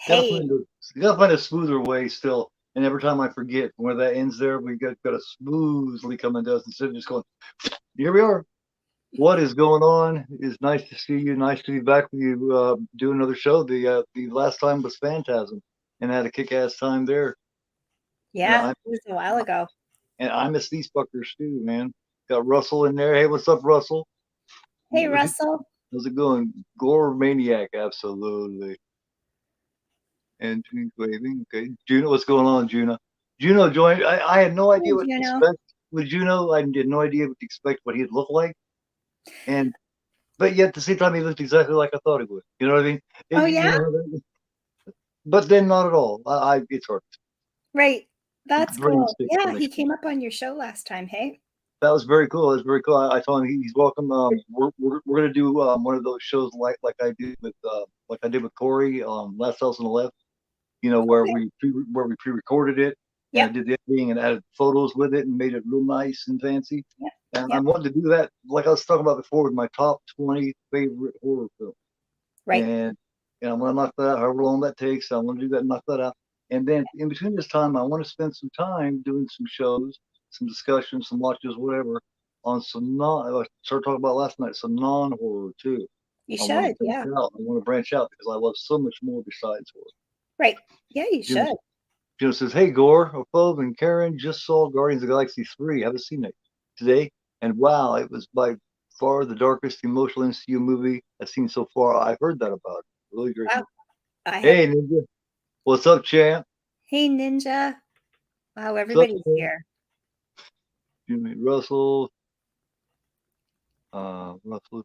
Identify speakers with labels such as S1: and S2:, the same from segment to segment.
S1: Gotta
S2: Hey,
S1: find a gotta find a smoother way still. And every time I forget where that ends there, we got to smoothly come into us instead of just going, here we are. What is going on? It's nice to see you. Nice to be back with you. Do another show. The last time was Phantasm, and I had a kick-ass time there. And
S2: yeah,
S1: I
S2: it was a while ago.
S1: and I miss these fuckers too, man. Got Russell in there. Hey, what's up, Russell?
S2: Hey, Russell.
S1: How's it going? Gore Maniac, absolutely. And waving. Okay, Juno, what's going on, Juno? Juno joined. I had no idea
S2: Hey,
S1: what to
S2: Juno.
S1: expect with Juno. I had no idea what to expect, what he'd look like, and but yet at the same time, he looked exactly like I thought he would. You know what I mean?
S2: Oh,
S1: You
S2: yeah?
S1: know, but then not at all. It's hard.
S2: Right.
S1: The
S2: That's
S1: brain
S2: cool.
S1: sticks
S2: Yeah,
S1: for
S2: he
S1: next.
S2: came up on your show last time. Hey.
S1: That was very cool. That was very cool. I told him he's welcome. We're gonna do one of those shows like I did with Corey, Last House on the Left. You know,
S2: Okay.
S1: where we pre-recorded it, and I
S2: Yep.
S1: did the editing and added photos with it and made it real nice and fancy.
S2: Yep.
S1: And
S2: Yep.
S1: I'm wanting to do that, like I was talking about before, with my top 20 favorite horror films.
S2: Right.
S1: And I'm gonna knock that out, however long that takes. I want to do that, and knock that out. And then in between this time, I want to spend some time doing some shows, some discussions, some watches, whatever, on some non. I started talking about last night, some non-horror too.
S2: You
S1: I want to
S2: should. Yeah.
S1: branch out. I want to branch out because I love so much more besides horror.
S2: Right. Yeah, you
S1: Jim,
S2: should.
S1: Jim says, "Hey Gore, Opove, and Karen just saw Guardians of the Galaxy 3. Haven't seen it today, and wow, it was by far the darkest emotional MCU movie I've seen so far. I've heard that about it. Really great
S2: Wow.
S1: movie.
S2: I
S1: Hey
S2: haven't.
S1: Ninja, what's up, champ?
S2: Hey, Ninja. Wow,
S1: What's up,
S2: everybody's
S1: champ?
S2: here.
S1: Jimmy Russell, Russell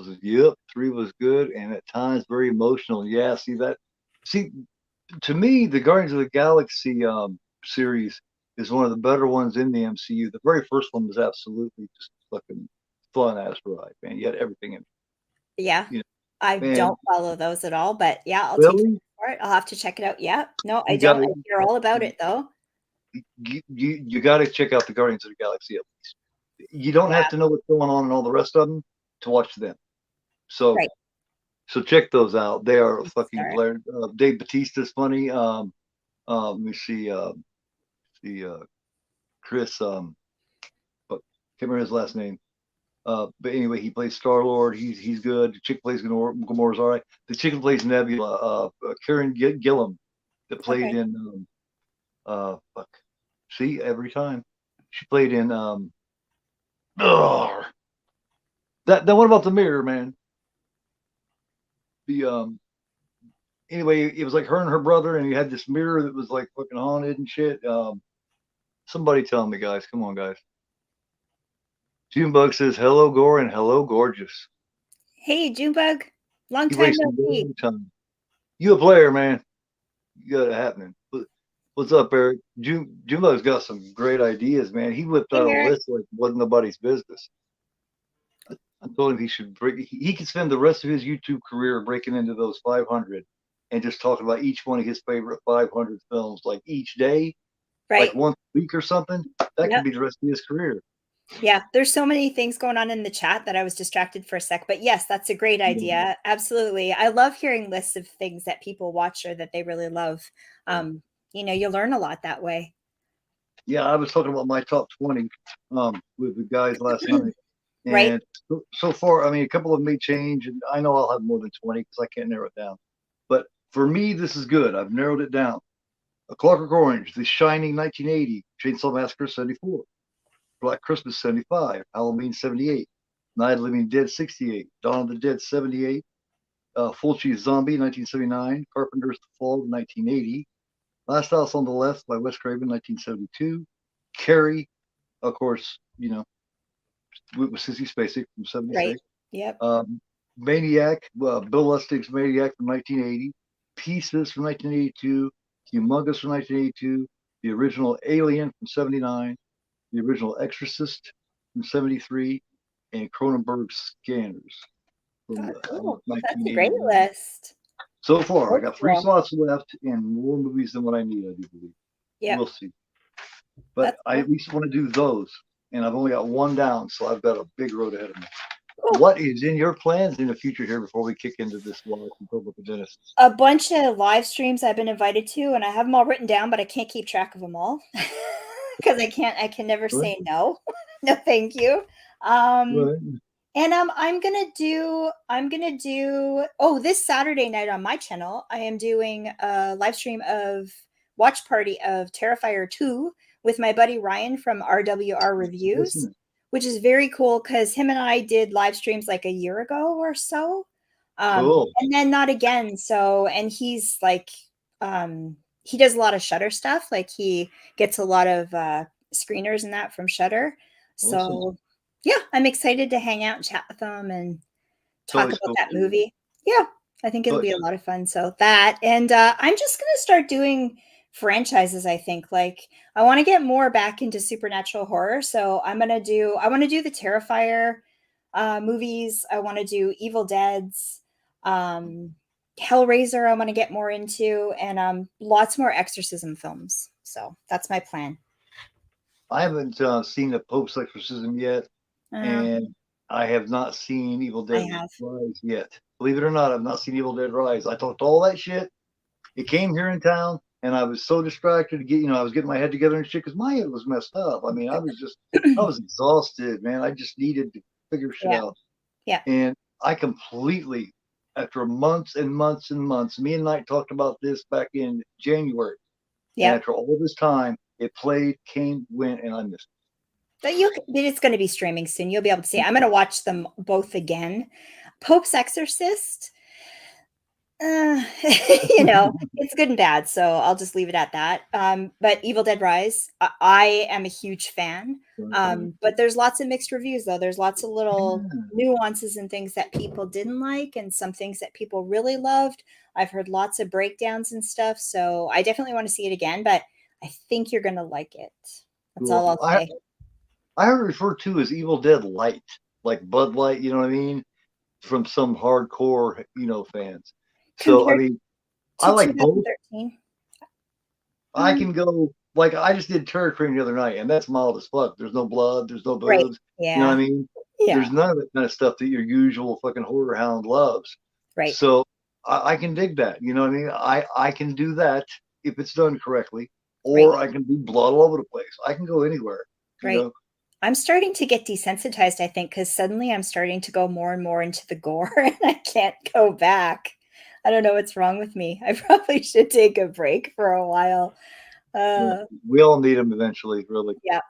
S1: says, "Yep, 3 was good and at times very emotional." Yeah, see that? See, to me, the Guardians of the Galaxy series is one of the better ones in the MCU. The very first one was absolutely just fucking fun ass ride, man. You had everything in it.
S2: Yeah.
S1: You know,
S2: I
S1: man,
S2: don't follow those at all, but yeah, I'll take your
S1: really,
S2: word for it. I'll have to check it out. Yeah. No, I
S1: you
S2: don't.
S1: gotta
S2: I hear all about it though.
S1: you gotta check out the Guardians of the Galaxy at least. You don't have
S2: Yeah.
S1: to know what's going on and all the rest of them to watch them. So
S2: Right.
S1: so check those out. They are fucking
S2: Start.
S1: hilarious. Dave Bautista's funny. Let me see, Chris. But can't remember his last name. But anyway, he plays Star Lord. He's good. The chick plays Gamora's all right. The chick who plays Nebula, Karen Gillan, that played
S2: Okay.
S1: in fuck. See, every time she played in oh, that one about the mirror, man. The anyway, it was like her and her brother, and you had this mirror that was like fucking haunted and shit. Somebody tell me, guys. Come on, guys. Junebug says hello, Gore, and hello, gorgeous.
S2: Hey, Junebug. Long
S1: You
S2: time no
S1: wasting
S2: see.
S1: no time. You a player, man. You got it happening. What's up, Eric? Junebug's got some great ideas, man. He whipped
S2: Hey,
S1: out a
S2: Eric.
S1: list like it wasn't nobody's business. I told him he should break. He could spend the rest of his YouTube career breaking into those 500 and just talking about each one of his favorite 500 films, like each day, like
S2: Right.
S1: once a week or something. That could
S2: Yep.
S1: be the rest of his career.
S2: Yeah. There's so many things going on in the chat that I was distracted for a sec. But yes, that's a great
S1: You know,
S2: idea. Absolutely. I love hearing lists of things that people watch or that they really love. You learn a lot that way.
S1: yeah, I was talking about my top 20 with the guys last night.
S2: Right.
S1: And so far, I mean, a couple of them may change, and I know I'll have more than 20 because I can't narrow it down. But for me, this is good. I've narrowed it down. A Clockwork Orange, The Shining 1980, Chainsaw Massacre 74, Black Christmas 75, Halloween 78, Night of the Living Dead 68, Dawn of the Dead 78, Fulci Zombie 1979, Carpenter's The Fall 1980, Last House on the Left by Wes Craven 1972, Carrie, of course, with Sissy Spacek from
S2: Right.
S1: 76.
S2: Yep.
S1: Maniac, Bill Lustig's Maniac from 1980. Pieces from 1982. Humongous from 1982. The original Alien from 79. The original Exorcist from 73. And Cronenberg's Scanners from
S2: Oh, cool. That's a great
S1: 1981.
S2: list.
S1: So far, I
S2: Very
S1: got 3
S2: cool.
S1: slots left and more movies than what I need, I do believe.
S2: Yep.
S1: We'll see. But
S2: That's
S1: I
S2: cool.
S1: at least want to do those. And I've only got one down, so I've got a big road ahead of me. what is in your plans in the future here before we kick into this watch and talk about the dentists?
S2: A bunch of live streams I've been invited to, and I have them all written down, but I can't keep track of them all because I can never
S1: Right.
S2: say no. No, thank you. Um,
S1: Right.
S2: and I'm gonna do oh, this Saturday night on my channel, I am doing a live stream of watch party of Terrifier 2 with my buddy Ryan from RWR Reviews,
S1: Listen,
S2: which is very cool because him and I did live streams like a year ago or so.
S1: cool.
S2: And then not again. So, and he's like, he does a lot of Shutter stuff. Like he gets a lot of screeners and that from Shutter.
S1: Awesome.
S2: So, yeah, I'm excited to hang out and chat with them and talk
S1: Totally
S2: about
S1: stoked
S2: that
S1: for you.
S2: movie. Yeah, I think it'll
S1: But
S2: be a lot of fun. So that, and I'm just gonna start doing franchises. I think like I want to get more back into supernatural horror. So I want to do the Terrifier movies. I want to do Evil Dead's, Hellraiser. I want to get more into, and lots more exorcism films. So that's my plan.
S1: I haven't seen the Pope's Exorcism yet,
S2: Uh,
S1: and I have not seen Evil
S2: I
S1: Dead
S2: have.
S1: Rise yet. Believe it or not, I've not seen Evil Dead Rise. I talked all that shit. It came here in town, and I was so distracted to get, I was getting my head together and shit because my head was messed up. I mean, I was exhausted, man. I just needed to figure shit
S2: Yeah,
S1: out.
S2: yeah,
S1: And I completely, after months and months and months, me and Knight talked about this back in January. And
S2: yeah.
S1: after all this time, it played, came, went, and I missed
S2: But it's going to be streaming soon. You'll be able to see.
S1: it.
S2: I'm going to watch them both again. Pope's Exorcist, you know, it's good and bad, so I'll just leave it at that. But Evil Dead Rise, I am a huge fan. But there's lots of mixed reviews, though. There's lots of little
S1: Yeah.
S2: nuances and things that people didn't like, and some things that people really loved. I've heard lots of breakdowns and stuff, so I definitely want to see it again. But I think you're going to like it. That's all
S1: Cool.
S2: I'll say.
S1: I heard it referred to as Evil Dead Light, like Bud Light, you know what I mean? From some hardcore, fans. So, I
S2: Compared
S1: mean, I
S2: to
S1: like both.
S2: 2013.
S1: I can go, like, I just did Terror Cream the other night, and that's mild as fuck. There's no blood, there's no
S2: Right.
S1: boobs. You know what
S2: Yeah.
S1: I mean?
S2: Yeah.
S1: There's none of that kind of stuff that your usual fucking horror hound loves.
S2: Right.
S1: So I can dig that. You know what I mean? I can do that if it's done correctly,
S2: Right.
S1: or I can do blood all over the place. I can go anywhere. You
S2: Right.
S1: know?
S2: I'm starting to get desensitized, I think, because suddenly I'm starting to go more and more into the gore and I can't go back. I don't know what's wrong with me. I probably should take a break for a while.
S1: Yeah. We all need them eventually, really.
S2: Yeah.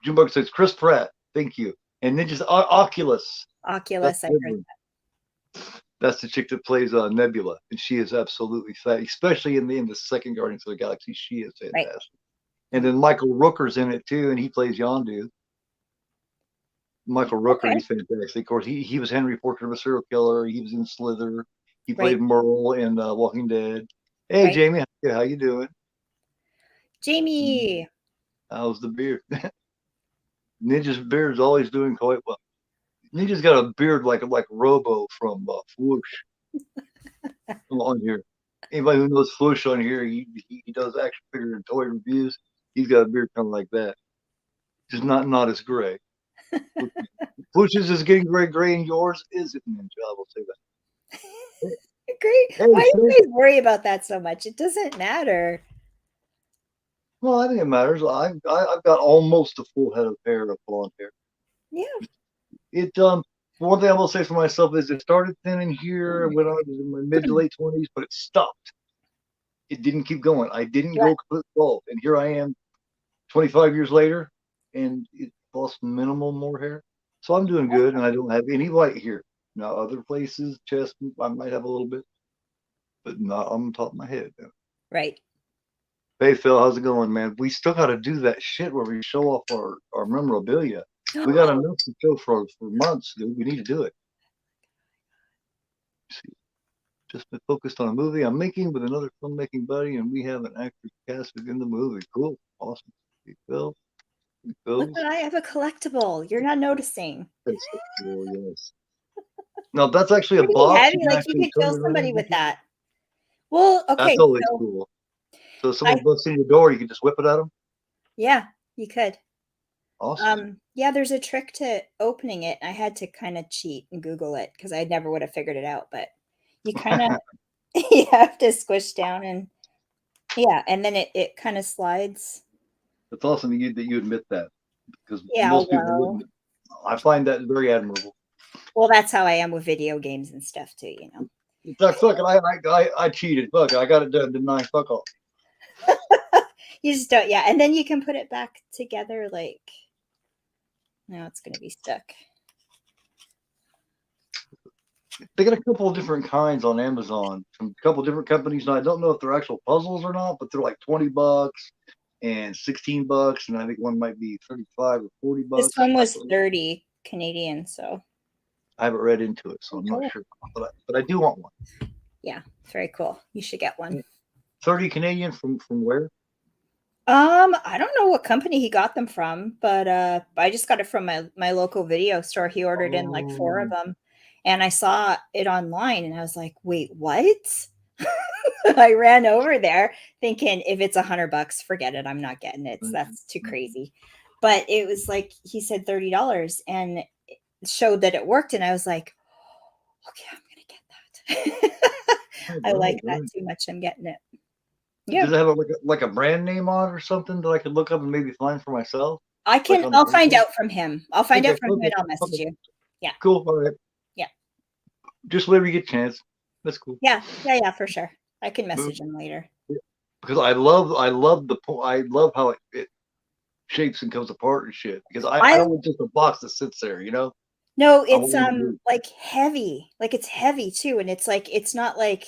S1: Junebug says Chris Pratt, thank you. And Ninja's Oculus.
S2: Oculus, I heard
S1: That's the chick that plays Nebula, and she is absolutely fat, especially in the second Guardians of the Galaxy. She is
S2: that. Right.
S1: fantastic. And then Michael Rooker's in it too, and he plays Yondu. Michael Rooker,
S2: Okay.
S1: he's fantastic. Of course, he was Henry, Portrait of a Serial Killer. He was in Slither. He played
S2: Right.
S1: Merle in Walking Dead. Hey,
S2: Right.
S1: Jamie, how you doing?
S2: Jamie.
S1: How's the beard? Ninja's beard's always doing quite well. Ninja's got a beard like Robo from Floosh on here. Anybody who knows Floosh on here, he does action figure and toy reviews. He's got a beard kind of like that, just not as gray. Floosh's is getting gray, and yours isn't, Ninja. I will say that.
S2: Great.
S1: Hey,
S2: Why do you guys worry about that so much? It doesn't matter.
S1: well, I think it matters. I've got almost a full head of hair of blonde hair.
S2: Yeah.
S1: It one thing I will say for myself is it started thinning here when I was in my mid to late 20s, but it stopped. It didn't keep going. I didn't go complete bald, and here I am, 25 years later, and it lost minimal more hair. So I'm doing good, and I don't have any white here. Now other places, chest, I might have a little bit, but not on the top of my head.
S2: Right.
S1: Hey Phil, how's it going, man? We still got to do that shit where we show off our memorabilia. We got enough to show for months, dude. We need to do it. See, just been focused on a movie I'm making with another filmmaking buddy, and we have an actor cast within the movie. Cool, awesome. Hey Phil,
S2: Look what I have, a collectible. You're not noticing.
S1: That's so cool, yes. No, that's actually a box.
S2: Heavy. Like you could kill somebody with that. Well, okay.
S1: That's always cool. So if someone busts in your door, you can just whip it at them?
S2: Yeah, you could.
S1: Awesome.
S2: Yeah, there's a trick to opening it. I had to kind of cheat and Google it because I never would have figured it out. But you kind of you have to squish down and yeah, and then it kind of slides.
S1: It's awesome that you admit that because
S2: Yeah,
S1: most people
S2: well,
S1: wouldn't. I find that very admirable.
S2: well, that's how I am with video games and stuff too. You know.
S1: It's like, fuck it, I cheated. Fuck it, I got it done, didn't I? Fuck off.
S2: You just don't, yeah, and then you can put it back together. Like now, it's going to be stuck.
S1: They got a couple of different kinds on Amazon from a couple of different companies, and I don't know if they're actual puzzles or not, but they're like $20 and $16, and I think one might be 35 or 40
S2: This
S1: bucks.
S2: one was 30 Canadian, so
S1: I haven't read into it, so I'm not
S2: cool.
S1: sure, but I do want one.
S2: Yeah, very cool. You should get one.
S1: 30 Canadian from where?
S2: I don't know what company he got them from, but I just got it from my local video store. He ordered in like 4 of
S1: Oh,
S2: them, and I saw it online, and I was like, "Wait, what?" I ran over there thinking if it's $100, forget it. I'm not getting it. That's too crazy. But it was like he said $30 and it showed that it worked, and I was like, okay, I'm gonna get that. I like that
S1: right.
S2: too much. I'm getting it. Yeah.
S1: Does it have like a brand name on it or something that I could look up and maybe find for myself? Like on
S2: I'll find
S1: Amazon?
S2: out from him. I'll find
S1: Okay,
S2: out from him
S1: okay,
S2: and I'll message
S1: okay.
S2: you. Yeah.
S1: Cool. All right.
S2: Yeah.
S1: Just whenever you get a chance. That's cool.
S2: Yeah. Yeah. Yeah. For sure. I can message him later.
S1: Because I love how it shapes and comes apart and shit. Because I
S2: I
S1: don't want just a box that sits there, you know.
S2: no,
S1: I
S2: it's
S1: want to.
S2: like heavy. Like it's heavy too. And it's not like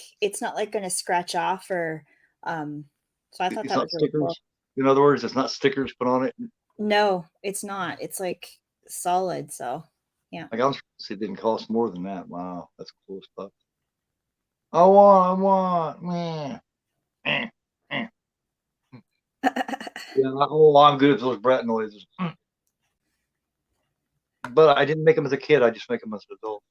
S2: gonna scratch off or so I thought
S1: It's
S2: that
S1: not
S2: was really cool.
S1: stickers. In other words, it's not stickers put on it.
S2: No, it's not. It's like solid. So yeah.
S1: Like I was it didn't cost more than that. Wow, that's cool stuff. I want, man. Eh, eh. Yeah, I'm good at those brat noises. But I didn't make them as a kid. I just make them as an adult.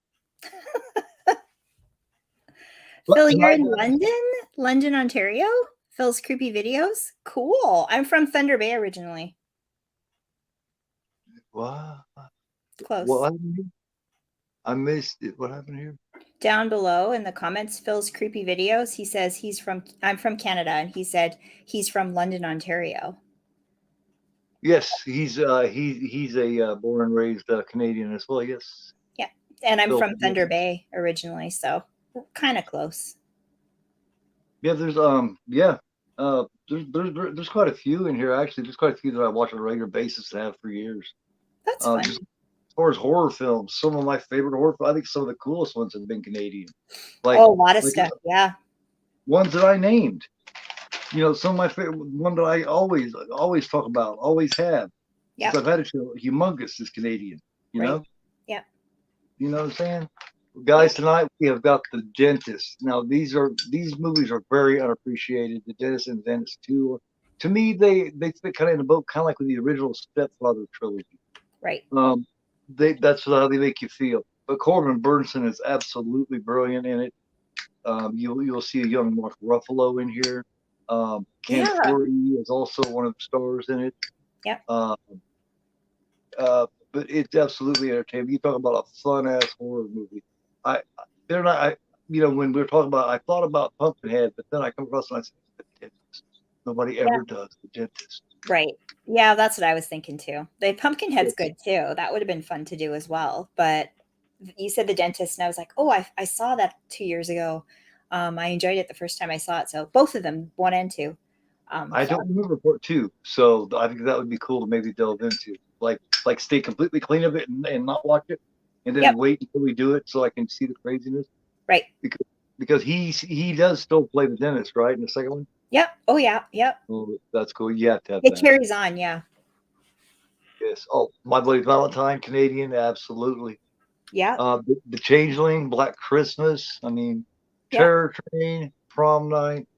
S1: But
S2: Phil, you're
S1: tonight,
S2: in London, Ontario? Phil's creepy videos? Cool. I'm from Thunder Bay originally.
S1: what? What
S2: Close.
S1: happened here? I missed it. What happened here?
S2: Down below in the comments, Phil's creepy videos, he says I'm from Canada, and he said he's from London, Ontario.
S1: Yes, he's a born and raised Canadian as well. Yes,
S2: Yeah. And I'm
S1: Phil.
S2: from Thunder Bay originally, so kind of close.
S1: Yeah, there's quite a few in here actually. There's quite a few that I watch on a regular basis and have for years.
S2: That's fun.
S1: Just as far as horror films, some of my favorite horror, I think some of the coolest ones have been Canadian. Like
S2: Oh, a lot of
S1: like
S2: stuff. Yeah.
S1: ones that I named. You know, some of my favorite one that I always talk about, always have. Since
S2: Yep.
S1: I've had a show, humongous is Canadian. You
S2: Right.
S1: know,
S2: Yep.
S1: you know what I'm saying?
S2: Yep.
S1: Guys, tonight we have got The Dentist. Now these movies are very unappreciated. The Dentist and Dentist 2. To me, they fit kind of in the boat, kind of like with the original Stepfather trilogy.
S2: Right.
S1: That's how they make you feel. But Corbin Burnson is absolutely brilliant in it. You'll see a young Mark Ruffalo in here. Ken
S2: Yeah.
S1: Foree is also one of the stars in it.
S2: Yep.
S1: Uh, but it's absolutely entertaining. You talk about a fun ass horror movie. I they're not. When we were talking about, I thought about Pumpkinhead, but then I come across and I said, The Dentist. Nobody
S2: Yeah.
S1: ever does The Dentist.
S2: Right. Yeah, that's what I was thinking too. The Pumpkinhead's good too. That would have been fun to do as well. But you said The Dentist, and I was like, oh, I saw that 2 years ago. I enjoyed it the first time I saw it. So both of them, one and two.
S1: I don't
S2: Fun.
S1: remember part two, so I think that would be cool to maybe delve into. Like stay completely clean of it and not watch it, and then
S2: Yep.
S1: wait until we do it so I can see the craziness.
S2: Right.
S1: Because he does still play the dentist, right? In the second one.
S2: Yep. Oh yeah. Yep.
S1: Oh, that's cool. You have to have
S2: It
S1: that.
S2: carries on. Yeah.
S1: Yes. Oh, My Bloody Valentine, Canadian, absolutely.
S2: Yeah.
S1: The Changeling, Black Christmas. I mean,
S2: Yeah.
S1: Terror Train, Prom Night.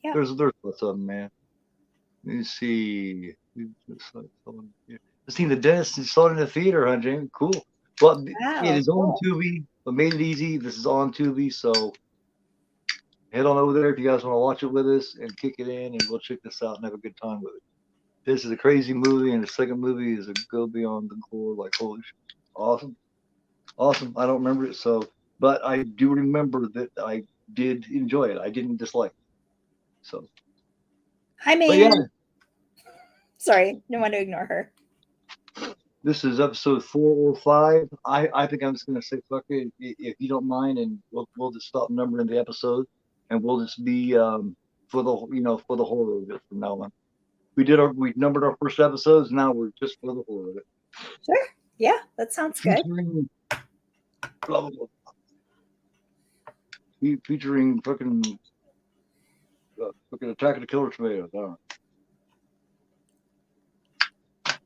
S2: Yeah.
S1: There's lots of them, man. Let me see. I've seen The Dentist and saw it in the theater, huh, Jamie? Cool. Well, it
S2: Wow.
S1: is on
S2: Cool.
S1: Tubi. I made it easy. This is on Tubi, so head on over there if you guys want to watch it with us and kick it in, and we'll check this out and have a good time with it. this is a crazy movie, and the second movie is a go beyond the gore. Like, holy shit, awesome, awesome. I don't remember it, but I do remember that I did enjoy it. I didn't dislike it. So,
S2: Hi,
S1: but yeah,
S2: man. Sorry, no one to ignore her.
S1: this is episode 4 or 5. I think I'm just gonna say fuck it if you don't mind, and we'll just stop numbering the episode, and we'll just be for the horror of it from now on. We numbered our first episodes. Now we're just for the horror of it.
S2: Sure. Yeah, that sounds good.
S1: Featuring blah blah blah. Featuring fucking Attack of the Killer Tomatoes. I don't know.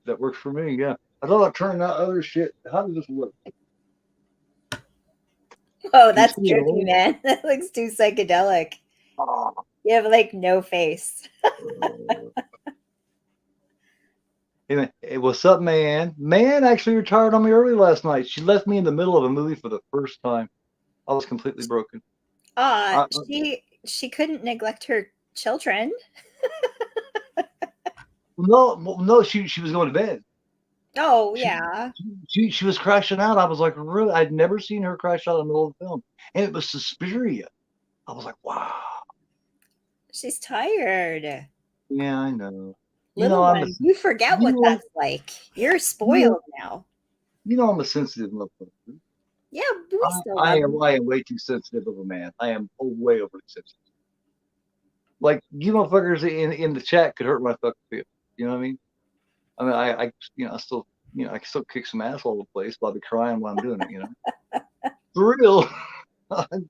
S1: That works for me. Yeah, I thought I'd turn that other shit. How does this work?
S2: Oh, that's tricky, man. That looks too psychedelic.
S1: Oh.
S2: You have like no face.
S1: Hey, what's up, man? Man actually retired on me early last night. She left me in the middle of a movie for the first time. I was completely broken.
S2: She couldn't neglect her children.
S1: No, she was going to bed.
S2: Oh, yeah.
S1: She was crashing out. I was like, really? I'd never seen her crash out in the middle of the film. And it was Suspiria. I was like, wow.
S2: She's tired.
S1: Yeah, I know.
S2: Little one, you forget what that's like. You're spoiled now.
S1: You know I'm a sensitive motherfucker.
S2: Yeah, we still
S1: I am way too sensitive of a man. I am way overly sensitive. Like, you motherfuckers in the chat could hurt my fucking feelings. You know what I mean? I mean, I I can still kick some ass all over the place, but I'll be crying while I'm doing it, you know? For real. I'm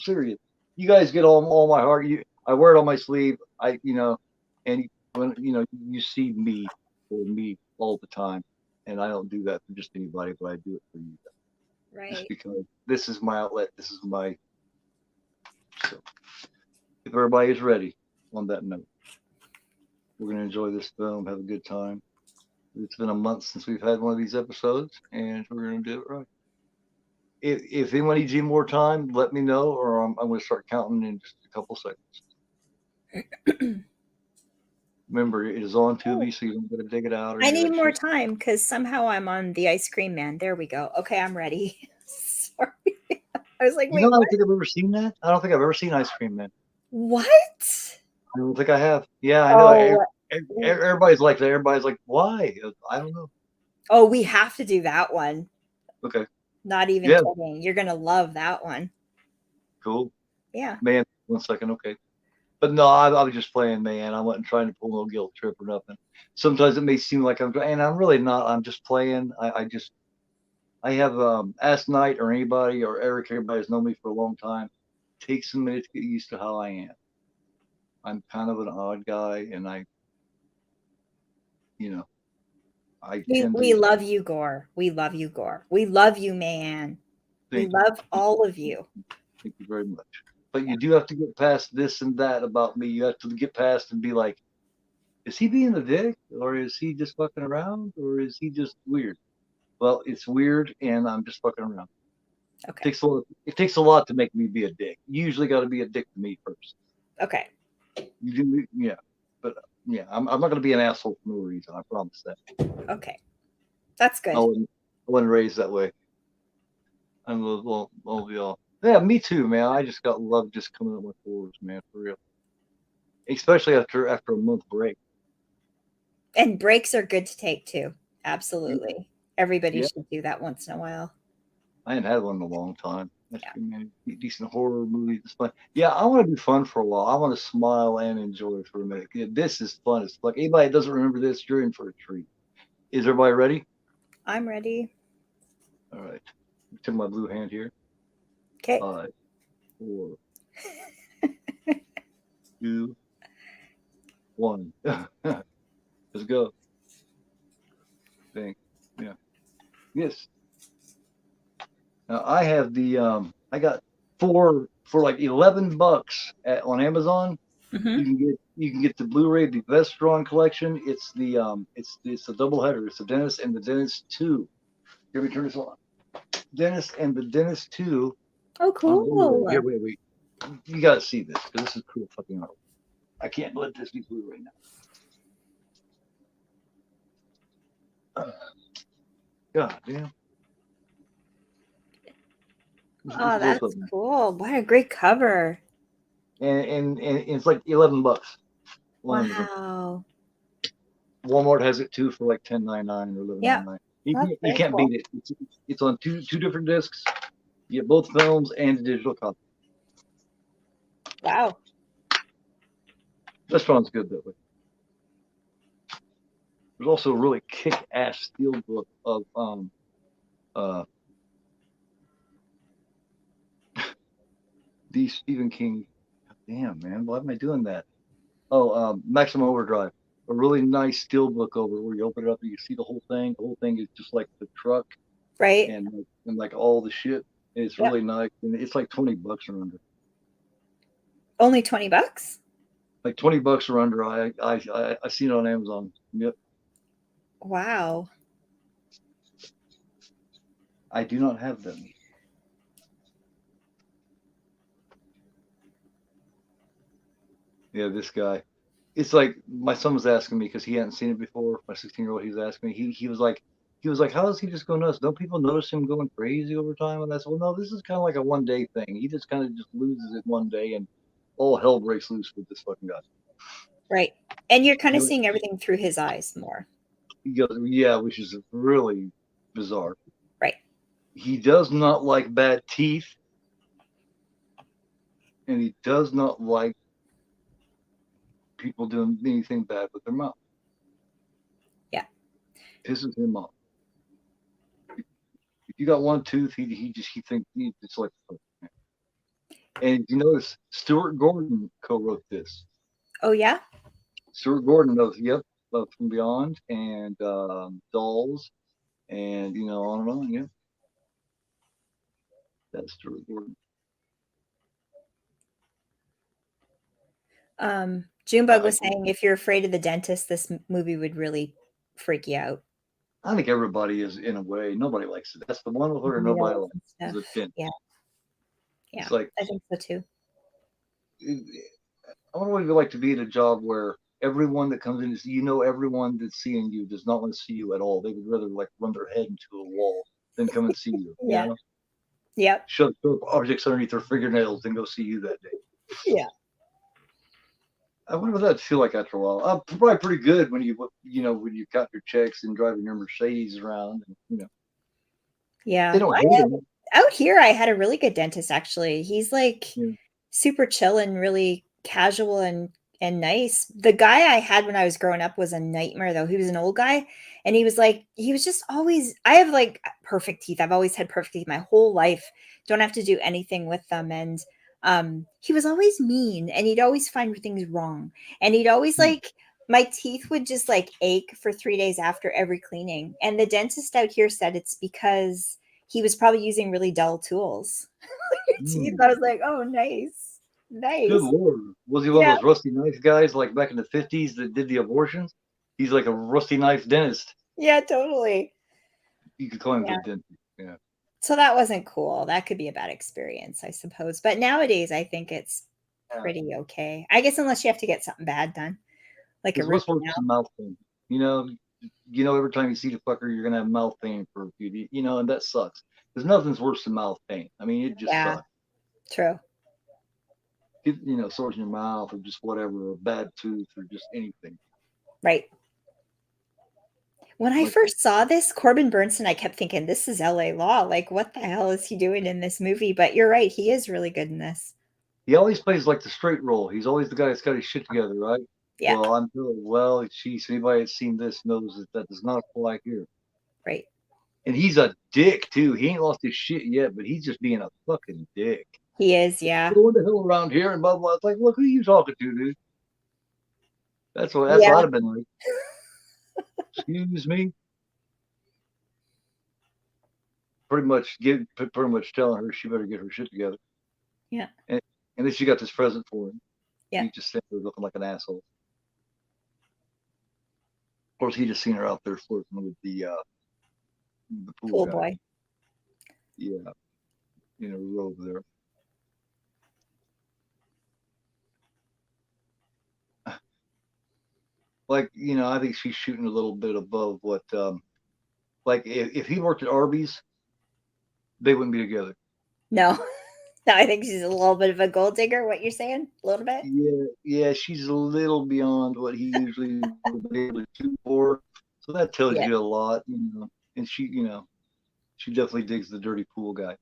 S1: serious. You guys get all my heart. I wear it on my sleeve. And when you see me or me all the time, and I don't do that for just anybody, but I do it for you.
S2: Right.
S1: Just because this is my outlet. This is my. So, if everybody is ready on that note, we're gonna enjoy this film, have a good time. It's been a month since we've had one of these episodes, and we're gonna do it right. If anyone needs any more time, let me know, or I'm going to start counting in just a couple seconds. Remember, it is on Tubi, so you don't got to dig it out.
S2: I need more time because somehow I'm on the Ice Cream Man. There we go. Okay, I'm ready. Sorry. I was like, wait,
S1: I don't think I've ever seen that. I don't think I've ever seen Ice Cream Man.
S2: What?
S1: I don't think I have. Yeah, I know. Everybody's like that. Everybody's like, why? I don't know.
S2: Oh, we have to do that one.
S1: Okay.
S2: Not even kidding. You're going to love that one.
S1: Cool.
S2: Yeah.
S1: Man, 1 second. Okay. But no, I was just playing, man. I wasn't trying to pull no guilt trip or nothing. Sometimes it may seem like I'm really not. I'm just playing. I have Ask Knight or anybody or Eric, everybody has known me for a long time. It takes a minute to get used to how I am. I'm kind of an odd guy, and
S2: we love you, Gore. We love you, Gore. We love you, man. We love all of you.
S1: Thank you very much. But you do have to get past this and that about me. You have to get past and be like, is he being a dick? Or is he just fucking around? Or is he just weird? Well, it's weird, and I'm just fucking around.
S2: Okay.
S1: It takes a lot to make me be a dick. You usually got to be a dick to me first.
S2: Okay.
S1: You do, yeah. But yeah, I'm not going to be an asshole for no reason. I promise that.
S2: Okay. That's good.
S1: I wasn't raised that way. I'm a little all y'all. Yeah, me too, man. I just got love just coming up with words, man, for real. Especially after a month break.
S2: And breaks are good to take too. Absolutely. Everybody should do that once in a while.
S1: I hadn't had one in a long time. Decent horror movie. Yeah, I want to do fun for a while. I want to smile and enjoy for a minute. Yeah, this is fun as fuck. Anybody that doesn't remember this, you're in for a treat. Is everybody ready?
S2: I'm ready.
S1: All right. Take my blue hand here.
S2: Okay.
S1: 5, 4, 2, 1. Let's go. Thank. Yeah. Yes. Now I have the I got 4 for like $11 on Amazon.
S2: Mm-hmm.
S1: You can get the Blu-ray, the Vestron collection. It's the it's a double header. It's the Dentist and the Dentist 2. Let me turn this on. Dentist and the Dentist 2.
S2: Oh, cool.
S1: Here, wait. You gotta see this because this is cool fucking art. I can't let this be Blu-ray now. God damn. It's
S2: Oh,
S1: worth
S2: that's
S1: it, man.
S2: cool. What a great cover.
S1: And it's like $11. On Amazon.
S2: Wow.
S1: Walmart has it too for like 10.99 or eleven
S2: Yeah,
S1: ninety nine.
S2: that's
S1: You
S2: very
S1: can't
S2: cool.
S1: beat it. It's on two different discs. You get both films and a digital copy.
S2: Wow.
S1: This one's good that way. There's also a really kick-ass steelbook of uh the Stephen King. Damn man, why am I doing that? Oh, Maximum Overdrive. A really nice steelbook over where you open it up and you see the whole thing. The whole thing is just like the truck
S2: Right.
S1: and like all the shit. It's
S2: Yep.
S1: really nice and it's like $20 or under.
S2: Only 20 bucks?
S1: Like $20 or under. I seen it on Amazon. Yep.
S2: Wow.
S1: I do not have them. Yeah, this guy. It's like my son was asking me because he hadn't seen it before. My 16-year-old, he was asking me. He was like, how does he just go nuts? Don't people notice him going crazy over time? And I said, well, no, this is kind of like a 1 day thing. He just kind of just loses it 1 day, and all hell breaks loose with this fucking guy.
S2: Right. And you're kind
S1: He,
S2: of seeing everything through his eyes more.
S1: he goes, yeah, which is really bizarre.
S2: Right.
S1: He does not like bad teeth, and he does not like people doing anything bad with their mouth.
S2: Yeah.
S1: Pisses him off. If you got one tooth, he thinks it's like. And you notice Stuart Gordon co-wrote this.
S2: Oh, yeah?
S1: Stuart Gordon knows, yep, Love from Beyond and Dolls, and on and on. Yeah, that's Stuart Gordon.
S2: Junebug
S1: I,
S2: was saying if you're afraid of the dentist, this movie would really freak you out.
S1: I think everybody is in a way. Nobody likes it. That's the one word nobody
S2: Needles
S1: likes
S2: and
S1: is
S2: stuff.
S1: a dent.
S2: Yeah.
S1: It's
S2: Yeah.
S1: like
S2: I think so too.
S1: I would like to be in a job where everyone that comes in is everyone that's seeing you does not want to see you at all. They would rather like run their head into a wall than come and see you.
S2: Yeah. Yep.
S1: Shove objects underneath their fingernails and go see you that day.
S2: Yeah.
S1: I wonder what that feel like after a while. Probably pretty good when when you cut your checks and driving your Mercedes around. And, they
S2: Yeah.
S1: don't hate them.
S2: Out here, I had a really good dentist actually. He's like
S1: Yeah.
S2: super chill and really casual and nice. The guy I had when I was growing up was a nightmare though. He was an old guy and he was just always I have like perfect teeth. I've always had perfect teeth my whole life. Don't have to do anything with them and he was always mean and he'd always find things wrong. And he'd always
S1: Hmm.
S2: like my teeth would just like ache for 3 days after every cleaning. And the dentist out here said it's because he was probably using really dull tools. Teeth.
S1: Hmm.
S2: I was like, oh, nice,
S1: Good
S2: nice.
S1: Lord. Was he one of
S2: Yeah,
S1: those rusty knife guys like back in the 50s that did the abortions? He's like a rusty knife dentist.
S2: yeah, totally.
S1: You could call him the
S2: Yeah.
S1: dentist. Yeah.
S2: So that wasn't cool. That could be a bad experience, I suppose. But nowadays, I think it's pretty okay. I guess unless you have to get something bad done, like a
S1: Because
S2: root
S1: what's worse
S2: canal.
S1: than mouth pain? You know, every time you see the fucker, you're gonna have mouth pain for a few days. And that sucks. Because nothing's worse than mouth pain. I mean, it just
S2: Yeah,
S1: sucks.
S2: true.
S1: Sores in your mouth or just whatever, or a bad tooth or just anything.
S2: Right. When I
S1: Like
S2: first saw this, Corbin Burnson, I kept thinking, this is LA Law. Like, what the hell is he doing in this movie? But you're right. He is really good in this.
S1: he always plays like the straight role. He's always the guy that's got his shit together, right?
S2: Yeah,
S1: Well, I'm feeling geez, anybody that's seen this knows that does not apply here.
S2: right.
S1: And he's a dick too. He ain't lost his shit yet, but he's just being a fucking dick.
S2: He is. Yeah.
S1: What the hell around here and blah blah. It's like, look, who are you talking to, dude? That's what
S2: Yeah.
S1: I'd have been like. Excuse me. Pretty much telling her she better get her shit together.
S2: Yeah.
S1: And then she got this present for him.
S2: Yeah.
S1: He just sitting there looking like an asshole. Of course, he just seen her out there flirting with the pool
S2: Pool
S1: guy.
S2: boy.
S1: Yeah, in a robe there. Like, I think she's shooting a little bit above what Like if he worked at Arby's, they wouldn't be together.
S2: No. No, I think she's a little bit of a gold digger, what you're saying? A little bit?
S1: Yeah, she's a little beyond what he usually would be able to shoot for. So that tells
S2: Yeah.
S1: you a lot, And she definitely digs the dirty pool guy,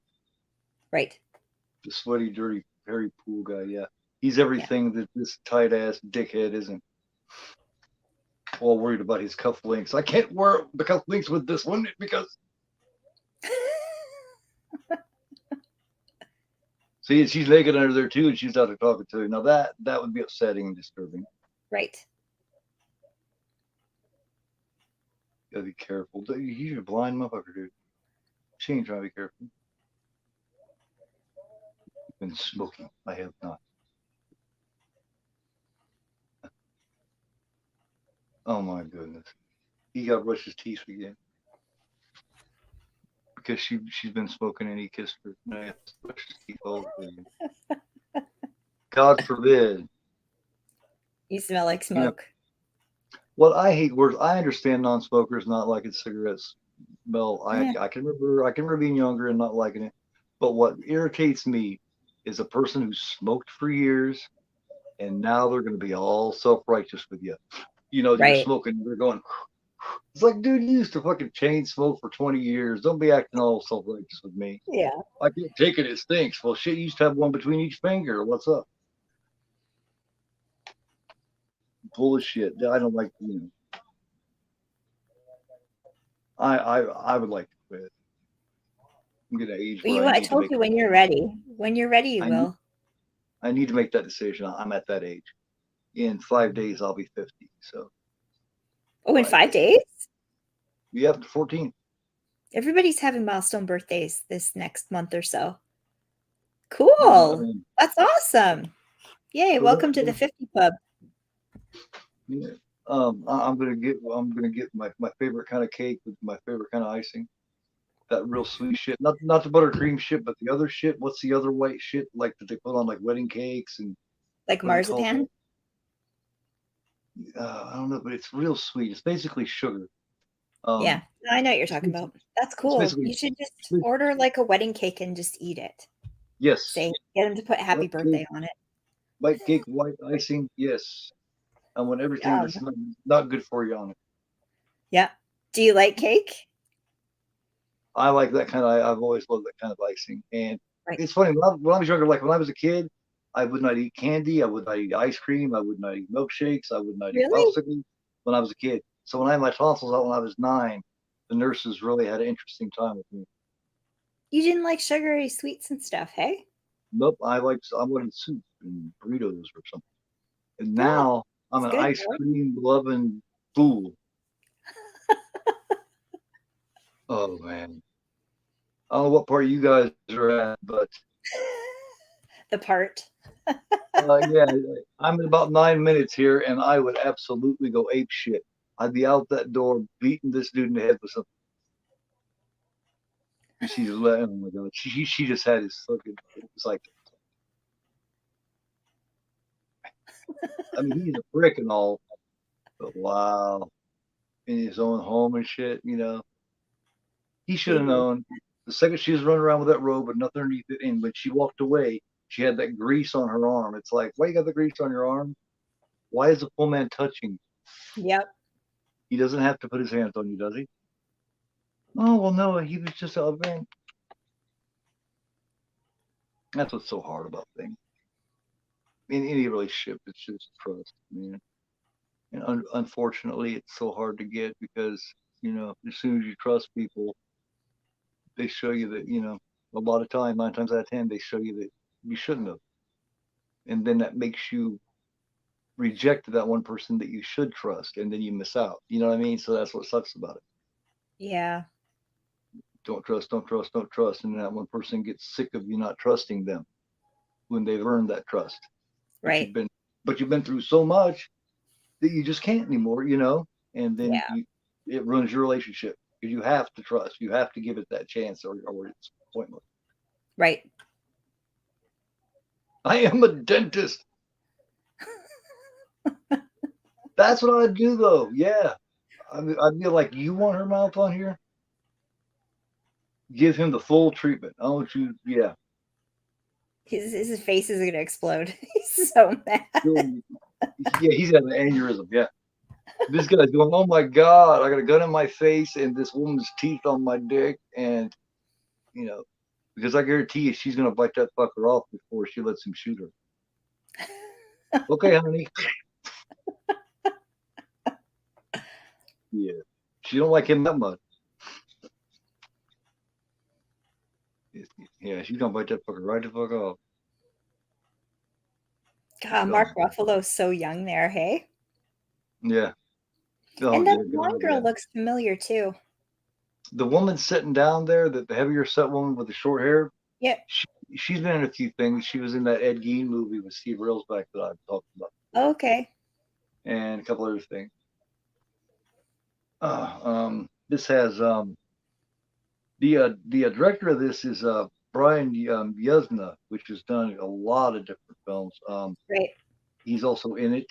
S2: Right.
S1: the sweaty, dirty, hairy pool guy. Yeah, he's
S2: Yeah.
S1: everything that this tight ass dickhead isn't. All worried about his cufflinks. I can't wear the cufflinks with this one because see, she's naked under there too, and she's out there talking to him. Now that would be upsetting and disturbing.
S2: Right.
S1: Gotta be careful. You're a blind motherfucker, dude. She ain't trying to be careful. I've been smoking. I have not. Oh my goodness. He got to brush his teeth again because she's been smoking and he kissed her. And I have to brush his teeth all the time. God forbid.
S2: You smell like smoke.
S1: What I hate worse, I understand non-smokers not liking cigarettes. Well, I can remember being younger and not liking it. But what irritates me is a person who smoked for years and now they're going to be all self-righteous with you. You're
S2: Right.
S1: smoking, they're going. It's like, dude, you used to fucking chain smoke for 20 years. Don't be acting all self-righteous with me.
S2: Yeah.
S1: I can't take it. It stinks. Well, shit, you used to have one between each finger. What's up? Full of shit. I don't like, I would like to quit. I'm getting an age where
S2: I told you when you're ready. When you're ready, you will.
S1: I need to make that decision. I'm at that age. In 5 days, I'll be 50. So.
S2: Oh, in 5 days?
S1: Yeah, up to 14.
S2: Everybody's having milestone birthdays this next month or so. Cool. That's awesome. Yay, welcome to the 50 Club.
S1: Yeah. I'm gonna get my favorite kind of cake with my favorite kind of icing. That real sweet shit. Not the buttercream shit, but the other shit. What's the other white shit like that they put on like wedding cakes and
S2: like marzipan?
S1: I don't know, but it's real sweet. It's basically sugar.
S2: Yeah, I know what you're talking about. That's cool. You should just order like a wedding cake and just eat it.
S1: Yes.
S2: Say, get them to put happy birthday on it.
S1: White cake, white icing. Yes. I want everything that's not good for you on it.
S2: Yeah. Do you like cake?
S1: I like that kind of. I've always loved that kind of icing, and it's funny. When I was younger, like when I was a kid, I would not eat candy. I would not eat ice cream. I would not eat milkshakes. I would not eat popsicles when I was a kid. So when I had my tonsils out when I was 9, the nurses really had an interesting time with me.
S2: You didn't like sugary sweets and stuff, hey?
S1: Nope. I wanted soup and burritos or something. And now I'm an ice cream loving fool. Oh man. I don't know what part you guys are at, but
S2: the part.
S1: Yeah, I'm in about 9 minutes here, and I would absolutely go ape shit. I'd be out that door beating this dude in the head with something. She's oh my god, she just had his fucking. It was like, I mean, he's a prick and all, but wow, in his own home and shit, he should have known. The second she was running around with that robe and nothing underneath it, and when she walked away, she had that grease on her arm. It's like, why you got the grease on your arm? Why is the full man touching?
S2: Yep.
S1: He doesn't have to put his hands on you, does he? Oh, well, no, he was just a man. That's what's so hard about things. In any relationship, it's just trust, man. And unfortunately, it's so hard to get because, as soon as you trust people, they show you that, a lot of time, 9 times out of 10, they show you that you shouldn't have. And then that makes you reject that one person that you should trust, and then you miss out. You know what I mean? So that's what sucks about it.
S2: Yeah.
S1: Don't trust, don't trust, don't trust. And that one person gets sick of you not trusting them when they've earned that trust.
S2: Right.
S1: But you've been through so much that you just can't anymore, and then it ruins your relationship because you have to trust. You have to give it that chance or it's pointless.
S2: Right.
S1: I am a dentist. That's what I'd do though. Yeah. I'd be like, you want her mouth on here? Give him the full treatment. I want you, yeah.
S2: His face is gonna explode. He's so mad.
S1: Yeah, he's got an aneurysm. Yeah. This guy's going, oh my God, I got a gun in my face and this woman's teeth on my dick. And, you know, because I guarantee you she's going to bite that fucker off before she lets him shoot her. Okay, honey. Yeah. She don't like him that much. Yeah, she's going to bite that fucker right the fuck off.
S2: God,
S1: Oh,
S2: Mark Ruffalo's so young there, hey?
S1: yeah. Oh,
S2: And that
S1: dear
S2: blonde
S1: God,
S2: girl
S1: yeah.
S2: looks familiar too.
S1: The woman sitting down there, the heavier set woman with the short hair,
S2: Yep.
S1: she's been in a few things. She was in that Ed Gein movie with Steve Railsback that I've talked about before,
S2: Okay.
S1: and a couple other things. This has the director of this is Brian Yuzna, which has done a lot of different films.
S2: Right.
S1: He's also in it.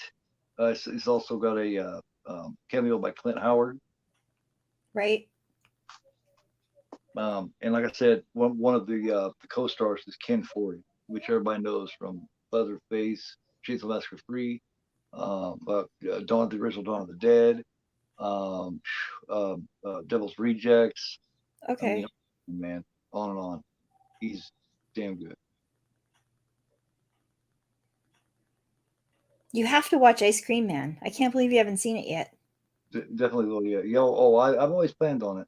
S1: He's also got a cameo by Clint Howard.
S2: Right.
S1: And like I said, one of the co-stars is Ken Foree, which everybody knows from Leatherface, Chainsaw Massacre 3, but Dawn of the original Dawn of the Dead, um, Devil's Rejects. I mean,
S2: Okay.
S1: man, on and on. He's damn good.
S2: You have to watch Ice Cream Man. I can't believe you haven't seen it yet.
S1: Definitely will. Yeah. Yo. Oh, I've always planned on it.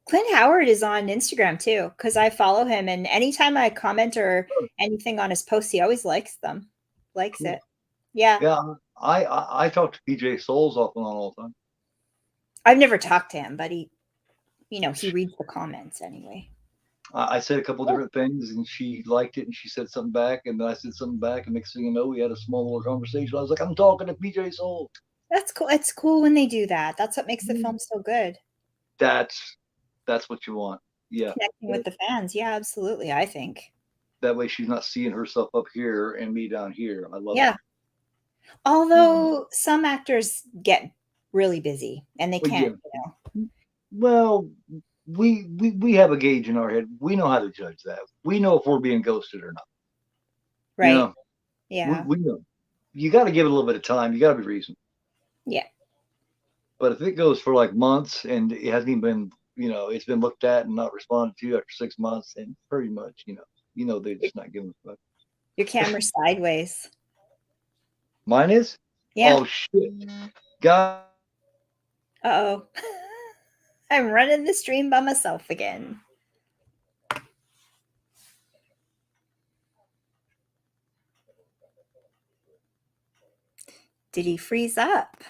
S2: Clint Howard is on Instagram too, because I follow him, and anytime I comment or
S1: Oh,
S2: anything on his posts, he always likes them. Likes
S1: cool.
S2: it. Yeah.
S1: Yeah. I talk to PJ Souls off and on all the time.
S2: I've never talked to him, but he reads the comments anyway.
S1: I said a couple
S2: Oh,
S1: different things and she liked it and she said something back and then I said something back and next thing you know we had a small little conversation. I was like, I'm talking to PJ Souls.
S2: that's cool. It's cool when they do that. That's what makes the film so good.
S1: That's that's what you want. Yeah.
S2: Connecting with the fans. Yeah, absolutely. I think.
S1: That way she's not seeing herself up here and me down here. I love it.
S2: Yeah. Although some actors get really busy and they
S1: Well, yeah.
S2: can't.
S1: Well, we have a gauge in our head. We know how to judge that. We know if we're being ghosted or not. You
S2: Right.
S1: know,
S2: Yeah.
S1: we know. You got to give it a little bit of time. You got to be reasonable.
S2: Yeah.
S1: But if it goes for like months and it hasn't even been, it's been looked at and not responded to after 6 months, and pretty much, they're just not giving a fuck.
S2: Your camera's sideways.
S1: Mine is?
S2: Yeah.
S1: Oh shit. God.
S2: Uh-oh. I'm running the stream by myself again. Did he freeze up?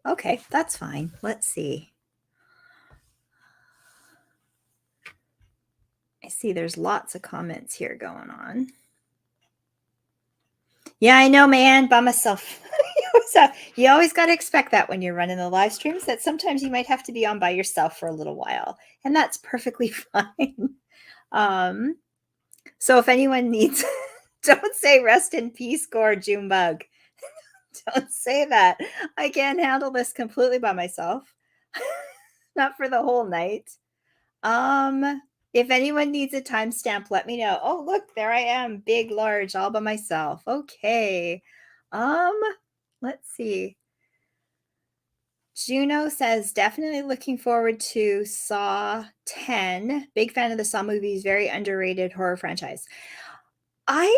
S2: Okay, that's fine. Let's see. I see there's lots of comments here going on. Yeah, I know, man, by myself. You always got to expect that when you're running the live streams, that sometimes you might have to be on by yourself for a little while, and that's perfectly fine. So if anyone needs, don't say rest in peace, Gore Junebug. Don't say that. I can't handle this completely by myself. Not for the whole night. If anyone needs a timestamp, let me know. Oh, look, there I am, big, large, all by myself. Okay. Let's see. Juno says, definitely looking forward to Saw 10. Big fan of the Saw movies, very underrated horror franchise. I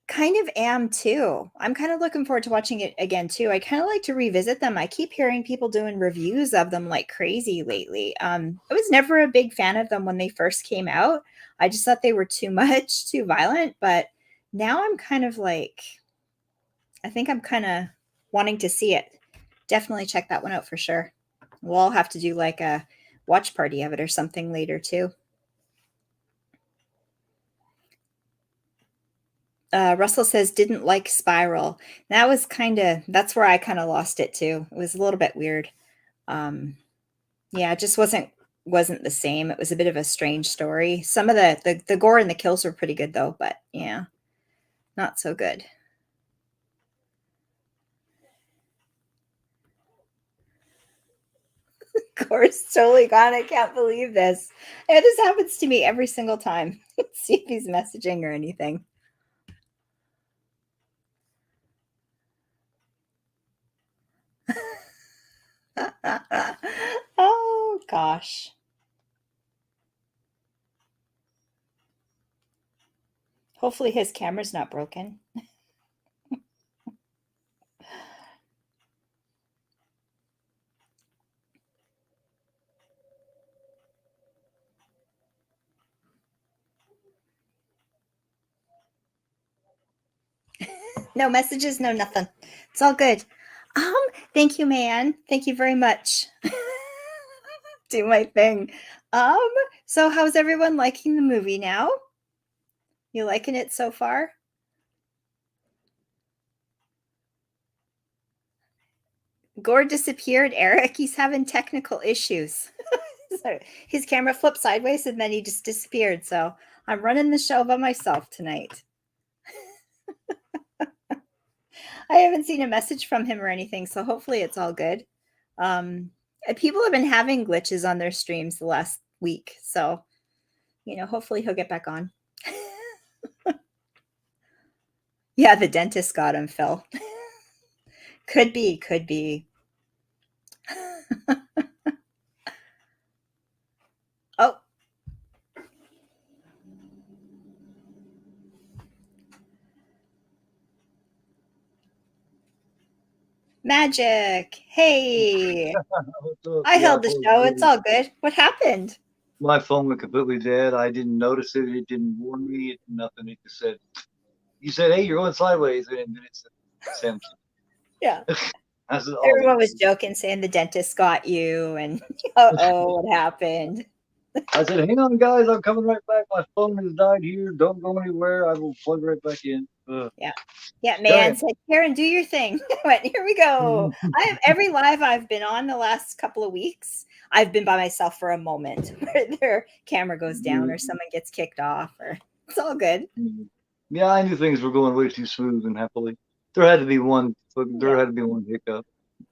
S2: kind of am too. I'm kind of looking forward to watching it again too. I kind of like to revisit them. I keep hearing people doing reviews of them like crazy lately. I was never a big fan of them when they first came out. I just thought they were too much, too violent. But now I'm kind of like, I think I'm kind of wanting to see it. Definitely check that one out for sure. We'll all have to do like a watch party of it or something later too. Russell says didn't like Spiral. That's where I kind of lost it too. It was a little bit weird. Yeah, it just wasn't the same. It was a bit of a strange story. Some of the gore and the kills were pretty good though, but yeah, not so good. Course, totally gone. I can't believe this. And this happens to me every single time. Let's see if he's messaging or anything. Oh gosh. Hopefully his camera's not broken. No messages, no nothing. It's all good. Thank you, man. Thank you very much. Do my thing. Um, so how's everyone liking the movie now? You liking it so far? Gore disappeared, Eric. He's having technical issues. So his camera flipped sideways and then he just disappeared. So I'm running the show by myself tonight. I haven't seen a message from him or anything, so hopefully it's all good. People have been having glitches on their streams the last week, so hopefully he'll get back on. Yeah, the dentist got him, Phil. Could be. Oh. Magic. Hey. I
S1: Yeah,
S2: held the show. It's all good. What happened?
S1: my phone went completely dead. I didn't notice it. It didn't warn me. Nothing. It just said, "You said, hey, you're going sideways," and then it said, "Samson."
S2: Yeah.
S1: I said, "Oh."
S2: Everyone was joking, saying the dentist got you, and what happened?
S1: I said, "Hang on, guys. I'm coming right back. My phone has died here. Don't go anywhere. I will plug right back in."
S2: Yeah, man said, Karen, do your thing. I went, here we go. I have every live I've been on the last couple of weeks. I've been by myself for a moment where their camera goes down or someone gets kicked off, or it's all good.
S1: Yeah, I knew things were going way too smooth and happily. There had to be one. There had to be one hiccup.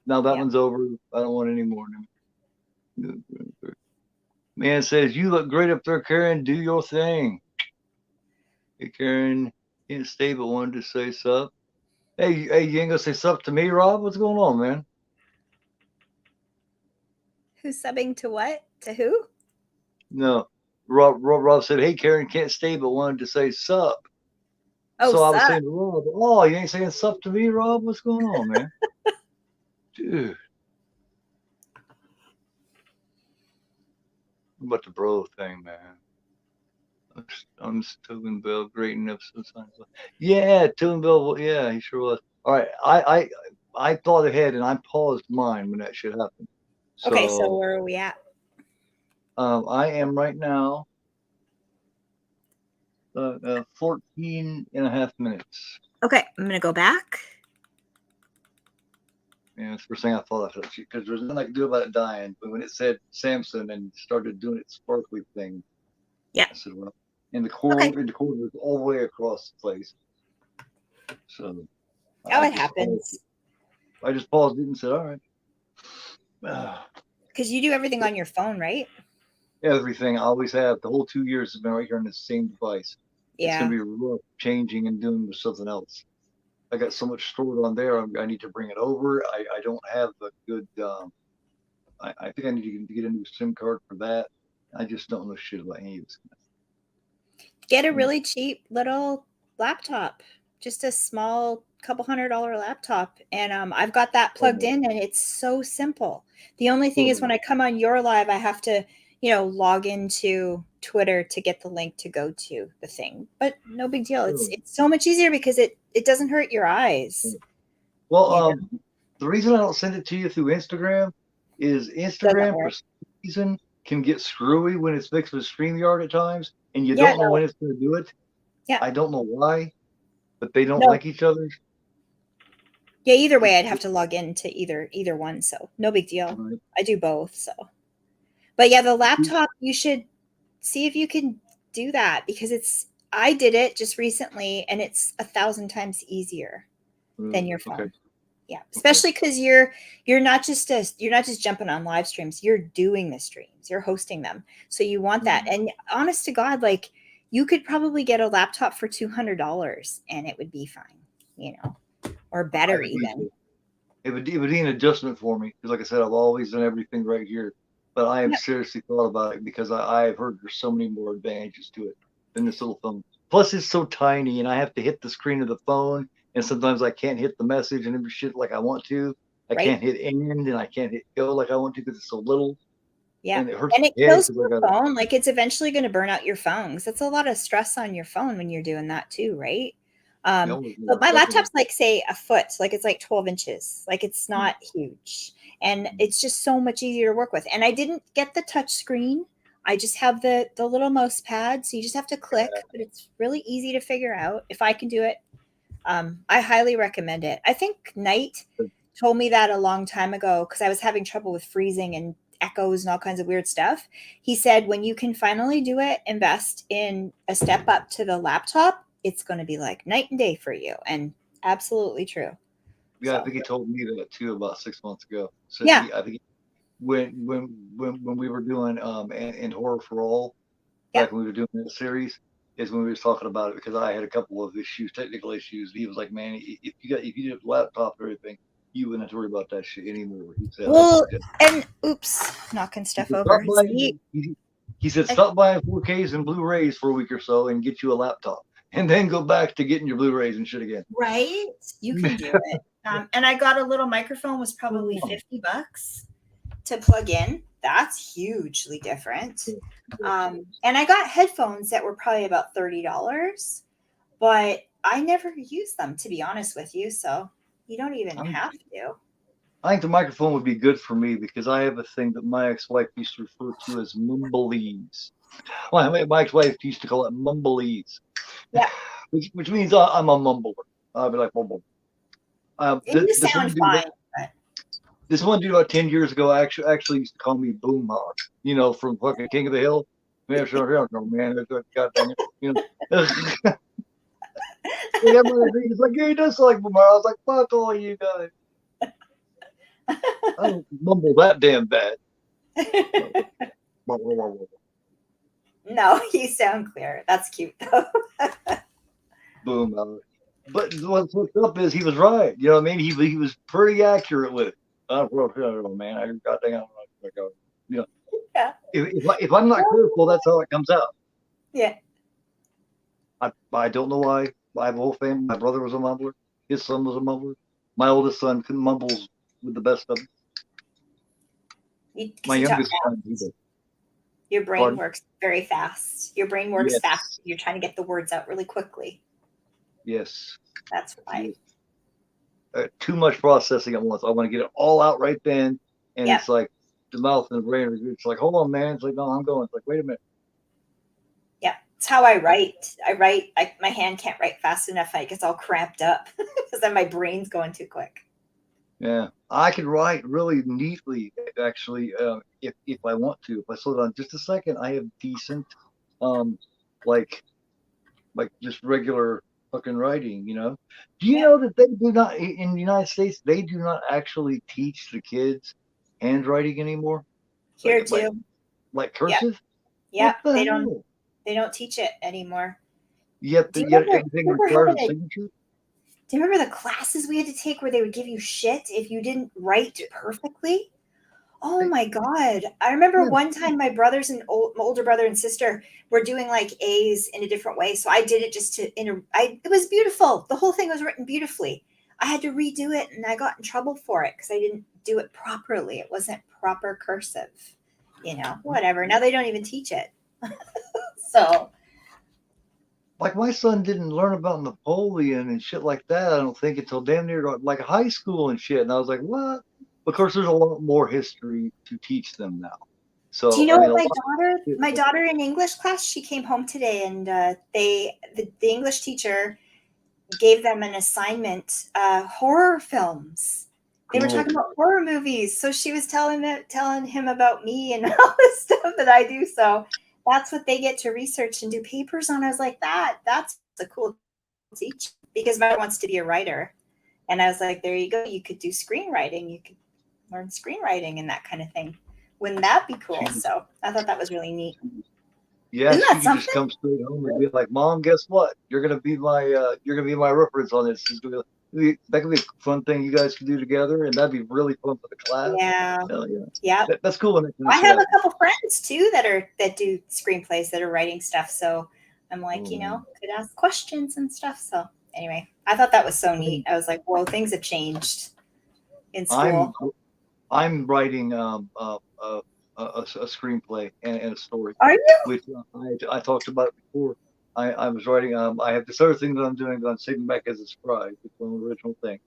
S1: Now that one's over. I don't want any more. Man says, "You look great up there, Karen. Do your thing." Hey, Karen, can't stay but wanted to say sup. Hey, you ain't gonna say sup to me, Rob? What's going on, man?
S2: Who's subbing to what? To who?
S1: No. Rob said, "Hey, Karen, can't stay but wanted to say sup."
S2: Oh,
S1: So I was
S2: sup.
S1: saying to Rob, "Oh, you ain't saying sup to me, Rob? What's going on, man?" Dude. What about the bro thing, man? I'm Tobin Bell, great enough sometimes. Yeah, Tobin Bell. Yeah, he sure was. All right, I thought ahead and I paused mine when that shit happened.
S2: Okay, so where are we at?
S1: I am right now 14 and a half minutes.
S2: Okay, I'm gonna go back.
S1: Yeah, that's the first thing I thought of because there's nothing I could do about it dying. But when it said Samson and started doing its sparkly thing,
S2: Yeah.
S1: I said, well, and the corner was all the way across the place. So
S2: it happens.
S1: I just paused it and said, all right.
S2: Because you do everything on your phone, right?
S1: Everything I always have. The whole 2 years has been right here on the same device.
S2: Yeah.
S1: It's gonna be rough changing and doing with something else. I got so much stored on there. I need to bring it over. I don't have a good. I think I need to get a new SIM card for that. I just don't know shit about any of this.
S2: Get a really cheap little laptop, just a small couple $100 laptop, and I've got that plugged in, and it's so simple. The only thing is when I come on your live, I have to, log into Twitter to get the link to go to the thing. But no big deal. It's so much easier because it doesn't hurt your eyes.
S1: Well, the reason I don't send it to you through Instagram is Instagram for some reason can get screwy when it's mixed with StreamYard at times, and you don't know when it's going to do it.
S2: Yeah.
S1: I don't know why, but they don't like each other.
S2: Yeah, either way, I'd have to log into either one, so no big deal. Right. I do both, so. But yeah, the laptop, you should see if you can do that because I did it just recently, and it's 1,000 times easier than your phone. Okay. Yeah, especially because you're not just jumping on live streams. You're doing the streams. You're hosting them. So you want that. And honest to God, like you could probably get a laptop for $200 and it would be fine, or better even.
S1: It would be an adjustment for me because, like I said, I've always done everything right here. But I have seriously thought about it because I've heard there's so many more advantages to it than this little phone. Plus, it's so tiny, and I have to hit the screen of the phone, and sometimes I can't hit the message and every shit like I want to. I can't hit end, and I can't hit go like I want to because it's so little.
S2: Yeah,
S1: and it hurts.
S2: And it kills your phone. Like it's eventually going to burn out your phone because that's a lot of stress on your phone when you're doing that too, right? But my laptop's like, say, a foot, like it's like 12 inches. Like it's not huge. And it's just so much easier to work with. And I didn't get the touch screen. I just have the little mouse pad. So you just have to click, but it's really easy to figure out. If I can do it, I highly recommend it. I think Knight told me that a long time ago because I was having trouble with freezing and echoes and all kinds of weird stuff. He said, when you can finally do it, invest in a step up to the laptop. It's going to be like night and day for you. And absolutely true.
S1: Yeah, so. I think he told me that too about 6 months ago. So
S2: yeah.
S1: I think when we were doing and Horror for All, back when we were doing the series, is when we were talking about it because I had a couple of issues, technical issues. He was like, man, if you did a laptop or anything, you wouldn't have to worry about that shit anymore. He said,
S2: well, and oops, knocking stuff over.
S1: He said, stop buying 4Ks and Blu-rays for a week or so and get you a laptop. And then go back to getting your Blu-rays and shit again.
S2: Right? You can do it. And I got a little microphone, was probably $50 to plug in. That's hugely different. And I got headphones that were probably about $30, but I never used them, to be honest with you. So you don't even have to.
S1: I think the microphone would be good for me because I have a thing that my ex-wife used to refer to as mumbleese. Well, my ex-wife used to call it mumbleese.
S2: Yeah.
S1: Which means I'm a mumbler. I'll be like mumble.
S2: This sound fine.
S1: This one dude about 10 years ago actually used to call me Boomhawk. From fucking King of the Hill. Man, sure, man. God dang it. He's like, yeah, he does like Boomhawk. I was like, fuck all you guys. I don't mumble that damn bad.
S2: No, you sound clear. That's cute though.
S1: Boom. But what's up is he was right. You know what I mean? He was pretty accurate with it. Man, I got dang
S2: Yeah.
S1: If I'm not careful, that's how it comes out.
S2: Yeah.
S1: I don't know why. I have a whole family. My brother was a mumbler. His son was a mumbler. My oldest son mumbles with the best of them. My youngest son,
S2: your brain works very fast. Your brain works fast. You're trying to get the words out really quickly.
S1: Yes.
S2: That's why.
S1: Too much processing at once. I want to get it all out right then. And it's like the mouth and the brain. It's like, hold on, man. It's like, no, I'm going. It's like, wait a minute.
S2: Yeah. It's how I write. My hand can't write fast enough. It gets all cramped up because then my brain's going too quick.
S1: Yeah, I can write really neatly, actually, if I want to. If I slow down just a second, I have decent, like just regular fucking writing. Do you know that they do not in the United States? They do not actually teach the kids handwriting anymore.
S2: Here too,
S1: like cursive.
S2: Yeah, they don't. They don't teach it anymore.
S1: Yet everything requires a signature.
S2: Do you remember the classes we had to take where they would give you shit if you didn't write perfectly? Oh my God. I remember one time my brothers and my older brother and sister were doing like A's in a different way. So I did it just it was beautiful. The whole thing was written beautifully. I had to redo it and I got in trouble for it because I didn't do it properly. It wasn't proper cursive, whatever. Now they don't even teach it. So.
S1: Like my son didn't learn about Napoleon and shit like that, I don't think, until damn near like high school and shit. And I was like, what? Of course, there's a lot more history to teach them now. So
S2: do you know what my daughter in English class, she came home today and the English teacher gave them an assignment, horror films. They were talking about horror movies. So she was telling him about me and all this stuff that I do. So that's what they get to research and do papers on. I was like, that's a cool teach because my wants to be a writer. And I was like, there you go. You could do screenwriting. You could learn screenwriting and that kind of thing. Wouldn't that be cool? So I thought that was really neat.
S1: Yeah,
S2: Isn't
S1: she
S2: that
S1: could just
S2: something?
S1: come straight home and be like, "Mom, guess what? You're gonna be my reference on this. That could be a fun thing you guys can do together, and that'd be really fun for the class."
S2: Yeah.
S1: Hell yeah,
S2: Yeah.
S1: that's cool when that kind of
S2: I
S1: shit
S2: have a
S1: happens.
S2: couple friends too that do screenplays that are writing stuff. So I'm like,
S1: Oh man,
S2: could ask questions and stuff. So anyway, I thought that was so neat. I was like, whoa, things have changed in
S1: I'm
S2: school.
S1: I'm writing a screenplay and a story,
S2: Are you?
S1: which I talked about before. I was writing. I have this other thing that I'm doing that I'm saving back as a surprise. It's an original thing,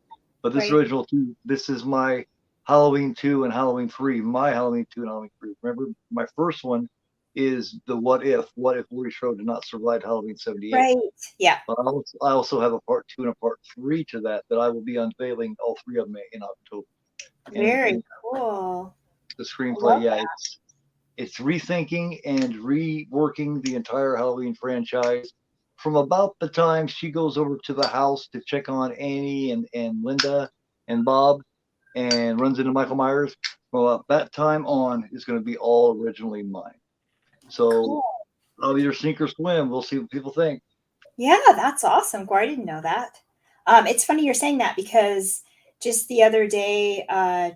S1: but this
S2: Right.
S1: original two. This is my Halloween 2 and Halloween 3. My Halloween 2 and Halloween 3. Remember, my first one is the what if. What if Laurie Strode did not survive Halloween 78?
S2: Right. Yeah.
S1: But I also have a part 2 and a part 3 to that I will be unveiling all three of them in October.
S2: Very
S1: And
S2: cool.
S1: the
S2: I
S1: screenplay,
S2: love
S1: yeah,
S2: that.
S1: it's rethinking and reworking the entire Halloween franchise from about the time she goes over to the house to check on Annie and Linda and Bob and runs into Michael Myers. Well, that time on is going to be all originally mine. So
S2: Cool.
S1: I'll either sink or swim. We'll see what people think.
S2: Yeah, that's awesome. Gore, I didn't know that. It's funny you're saying that because just the other day, uh,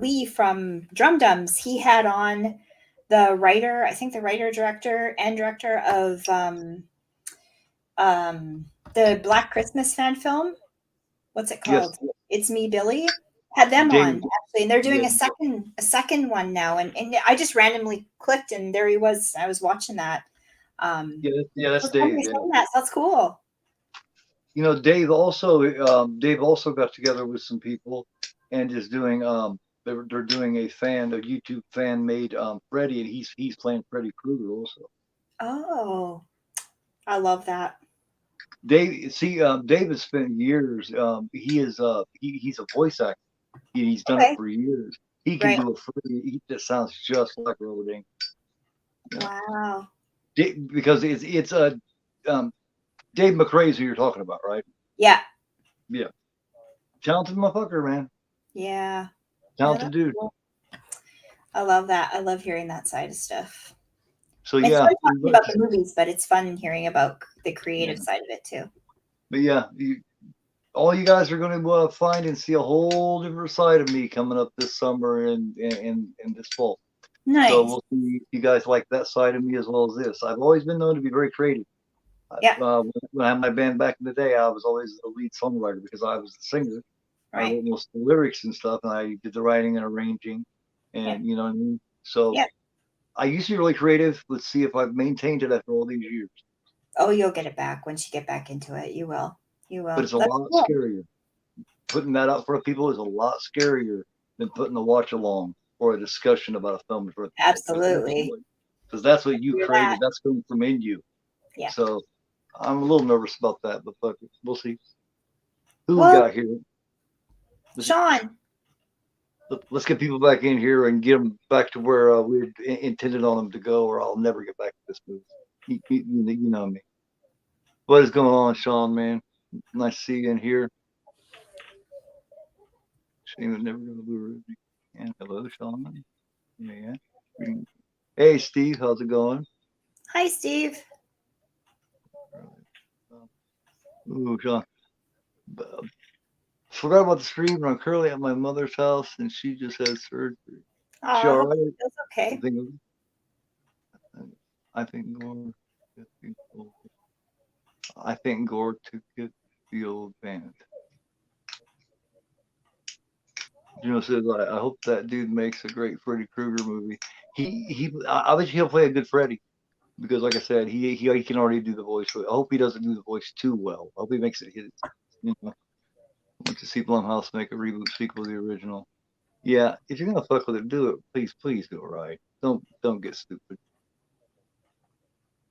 S2: Lee from Drum Dums, he had on the writer, I think the writer, director, and director of um, the Black Christmas fan film. What's it
S1: Yes,
S2: called? It's Me, Billy. Had them on
S1: David.
S2: actually, and they're doing
S1: Yeah,
S2: a second one now. And I just randomly clicked, and there he was. I was watching that. Um,
S1: yeah, that's
S2: so it's funny
S1: Dave.
S2: you're
S1: Yeah.
S2: saying that. So that's cool.
S1: You know, Dave also got together with some people and is doing they're doing a YouTube fan made Freddy, and he's playing Freddy Krueger also.
S2: Oh, I love that.
S1: David spent years. He's a voice actor. He's done it
S2: Okay,
S1: for years. He can
S2: right.
S1: do a Freddy that sounds just like Rodan. Yeah,
S2: Wow.
S1: because it's a Dave McRae's who you're talking about, right?
S2: Yeah,
S1: Yeah, talented motherfucker, man.
S2: yeah, yeah.
S1: Talented
S2: That's
S1: dude.
S2: cool. I love that. I love hearing that side of stuff.
S1: So
S2: It's
S1: yeah,
S2: fun talking about the movies, but it's fun hearing about the creative
S1: yeah.
S2: side of it too.
S1: But yeah, all you guys are going to find and see a whole different side of me coming up this summer and this fall. So
S2: Nice.
S1: we'll see if you guys like that side of me as well as this. I've always been known to be very creative.
S2: Yeah.
S1: When I had my band back in the day, I was always the lead songwriter because I was the singer. I
S2: Right.
S1: wrote most of the lyrics and stuff, and I did the writing and arranging,
S2: Yeah.
S1: and you know what I mean. So
S2: Yeah.
S1: I used to be really creative. Let's see if I've maintained it after all these years.
S2: Oh, you'll get it back once you get back into it. You will. You
S1: But
S2: will.
S1: it's a
S2: That's
S1: lot
S2: cool.
S1: scarier. Putting that out for people is a lot scarier than putting a watch along or a discussion about a film in front of people
S2: Absolutely.
S1: because that's what you
S2: Hear that?
S1: created. That's coming from in you.
S2: Yeah.
S1: So I'm a little nervous about that, but fuck it. We'll see. Who we
S2: Well,
S1: got here?
S2: Sean.
S1: Let's get people back in here and get them back to where we intended on them to go, or I'll never get back to this movie. You know me. What is going on, Sean, man? Nice to see you in here. Shame it never going to be. And hello, Sean. Yeah. Hey, Steve, how's it going?
S2: Hi, Steve.
S1: Ooh, Sean. Forgot about the stream, but I'm currently at my mother's house and she just had surgery. She
S2: Oh,
S1: all
S2: hope
S1: right?
S2: it feels
S1: I
S2: okay.
S1: think I think Gore I think Gore took it the old band. Says I hope that dude makes a great Freddy Krueger movie. I bet he'll play a good Freddy because like I said, he can already do the voice. I hope he doesn't do the voice too well. I hope he makes it his. You know, I want to see Blumhouse make a reboot sequel to the original. Yeah, if you're gonna fuck with it, do it. Please do it right. Don't get stupid.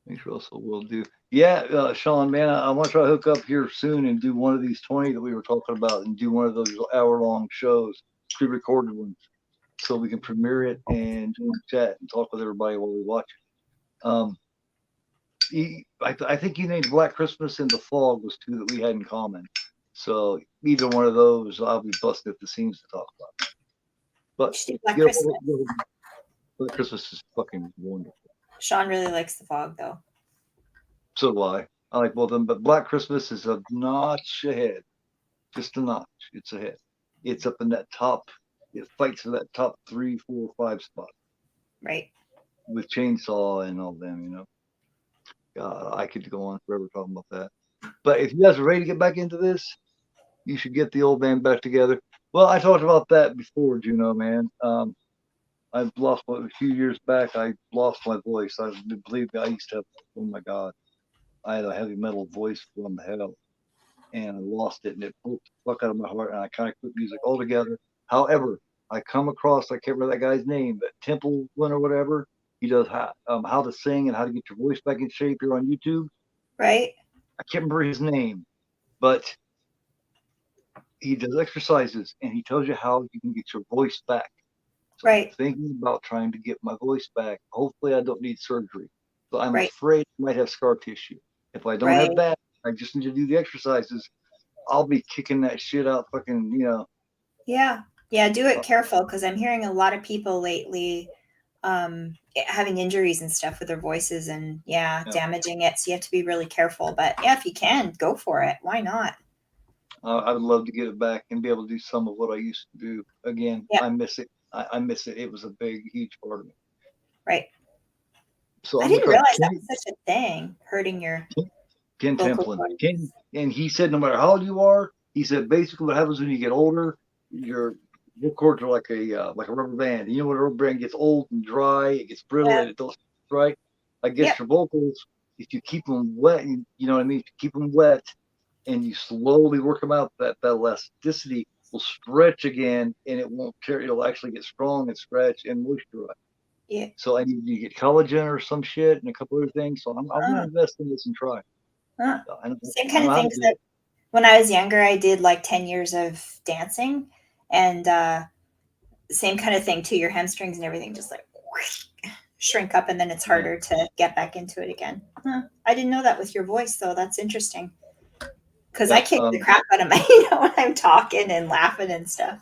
S1: Thanks, Russell. Will do. Yeah, Sean, man, I want to try to hook up here soon and do one of these 20 that we were talking about, and do one of those hour-long shows, pre-recorded ones, so we can premiere it and chat and talk with everybody while we watch it. I think you named Black Christmas and The Fog was two that we had in common. So either one of those, I'll be busted at the seams to talk about. But
S2: should do Black
S1: you
S2: Christmas.
S1: know, Black Christmas is fucking wonderful.
S2: Sean really likes The Fog, though.
S1: So do I. I like both of them, but Black Christmas is a notch ahead. Just a notch. It's ahead. It's up in that top. It fights for that top 3, 4, 5 spot.
S2: Right.
S1: With Chainsaw and all them, you know. God, I could go on forever talking about that. But if you guys are ready to get back into this, you should get the old band back together. Well, I talked about that before, Juno, man. I've lost a few years back. I lost my voice. I believe I used to have. Oh my God, I had a heavy metal voice from hell, and I lost it, and it broke the fuck out of my heart, and I kind of quit music altogether. However, I come across, I can't remember that guy's name, but Temple one or whatever. He does how to sing and how to get your voice back in shape here on YouTube.
S2: Right.
S1: I can't remember his name, but he does exercises and he tells you how you can get your voice back. So
S2: right.
S1: I'm thinking about trying to get my voice back. Hopefully I don't need surgery. But I'm
S2: right.
S1: afraid I might have scar tissue. If I don't
S2: right.
S1: have that, I just need to do the exercises. I'll be kicking that shit out fucking, you know.
S2: Yeah. Yeah, do it careful because I'm hearing a lot of people lately having injuries and stuff with their voices and damaging it. So you have to be really careful. But yeah, if you can, go for it. Why not?
S1: I would love to get it back and be able to do some of what I used to do again.
S2: Yep.
S1: I miss it. I miss it. It was a big, huge part of me.
S2: Right.
S1: So
S2: I didn't realize that was such a thing, hurting your
S1: Ken Templin. Ken, and he said no matter how old you are, he said basically what happens when you get older, your vocal cords are like a rubber band. You know when a rubber band gets old and dry, it gets brittle and it don't right. I guess your vocals, if you keep them wet, you know what I mean. If you keep them wet and you slowly work them out, that elasticity will stretch again, and it won't tear. It'll actually get strong and stretch and moisturize.
S2: Yeah.
S1: So I need to get collagen or some shit and a couple other things. So I'm gonna invest in this and try.
S2: Same kind of things that when I was younger, I did like 10 years of dancing, and same kind of thing too. Your hamstrings and everything just like shrink up, and then it's harder to get back into it again. I didn't know that with your voice, though. That's interesting. Because I kick the crap out of my, when I'm talking and laughing and stuff.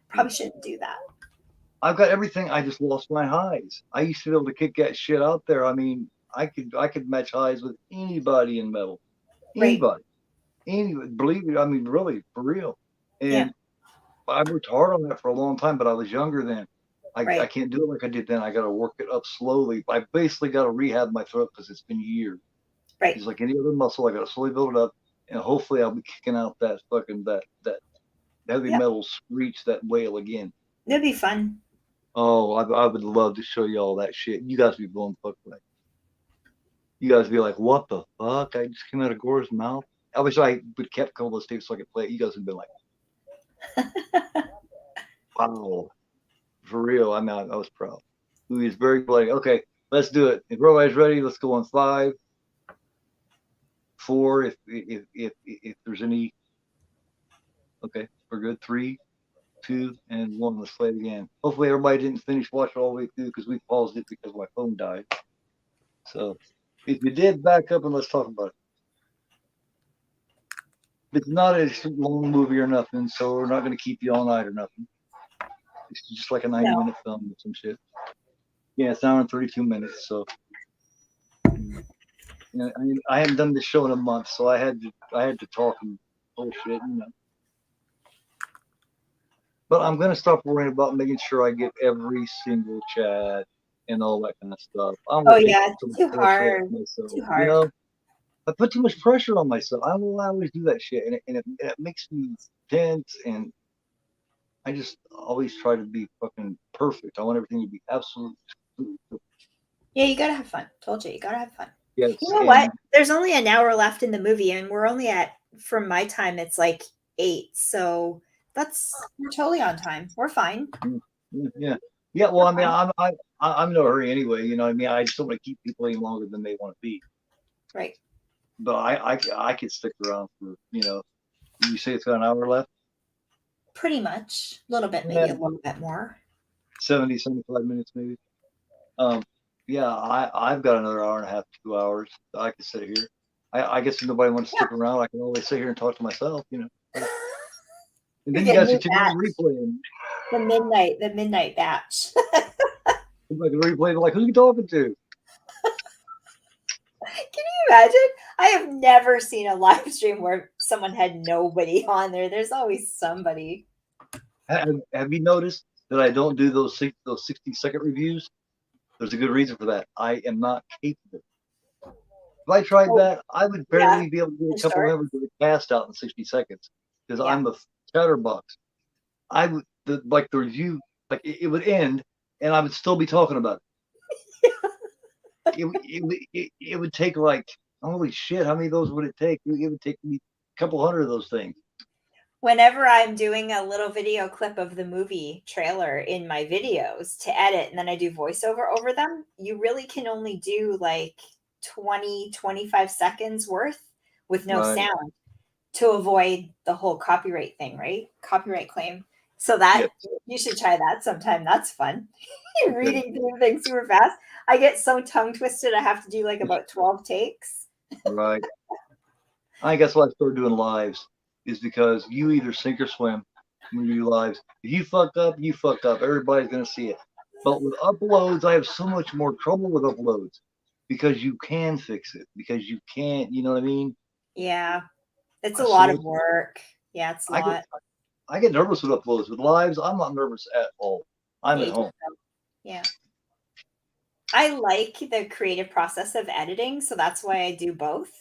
S2: Probably shouldn't do that.
S1: I've got everything. I just lost my highs. I used to be able to kick that shit out there. I mean, I could match highs with anybody in metal. Anybody. Anybody. Believe it. I mean, really, for real. And I worked hard on that for a long time, but I was younger then. I can't do it like I did then. I got to work it up slowly. I basically got to rehab my throat because it's been years.
S2: Right.
S1: It's like any other muscle. I got to slowly build it up, and hopefully I'll be kicking out that fucking that heavy metal screech, that wail again.
S2: It'd be fun.
S1: Oh, I would love to show you all that shit. You guys be blown fuck away. You guys be like, what the fuck? I just came out of Gore's mouth. I wish I would kept a couple of those tapes so I could play it. You guys would have been like, wow. For real. I mean, I was proud. He was very like, okay, let's do it. If everybody's ready, let's go on 5, 4. If there's any, okay, we're good. 3, 2, and 1. Let's play it again. Hopefully everybody didn't finish watching all the way through because we paused it because my phone died. So if you did, back up and let's talk about it. It's not a long movie or nothing, so we're not going to keep you all night or nothing. It's just like a 90-minute film or some shit. Yeah, it's an hour and 32 minutes. So I haven't done this show in a month, so I had to talk and bullshit, you know. But I'm gonna stop worrying about making sure I get every single chat and all that kind of stuff.
S2: It's too hard.
S1: Too hard. You know, I put too much pressure on myself. I will always do that shit, and it makes me tense, and I just always try to be fucking perfect. I want everything to be absolutely perfect.
S2: Yeah, you gotta have fun. Told you gotta have fun.
S1: Yes,
S2: you know what? There's only an hour left in the movie, and we're only at, from my time, it's like 8. So we're totally on time. We're fine.
S1: Yeah. Well, I mean, I'm in no hurry anyway. You know what I mean? I just don't want to keep people any longer than they want to be.
S2: Right.
S1: But I could stick around for, you know, you say it's got an hour left?
S2: Pretty much. A little bit, maybe a little bit more.
S1: 70, 75 minutes maybe. Yeah, I've got another hour and a half, 2 hours. I can sit here. I guess if nobody wants to stick around, I can always sit here and talk to myself, And
S2: You're
S1: then you
S2: getting
S1: guys
S2: your
S1: can check out
S2: batch.
S1: the replay and
S2: The midnight batch.
S1: like the replay, like who you talking to?
S2: Can you imagine? I have never seen a live stream where someone had nobody on there. There's always somebody.
S1: Have you noticed that I don't do those 60-second reviews? There's a good reason for that. I am not capable. If I tried
S2: Oh,
S1: that, I would
S2: yeah.
S1: barely be able to get
S2: The
S1: a couple
S2: short.
S1: members of the cast out in 60 seconds because
S2: Yeah.
S1: I'm a chatterbox. I would the review, like it would end, and I would still be talking about it would take like, holy shit, how many of those would it take? It would take me a couple hundred of those things.
S2: Whenever I'm doing a little video clip of the movie trailer in my videos to edit and then I do voiceover over them, you really can only do like 20, 25 seconds worth with no
S1: Right.
S2: sound to avoid the whole copyright thing, right? Copyright claim. So that
S1: Yes.
S2: you should try that sometime. That's fun.
S1: Okay.
S2: Reading through things super fast. I get so tongue twisted. I have to do like about 12 takes.
S1: Right. I guess why I started doing lives is because you either sink or swim when you do lives. If you fuck up, you fuck up. Everybody's gonna see it. But with uploads, I have so much more trouble with uploads because you can fix it. Because you can't, you know what I mean?
S2: Yeah. It's a lot of
S1: So
S2: work. Yeah, it's a
S1: I get
S2: lot.
S1: I get nervous with uploads. With lives, I'm not nervous at all. I'm
S2: Yeah,
S1: at home.
S2: yeah. I like the creative process of editing, so that's why I do both.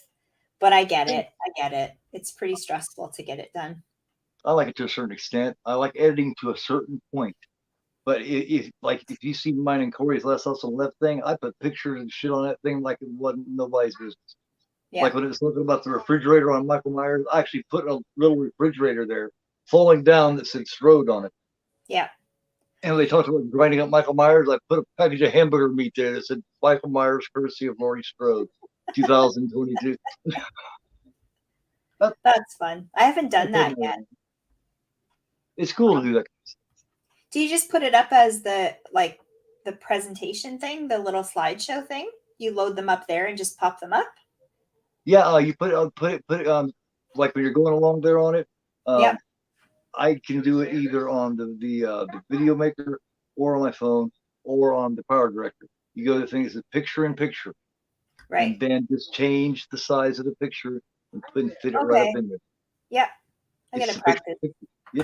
S2: But I get it. I get it. It's pretty stressful to get it done.
S1: I like it to a certain extent. I like editing to a certain point. But if you see mine and Corey's last house on the left thing, I put pictures and shit on that thing like it wasn't nobody's business.
S2: Yeah.
S1: Like when it was talking about the refrigerator on Michael Myers, I actually put a little refrigerator there falling down that said Strode on it.
S2: Yeah.
S1: And when they talked about grinding up Michael Myers, I put a package of hamburger meat there that said Michael Myers, courtesy of Laurie Strode, 2022. That,
S2: That's fun. I haven't done that yet.
S1: it's cool to do that.
S2: Do you just put it up as the presentation thing, the little slideshow thing? You load them up there and just pop them up?
S1: Yeah, you put it like when you're going along there on it.
S2: Yeah.
S1: I can do it either on the video maker or on my phone or on the power director. You go to things that picture in picture,
S2: Right.
S1: and then just change the size of the picture and fit it right up
S2: Okay.
S1: in there.
S2: Yeah. I
S1: It's
S2: gotta
S1: the picture.
S2: practice.
S1: Yeah.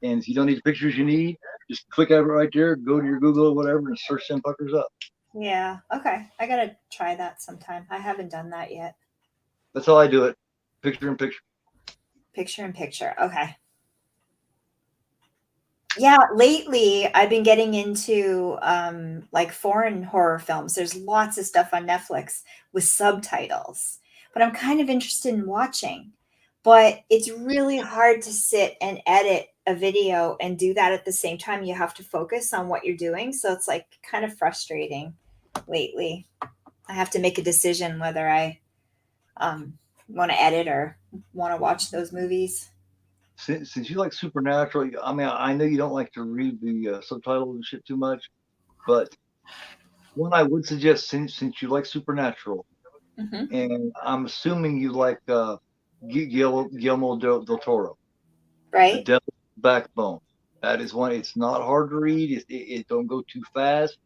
S1: And if you don't need the pictures you need, just click out it right there, go to your Google or whatever, and search them fuckers up.
S2: Yeah. Okay. I gotta try that sometime. I haven't done that yet.
S1: That's how I do it. Picture in picture.
S2: Picture in picture. Okay. Yeah, lately I've been getting into like foreign horror films. There's lots of stuff on Netflix with subtitles, but I'm kind of interested in watching. But it's really hard to sit and edit a video and do that at the same time. You have to focus on what you're doing. So it's like kind of frustrating lately. I have to make a decision whether I want to edit or want to watch those movies.
S1: Since you like Supernatural, I mean, I know you don't like to read the subtitles and shit too much, but one I would suggest, since you like Supernatural,
S2: Hmm.
S1: and I'm assuming you like Guillermo del Toro, The
S2: Right?
S1: Devil's Backbone. That is one. It's not hard to read. It don't go too fast.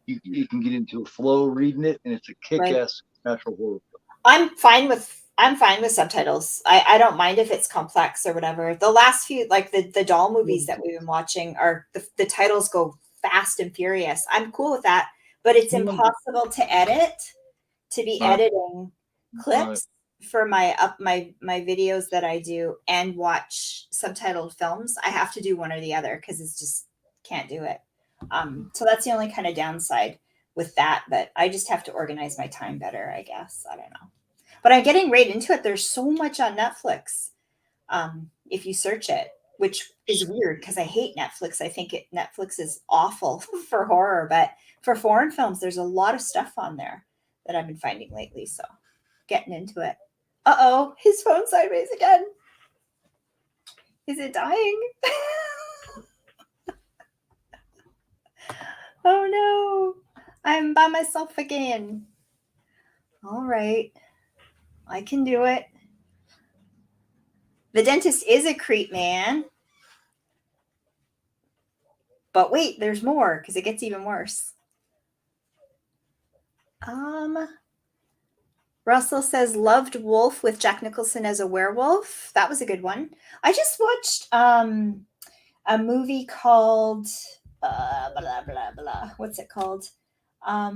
S1: You can get into a flow reading it, and it's a
S2: Right.
S1: kick-ass natural horror.
S2: I'm fine with subtitles. I don't mind if it's complex or whatever. The last few, like the doll movies that we've been watching, are the titles go fast and furious. I'm cool with that, but it's impossible to edit, to be
S1: Right,
S2: editing
S1: right.
S2: clips for my videos that I do and watch subtitled films. I have to do one or the other because it's just can't do it. So that's the only kind of downside with that, but I just have to organize my time better, I guess. I don't know. But I'm getting right into it. There's so much on Netflix if you search it, which is weird because I hate Netflix. I think Netflix is awful for horror, but for foreign films, there's a lot of stuff on there that I've been finding lately. So getting into it. Uh-oh, his phone sideways again. Is it dying? Oh no. I'm by myself again. All right. I can do it. The dentist is a creep, man. But wait, there's more because it gets even worse. Russell says loved Wolf with Jack Nicholson as a werewolf. That was a good one. I just watched a movie called blah blah blah. What's it called? I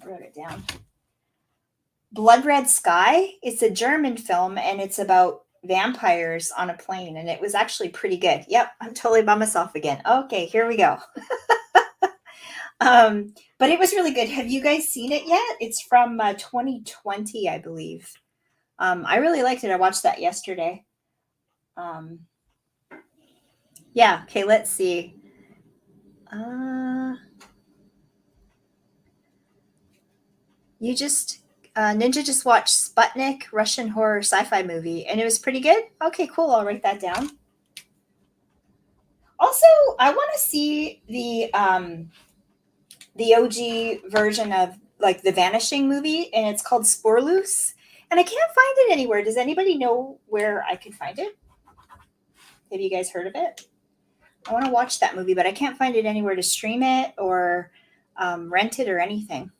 S2: wrote it down. Blood Red Sky. It's a German film and it's about vampires on a plane, and it was actually pretty good. Yep, I'm totally by myself again. Okay, here we go. But it was really good. Have you guys seen it yet? It's from 2020, I believe. I really liked it. I watched that yesterday. Yeah. Okay. Let's see. Ninja just watched Sputnik, Russian horror sci-fi movie, and it was pretty good. Okay, cool. I'll write that down. Also, I want to see the OG version of like the Vanishing movie, and it's called Sporloose, and I can't find it anywhere. Does anybody know where I could find it? Have you guys heard of it? I want to watch that movie, but I can't find it anywhere to stream it or rent it or anything.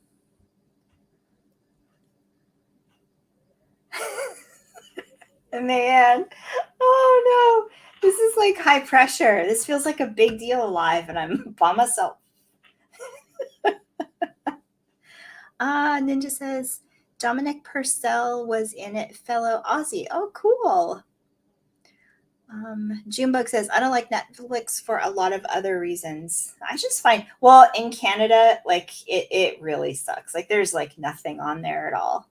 S2: Man, oh no, this is like high pressure. This feels like a big deal live, and I'm by myself. Ninja says Dominic Purcell was in it, fellow Aussie. Oh, cool. Junebug says, I don't like Netflix for a lot of other reasons. I just find, well, in Canada, like it really sucks. Like there's like nothing on there at all.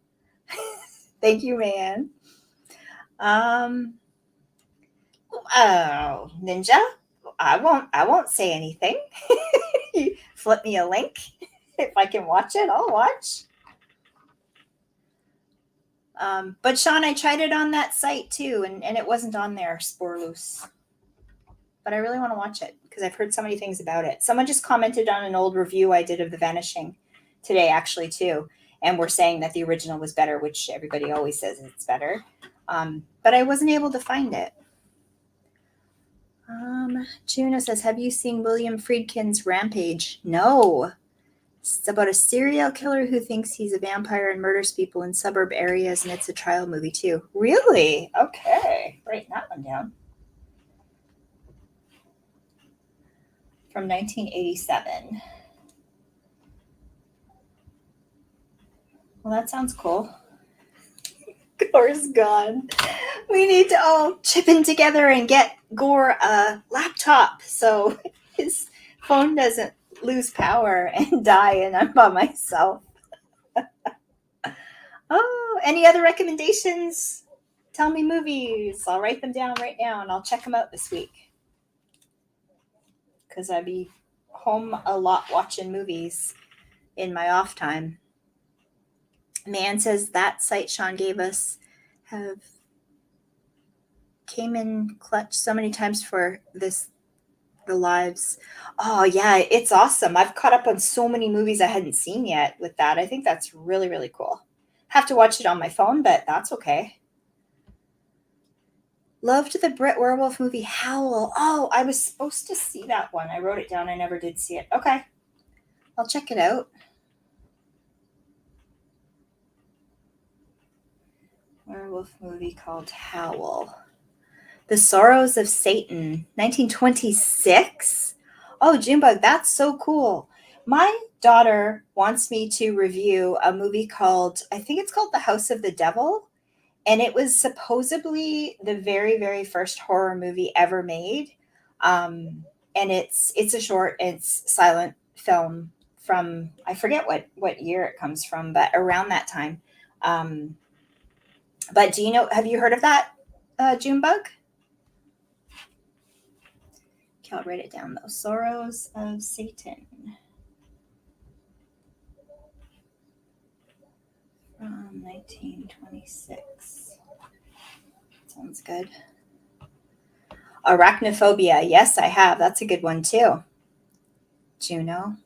S2: Thank you, man. Oh, Ninja, I won't say anything. Flip me a link. If I can watch it, I'll watch. But Sean, I tried it on that site too, and it wasn't on there, Sporloose. But I really want to watch it because I've heard so many things about it. Someone just commented on an old review I did of The Vanishing today, actually, too. And we're saying that the original was better, which everybody always says it's better. But I wasn't able to find it. Juno says, have you seen William Friedkin's Rampage? No. It's about a serial killer who thinks he's a vampire and murders people in suburb areas, and it's a trial movie too. Really? Okay. Write that one down. From 1987. Well, that sounds cool. Gore's gone. We need to all chip in together and get Gore a laptop so his phone doesn't lose power and die and I'm by myself. Oh, any other recommendations? Tell me movies. I'll write them down right now and I'll check them out this week. Because I'd be home a lot watching movies in my off time. Man says that site Sean gave us have came in clutch so many times for the lives. Oh yeah, it's awesome. I've caught up on so many movies I hadn't seen yet with that. I think that's really, really cool. Have to watch it on my phone, but that's okay. Loved the Brit werewolf movie Howl. Oh, I was supposed to see that one. I wrote it down. I never did see it. Okay. I'll check it out. Werewolf movie called Howl. The Sorrows of Satan, 1926. Oh, Junebug, that's so cool. My daughter wants me to review a movie called, I think it's called The House of the Devil. And it was supposedly the very, very first horror movie ever made. And it's a short, it's silent film from, I forget what year it comes from, but around that time. But do you know, have you heard of that, Junebug? Okay, I'll write it down though. Sorrows of Satan. From 1926. Sounds good. Arachnophobia. Yes, I have. That's a good one too. Juno.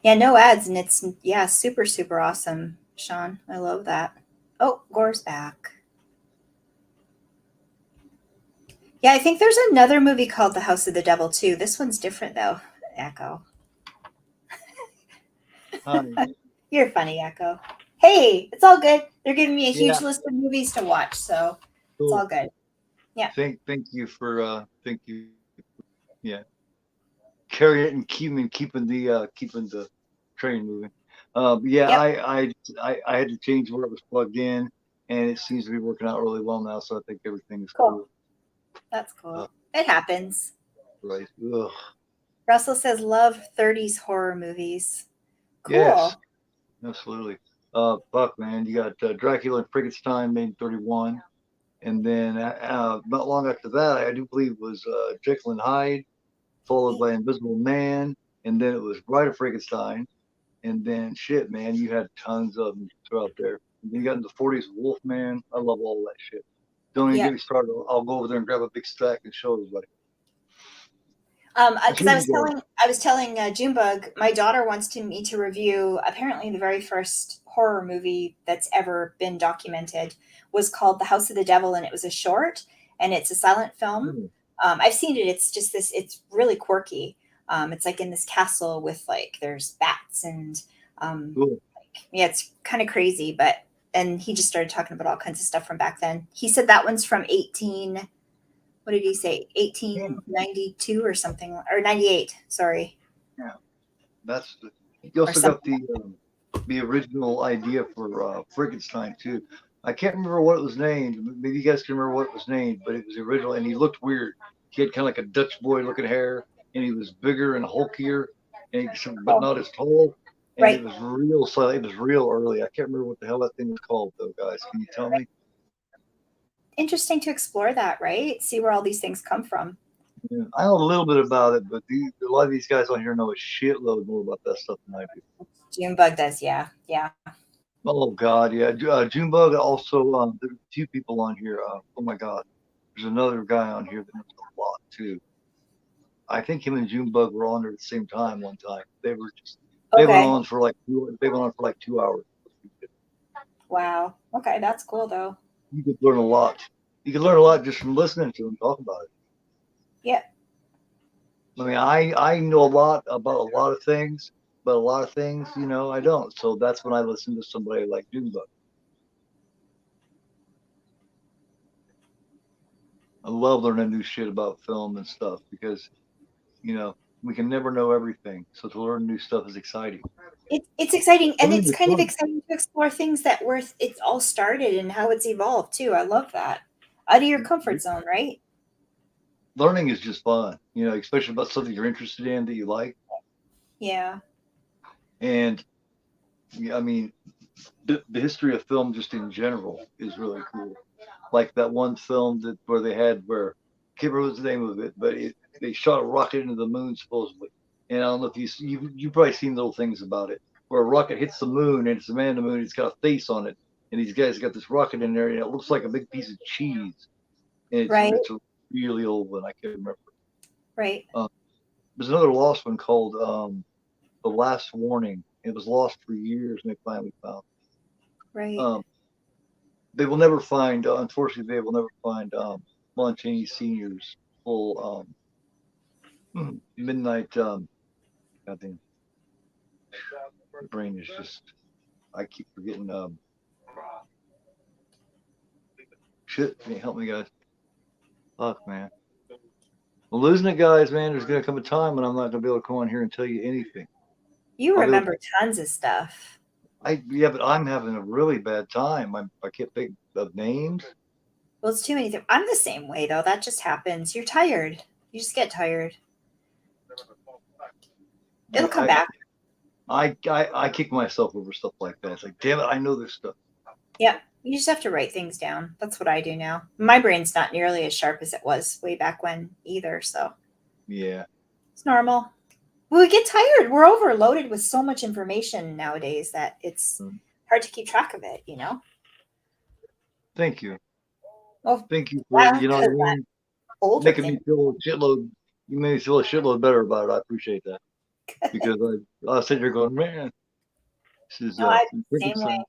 S2: Yeah, no ads, and it's yeah, super super awesome, Sean. I love that. Oh, Gore's back. Yeah, I think there's another movie called The House of the Devil too. This one's different though. Echo.
S1: Honey.
S2: You're funny, Echo. Hey, it's all good. They're giving me a
S1: Yeah.
S2: huge list of movies to watch, so it's
S1: Cool.
S2: all good. Yeah.
S1: Thank you. Yeah. Carrying it and keeping the train moving. Yeah,
S2: Yep.
S1: I had to change where it was plugged in, and it seems to be working out really well now. So I think everything is
S2: Cool.
S1: cool.
S2: That's
S1: Uh,
S2: cool. It happens.
S1: right. Ugh.
S2: Russell says love 30s horror movies.
S1: Yes,
S2: Cool.
S1: absolutely. Fuck, man, you got Dracula and Frankenstein made in 31, and then not long after that, I do believe was Jekyll and Hyde, followed by Invisible Man, and then it was Bride of Frankenstein. And then shit, man, you had tons of them throughout there. And then you got in the 40s, Wolfman. I love all that shit. Don't even get
S2: Yep.
S1: me started. I'll go over there and grab a big stack and show everybody. It's
S2: Because I
S1: really
S2: was
S1: good.
S2: telling Junebug, my daughter wants me to review. Apparently, the very first horror movie that's ever been documented was called The House of the Devil, and it was a short, and it's a silent film.
S1: Mm,
S2: I've seen it. It's just this. It's really quirky. It's like in this castle with like there's bats and
S1: cool.
S2: like yeah, it's kind of crazy. But and he just started talking about all kinds of stuff from back then. He said that one's from 18, what did he say,
S1: Yeah,
S2: 1892 or something, or 98, sorry,
S1: yeah. That's the, you
S2: or
S1: also got
S2: something.
S1: the original idea for Frankenstein too. I can't remember what it was named. Maybe you guys can remember what it was named, but it was original, and he looked weird. He had kind of like a Dutch boy looking hair, and he was bigger and hulkier, but
S2: Oh,
S1: not as tall. And it
S2: right.
S1: was real silent. It was real early. I can't remember what the hell that thing was called, though, guys. Can you tell me?
S2: Interesting to explore that, right? See where all these things come from.
S1: Yeah, I know a little bit about it, but a lot of these guys on here know a shitload more about that stuff than I do.
S2: Junebug does, yeah, yeah.
S1: Oh God, yeah. Junebug also. There are two people on here. Oh my God, there's another guy on here that knows a lot too. I think him and Junebug were on there at the same time one time. They went
S2: Okay.
S1: on for like they went on for like 2 hours.
S2: Wow. Okay, that's cool though.
S1: You could learn a lot. You could learn a lot just from listening to them talk about it.
S2: Yeah.
S1: I mean, I know a lot about a lot of things, but a lot of things, I don't. So that's when I listen to somebody like Junebug. I love learning new shit about film and stuff because you know, we can never know everything. So to learn new stuff is exciting.
S2: It's exciting, and
S1: Learning
S2: it's
S1: is
S2: kind of
S1: fun.
S2: exciting to explore things that were it's all started and how it's evolved too. I love that. Out of your comfort zone, right?
S1: Learning is just fun, especially about something you're interested in that you like.
S2: Yeah.
S1: And yeah, I mean, the history of film just in general is really cool. Like that one film where I can't remember the name of it, but they shot a rocket into the moon supposedly. And I don't know if you probably seen little things about it where a rocket hits the moon and it's a man in the moon. It's got a face on it, and these guys got this rocket in there, and it looks like a big piece of cheese. And
S2: Right.
S1: it's a really old one. I can't remember.
S2: Right.
S1: Uh, there's another lost one called The Last Warning. It was lost for years, and they finally found.
S2: Right.
S1: Um, they will never find. Unfortunately, they will never find Lon Chaney Senior's full midnight. Goddamn, my brain is just. I keep forgetting. Shit, can you help me, guys? Fuck, man. Well, losing it, guys, man. There's gonna come a time when I'm not gonna be able to come on here and tell you anything.
S2: You
S1: I'll be able.
S2: remember tons of stuff.
S1: Yeah, but I'm having a really bad time. I can't think of names.
S2: Well, it's too many things. I'm the same way though. That just happens. You're tired. You just get tired. It'll
S1: Yeah,
S2: come back.
S1: I kick myself over stuff like that. It's like, damn it, I know this stuff.
S2: Yeah. You just have to write things down. That's what I do now. My brain's not nearly as sharp as it was way back when either. So
S1: Yeah.
S2: it's normal. We get tired. We're overloaded with so much information nowadays that it's
S1: Mm.
S2: hard to keep track of it, you know?
S1: Thank you.
S2: Well,
S1: Thank you for,
S2: yeah,
S1: what I
S2: because that
S1: mean,
S2: older
S1: making
S2: thing,
S1: me feel a shitload. You made me feel a shitload better about it. I appreciate that. because I was sitting there going, man, this is
S2: No, I same way.
S1: Frankenstein.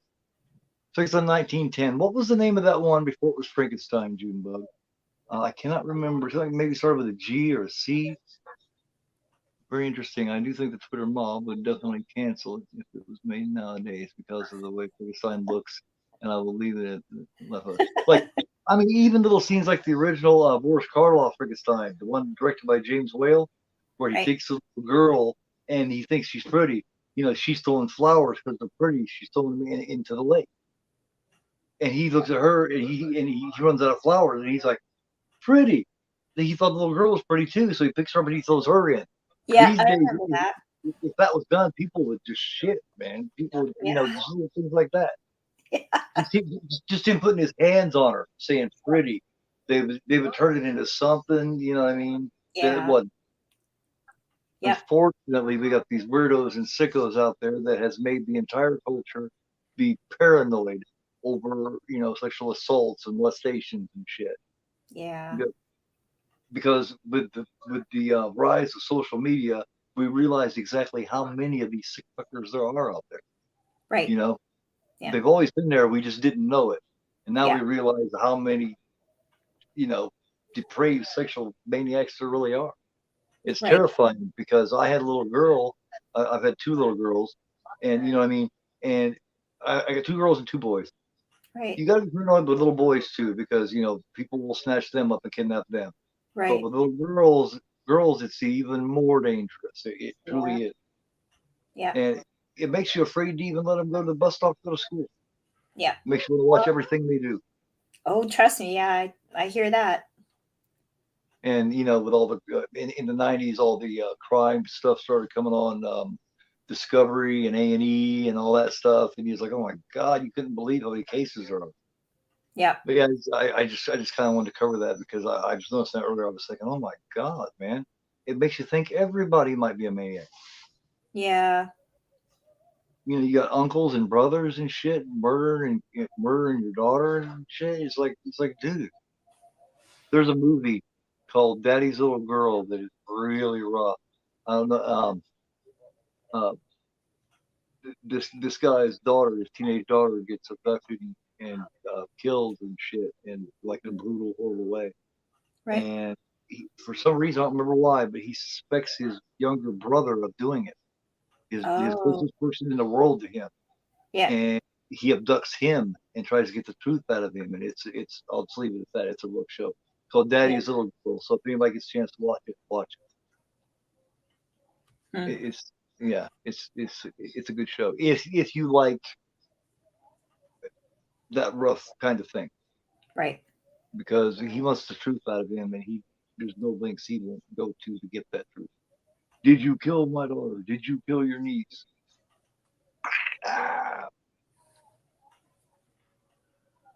S1: So it's on 1910. What was the name of that one before it was Frankenstein, Junebug? I cannot remember. Something maybe started with a G or a C. Very interesting. I do think the Twitter mob would definitely cancel it if it was made nowadays because of the way Frankenstein looks. And I will leave it at like. I mean, even little scenes like the original Boris Karloff Frankenstein, the one directed by James Whale, where he
S2: Right.
S1: takes a little girl and he thinks she's pretty. You know, she's throwing flowers because they're pretty. She's throwing them into the lake, and he looks at her and he runs out of flowers and he's like, pretty. He thought the little girl was pretty too, so he picks her up and he throws her in.
S2: Yeah,
S1: These
S2: I
S1: days,
S2: remember that.
S1: if that was done, people would just shit, man. People would,
S2: Yeah.
S1: just little things like that.
S2: Yeah.
S1: Just him putting his hands on her, saying pretty. They would turn it into something, you know what I mean? That it
S2: Yeah.
S1: wasn't.
S2: Yep.
S1: Unfortunately, we got these weirdos and sickos out there that has made the entire culture be paranoid over, sexual assaults and molestations and shit.
S2: Yeah.
S1: Because with the rise of social media, we realized exactly how many of these sick fuckers there are out there.
S2: Right.
S1: You know,
S2: Yeah.
S1: they've always been there. We just didn't know it, and now
S2: Yeah.
S1: we realize how many, depraved sexual maniacs there really are. It's
S2: Right.
S1: terrifying because I had a little girl. I've had two little girls, and you know what I mean. And I got two girls and two boys.
S2: Right.
S1: You got to be paranoid with little boys too, because people will snatch them up and kidnap them. But
S2: Right.
S1: with little girls, it's even more dangerous. It
S2: Yeah.
S1: truly is,
S2: Yeah.
S1: and it makes you afraid to even let them go to the bus stop to go to school.
S2: Yeah.
S1: It makes you want to watch everything they do.
S2: Oh, trust me. Yeah, I hear that.
S1: And with all the in the '90s, all the crime stuff started coming on Discovery and A&E and all that stuff, and he's like, "Oh my God, you couldn't believe how many cases are."
S2: Yeah.
S1: But yeah, I just kind of wanted to cover that because I just noticed that earlier. I was thinking, "Oh my God, man." It makes you think everybody might be a maniac.
S2: Yeah.
S1: You got uncles and brothers and shit murdering your daughter and shit. It's like, dude, there's a movie called Daddy's Little Girl that is really rough. I don't know. Uh, this guy's daughter, his teenage daughter, gets abducted and killed and shit in like a brutal, horrible way.
S2: Right.
S1: And for some reason, I don't remember why, but he suspects his younger brother of doing it. His
S2: Oh.
S1: closest person in the world to him,
S2: Yeah.
S1: and he abducts him and tries to get the truth out of him. And it's I'll just leave it at that. It's a rough show. It's called
S2: Yeah.
S1: Daddy's Little Girl. So if anybody gets a chance to watch it, watch it.
S2: Hmm.
S1: It's yeah, it's a good show if you like that rough kind of thing,
S2: Right.
S1: because he wants the truth out of him, and there's no lengths he won't go to get that truth. Did you kill my daughter? Did you kill your niece? Ah,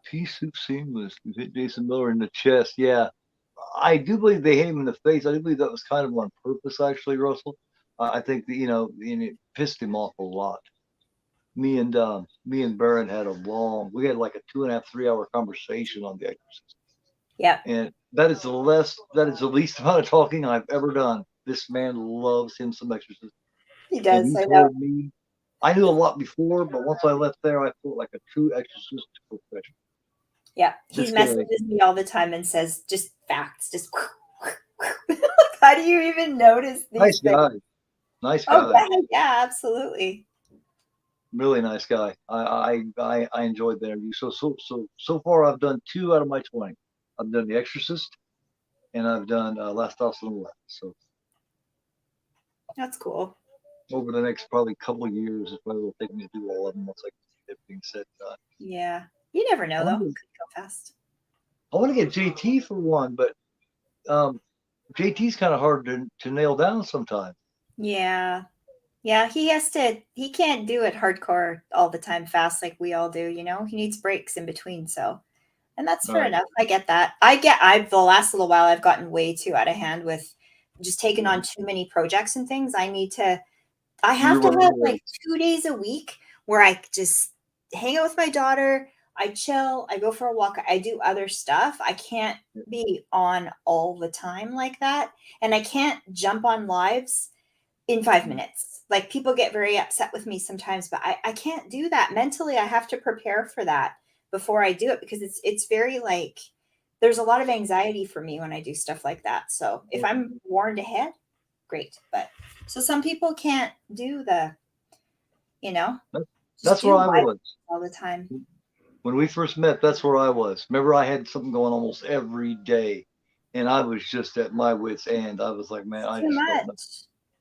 S1: piece of seamless. You hit Jason Miller in the chest. Yeah, I do believe they hit him in the face. I do believe that was kind of on purpose, actually, Russell. I think that and it pissed him off a lot. Me and Baron had we had like a 2.5, 3 hour conversation on The Exorcist,
S2: Yeah.
S1: and that is the least amount of talking I've ever done. This man loves him some Exorcist,
S2: He
S1: and
S2: does.
S1: he
S2: I know.
S1: told me I knew a lot before, but once I left there, I felt like a true Exorcist professional.
S2: Yeah. He
S1: This guy,
S2: messages me all the time and says just facts. Just how do you even notice these
S1: nice
S2: things?
S1: guy, nice
S2: Oh
S1: guy,
S2: yeah, yeah, absolutely.
S1: really nice guy. I enjoyed the interview. So far, I've done 2 out of my 20. I've done The Exorcist, and I've done Last House on the Left. So
S2: That's cool.
S1: over the next probably couple of years, it probably will take me to do all of them once I get everything said and done.
S2: Yeah. You never
S1: I
S2: know though.
S1: want to,
S2: Could go fast.
S1: I want to get JT for one, but um, JT's kind of hard to nail down sometimes.
S2: Yeah. Yeah, he can't do it hardcore all the time fast like we all do, you know? He needs breaks in between, so and that's
S1: All
S2: fair
S1: right.
S2: enough. I get that. I've the last little while I've gotten way too out of hand with just taking
S1: Yeah.
S2: on too many projects and things. I have
S1: You're
S2: to
S1: running
S2: have
S1: away.
S2: like 2 days a week where I just hang out with my daughter. I chill. I go for a walk. I do other stuff. I can't be on all the time like that. And I can't jump on lives in 5 minutes. Like people get very upset with me sometimes, but I can't do that mentally. I have to prepare for that before I do it because it's very like there's a lot of anxiety for me when I do stuff like that. So if I'm warned ahead, great. But so some people can't do the, you know, just
S1: That's where
S2: do
S1: I
S2: live
S1: was.
S2: all the time.
S1: When we first met, that's where I was. Remember, I had something going almost every day, and I was just at my wit's end. I was like, man, I
S2: Too
S1: just don't know.
S2: much.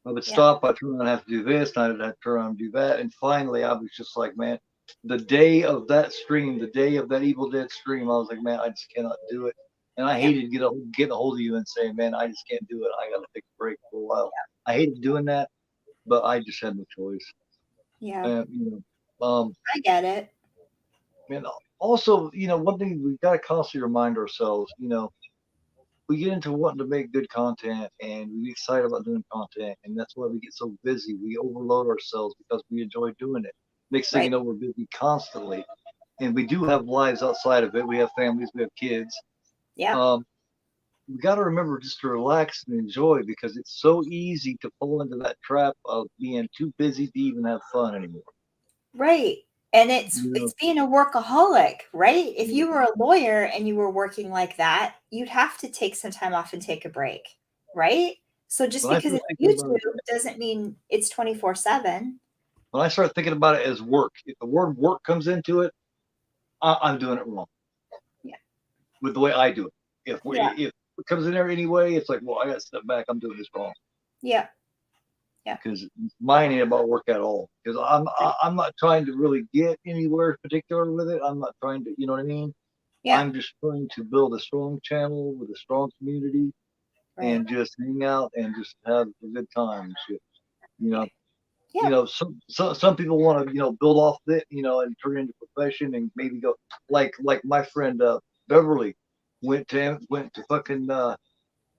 S1: I would
S2: Yeah.
S1: stop, I'd turn around and have to do this, and I'd have to turn around and do that. And finally, I was just like, man, the day of that stream, the day of that Evil Dead stream, I was like, man, I just cannot do it. And I
S2: Yeah.
S1: hated getting a hold of you and saying, man, I just can't do it. I got to take a break for a while. I hated doing that, but I just had no choice.
S2: Yeah.
S1: And,
S2: I get it.
S1: and also, one thing we've got to constantly remind ourselves, we get into wanting to make good content and we get excited about doing content, and that's why we get so busy. We overload ourselves because we enjoy doing it. Next thing you
S2: Right.
S1: know, we're busy constantly, and we do have lives outside of it. We have families, we have kids.
S2: Yeah.
S1: We got to remember just to relax and enjoy, because it's so easy to fall into that trap of being too busy to even have fun anymore.
S2: Right. And
S1: You know,
S2: it's being a workaholic, right? If you were a lawyer and you were working like that, you'd have to take some time off and take a break, right? So just
S1: when I
S2: because
S1: start
S2: it's
S1: thinking about it,
S2: YouTube doesn't mean it's 24/7.
S1: when I start thinking about it as work, if the word work comes into it, I'm doing it wrong
S2: Yeah.
S1: with the way I do it.
S2: Yeah.
S1: If it comes in there anyway, it's like, well, I got to step back. I'm doing this wrong,
S2: Yeah. Yeah.
S1: because mine ain't about work at all. Because I'm not trying to really get anywhere particular with it. I'm not trying to, you know what I mean?
S2: Yeah.
S1: I'm just trying to build a strong channel with a strong community
S2: Right.
S1: and just hang out and just have a good time and shit. You
S2: Yeah.
S1: know,
S2: Yeah.
S1: some people want to build off it, and turn it into a profession and maybe go like my friend Beverly went to fucking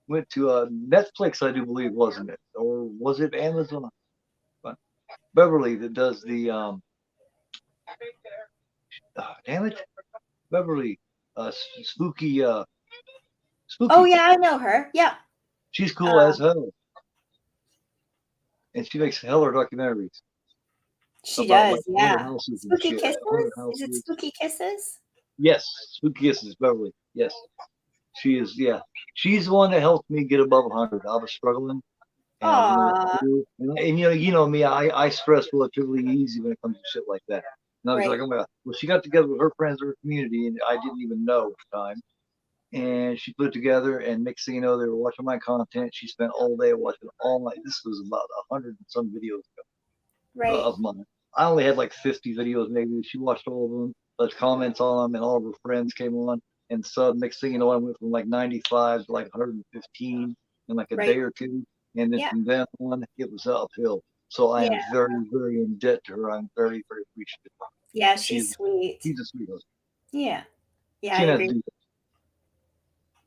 S1: went to Netflix, I do believe, wasn't it, or was it Amazon? But Beverly that does the damn it, Beverly, spooky
S2: Oh
S1: spooky.
S2: yeah, I know her. Yeah.
S1: She's cool as
S2: Um,
S1: hell, and she makes hella documentaries
S2: she
S1: about
S2: does.
S1: like haunted
S2: Yeah.
S1: houses and
S2: Spooky
S1: shit.
S2: Kisses?
S1: Haunted
S2: Is it
S1: houses.
S2: Spooky Kisses?
S1: Yes, spooky kisses, Beverly. Yes, she is. Yeah, she's the one that helped me get above 100. I was struggling, and I didn't know what
S2: Aw.
S1: to do. And you know me, I stress relatively easy when it comes to shit like that. And I was like,
S2: Right.
S1: oh my god. Well, she got together with her friends in her community, and I didn't even know at the time. And she put it together, and next thing you know, they were watching my content. She spent all day watching all my. This was about 100 and some videos
S2: Right.
S1: of mine. I only had like 50 videos, maybe. She watched all of them, left comments on them, and all of her friends came on. And so next thing you know, I went from like 95 to like 115 in like a day
S2: Right.
S1: or two. And then
S2: Yeah.
S1: from then on, it was uphill. So I
S2: Yeah.
S1: am very, very in debt to her. I'm very, very appreciative.
S2: Yeah,
S1: She's
S2: she's sweet.
S1: she's a sweetheart.
S2: Yeah. Yeah,
S1: She
S2: I
S1: didn't have to
S2: agree.
S1: do that,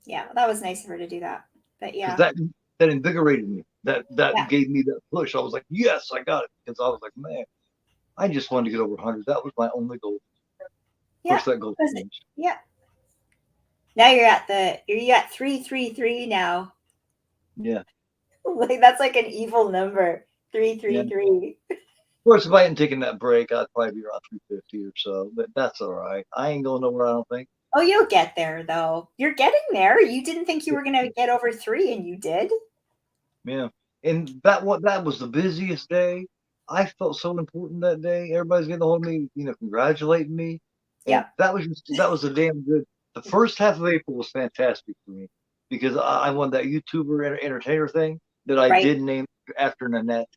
S2: Yeah, that was nice of her to do that. But
S1: because
S2: yeah.
S1: that invigorated me. That
S2: Yeah.
S1: gave me that push. I was like, yes, I got it. Because I was like, man, I just wanted to get over 100. That was my only goal. Of
S2: Yeah.
S1: course, that goal
S2: Was it?
S1: changed.
S2: Yeah. Now you're at 333 now.
S1: Yeah,
S2: Like that's like an evil number.
S1: yeah.
S2: 333.
S1: Of course, if I hadn't taken that break, I'd probably be around 350 or so, but that's all right. I ain't going nowhere, I don't think.
S2: Oh, you'll get there though. You're getting there. You didn't think you were gonna get over 3 and you did.
S1: Yeah. And that was the busiest day. I felt so important that day. Everybody's getting a hold of me, congratulating me. And
S2: Yeah.
S1: that was a damn good. The first half of April was fantastic for me, because I won that YouTuber entertainer thing that I
S2: Right.
S1: did name after Nanette.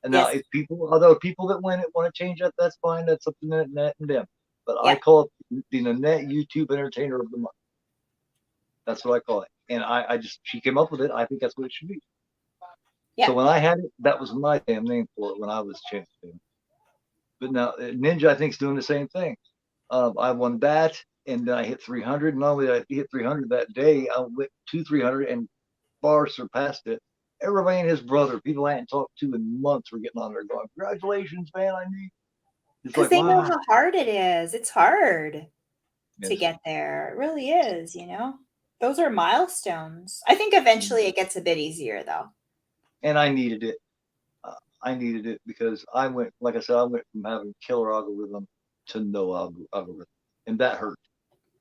S1: And now,
S2: Yes.
S1: if other people that win it want to change that, that's fine. That's up to Nanette and them. But I
S2: Yeah.
S1: call it the Nanette YouTube Entertainer of the Month. That's what I call it. And I just, she came up with it. I think that's what it should be.
S2: Yeah.
S1: So when I had it, that was my damn name for it when I was champion. But now Ninja, I think, is doing the same thing. I won that, and then I hit 300. Not only did I hit 300 that day, I went to 300 and far surpassed it. Everybody and his brother, people I hadn't talked to in months, were getting on there going, "Congratulations, man! I need." It's
S2: Because
S1: like,
S2: they know
S1: wow.
S2: how hard it is. It's hard to
S1: Yes.
S2: get there. It really is. Those are milestones. I think eventually it gets a bit easier though.
S1: And I needed it. I needed it because I went, like I said, I went from having killer algorithm to no algorithm, and that hurt.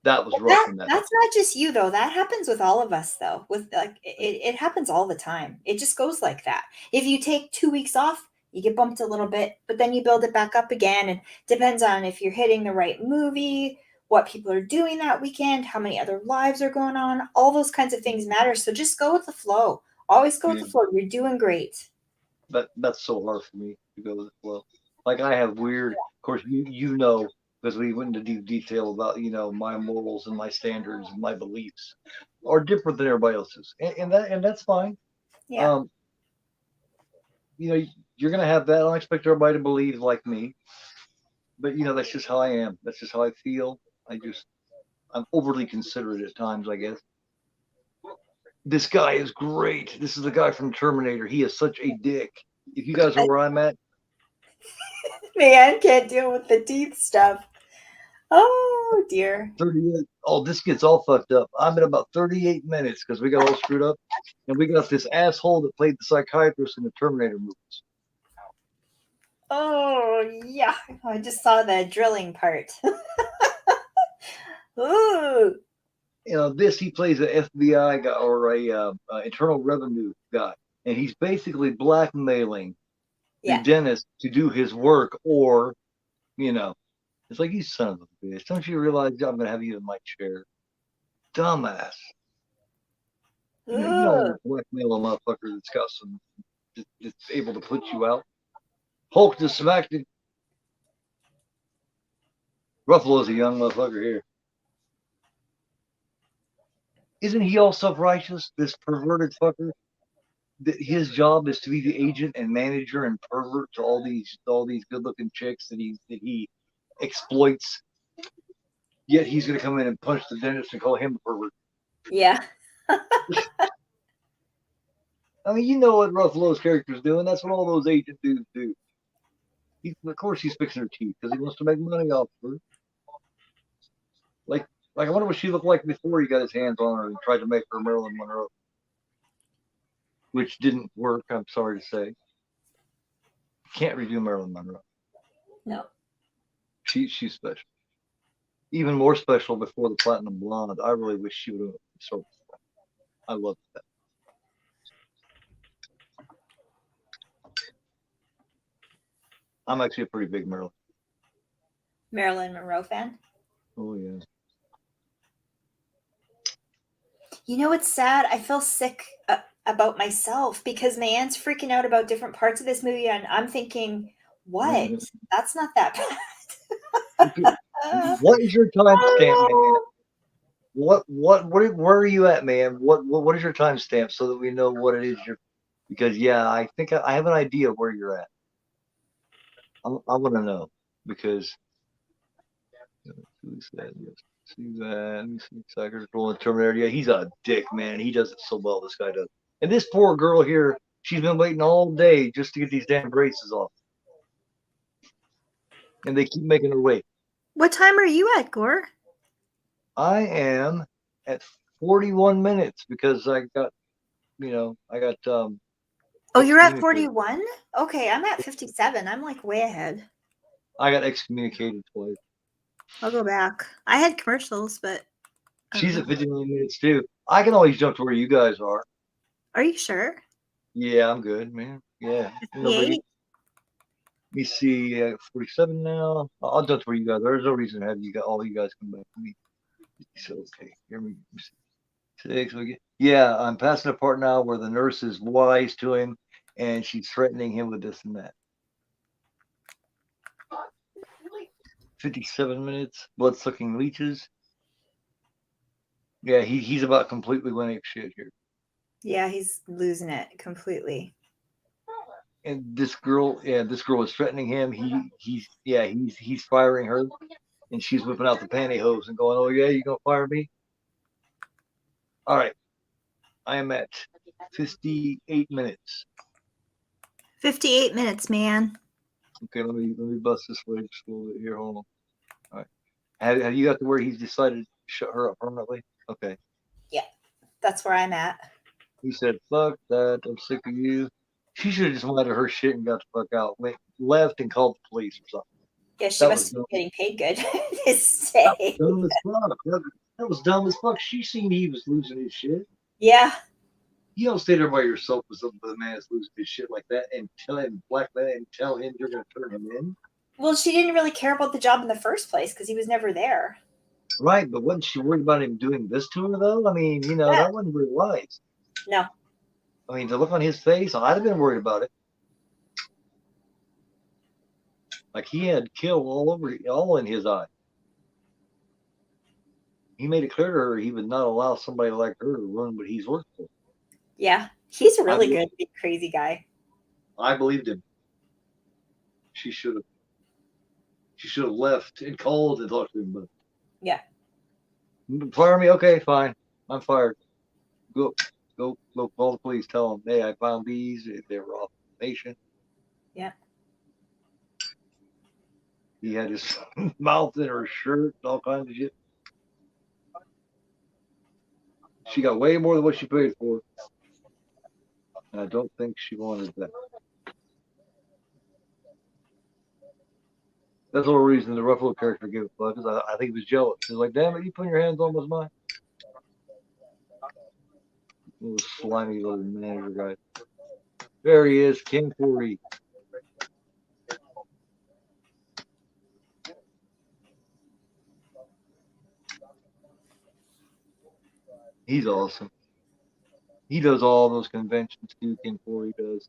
S1: That was rough when that happened.
S2: That's not just you though. That happens with all of us though. With like it happens all the time. It just goes like that. If you take 2 weeks off, you get bumped a little bit, but then you build it back up again. And depends on if you're hitting the right movie, what people are doing that weekend, how many other lives are going on. All those kinds of things matter. So just go with the flow. Always go with
S1: Yeah.
S2: the flow. You're doing great.
S1: That's so hard for me to go with the flow. Like I have weird, of course, you know, because we went into deep detail about my morals and my standards and my beliefs are different than everybody else's, and that's fine.
S2: Yeah.
S1: Um, you're gonna have that. I don't expect everybody to believe like me, but that's just how I am. That's just how I feel. I'm overly considerate at times, I guess. This guy is great. This is the guy from Terminator. He is such a dick. If you guys are where I'm at,
S2: Man, can't deal with the teeth stuff. Oh dear.
S1: 38. Oh, this gets all fucked up. I'm at about 38 minutes because we got all screwed up. And we got this asshole that played the psychiatrist in the Terminator movies.
S2: Oh yeah. I just saw the drilling part. Ooh.
S1: He plays an FBI guy or a internal revenue guy. And he's basically blackmailing the
S2: Yeah.
S1: dentist to do his work, or, it's like, you son of a bitch. Don't you realize I'm going to have you in my chair? Dumbass. You don't
S2: Ooh.
S1: want to blackmail a motherfucker that's got that's able to put you out. Hulk just smacked him. Ruffalo's a young motherfucker here. Isn't he all self-righteous, this perverted fucker? His job is to be the agent and manager and pervert to all these good-looking chicks that he exploits. Yet he's gonna come in and punch the dentist and call him a pervert.
S2: Yeah.
S1: I mean, you know what Ruffalo's character's doing. That's what all those agent dudes do. Of course, he's fixing her teeth because he wants to make money off of her. Like, I wonder what she looked like before he got his hands on her and tried to make her Marilyn Monroe, which didn't work. I'm sorry to say. Can't redo Marilyn Monroe.
S2: No.
S1: She's special. Even more special before the Platinum Blonde. I really wish she would have. So, I love that. I'm actually a pretty big
S2: Marilyn Monroe fan.
S1: Oh yeah.
S2: You know what's sad? I feel sick about myself because my aunt's freaking out about different parts of this movie, and I'm thinking, what? That's not that bad.
S1: What is your timestamp, man? Where are you at, man? What is your timestamp so that we know what it is because yeah, I think I have an idea of where you're at. I want to know because who's that? See that? Let me see. Psycho Control and Terminator. Yeah, he's a dick, man. He does it so well. This guy does. And this poor girl here, she's been waiting all day just to get these damn braces off, and they keep making her wait.
S2: What time are you at, Gore?
S1: I am at 41 minutes because I got.
S2: Oh, you're at 41? Okay, I'm at 57. I'm like way ahead.
S1: I got excommunicated twice.
S2: I'll go back. I had commercials, but
S1: she's at 59 minutes too. I can always jump to where you guys are.
S2: Are you sure?
S1: Yeah, I'm good, man. Yeah. Let me see. 47 now. I'll jump to where you guys are. There's no reason to have all you guys come back to me. So okay. Here we see. 6. Yeah, I'm passing the part now where the nurse is wise to him and she's threatening him with this and that. 57 minutes. Blood-sucking leeches. Yeah, he's about completely went ape shit here.
S2: Yeah, he's losing it completely.
S1: And this girl was threatening him. He's firing her, and she's whipping out the pantyhose and going, "Oh yeah, you gonna fire me?" All right, I am at 58 minutes.
S2: 58 minutes, man.
S1: Okay, let me bust this way just a little bit here. Hold on. All right, have you got to where he's decided to shut her up permanently? Okay.
S2: Yeah, that's where I'm at.
S1: He said, "Fuck that! I'm sick of you." She should have just went to her shit and got the fuck out. Went left and called the police or something.
S2: Yeah, she
S1: That was
S2: must
S1: dumb.
S2: be getting paid good to
S1: That was
S2: stay.
S1: dumb as fuck. That was dumb as fuck. She seen he was losing his shit.
S2: Yeah.
S1: You don't stay there by yourself with some man that's losing his shit like that and tell him black man and tell him you're gonna turn him in.
S2: Well, she didn't really care about the job in the first place because he was never there.
S1: Right, but wasn't she worried about him doing this to her though? I mean,
S2: Yeah.
S1: that wasn't very wise.
S2: No.
S1: I mean, the look on his face, I'd have been worried about it. Like he had kill all in his eye. He made it clear to her he would not allow somebody like her to run what he's worked for.
S2: Yeah. He's a really good, big, crazy guy.
S1: I believed him. She should have left and called and talked to him. But
S2: yeah.
S1: Fire me? Okay, fine. I'm fired. Go call the police. Tell them, hey, I found these. They were off the nation.
S2: Yeah.
S1: He had his mouth in her shirt, all kinds of shit. She got way more than what she paid for. And I don't think she wanted that. That's the whole reason the Ruffalo character gave a fuck, because I think he was jealous. He was like, damn it, you putting your hands on was mine. Little slimy little manager guy. There he is, King Corey. He's awesome. He does all those conventions too, King Corey does.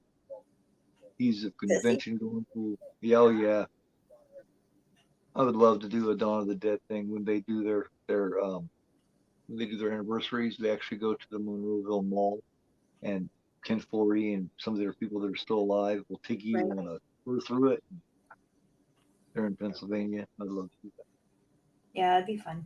S1: He's a convention going fool. Yeah, oh yeah. I would love to do a Dawn of the Dead thing when they do their anniversaries. They actually go to the Monroeville Mall, and Ken Forey and some of their people that are still alive will take you on a tour through it. They're in Pennsylvania. I'd love to do that.
S2: Yeah, it'd be fun.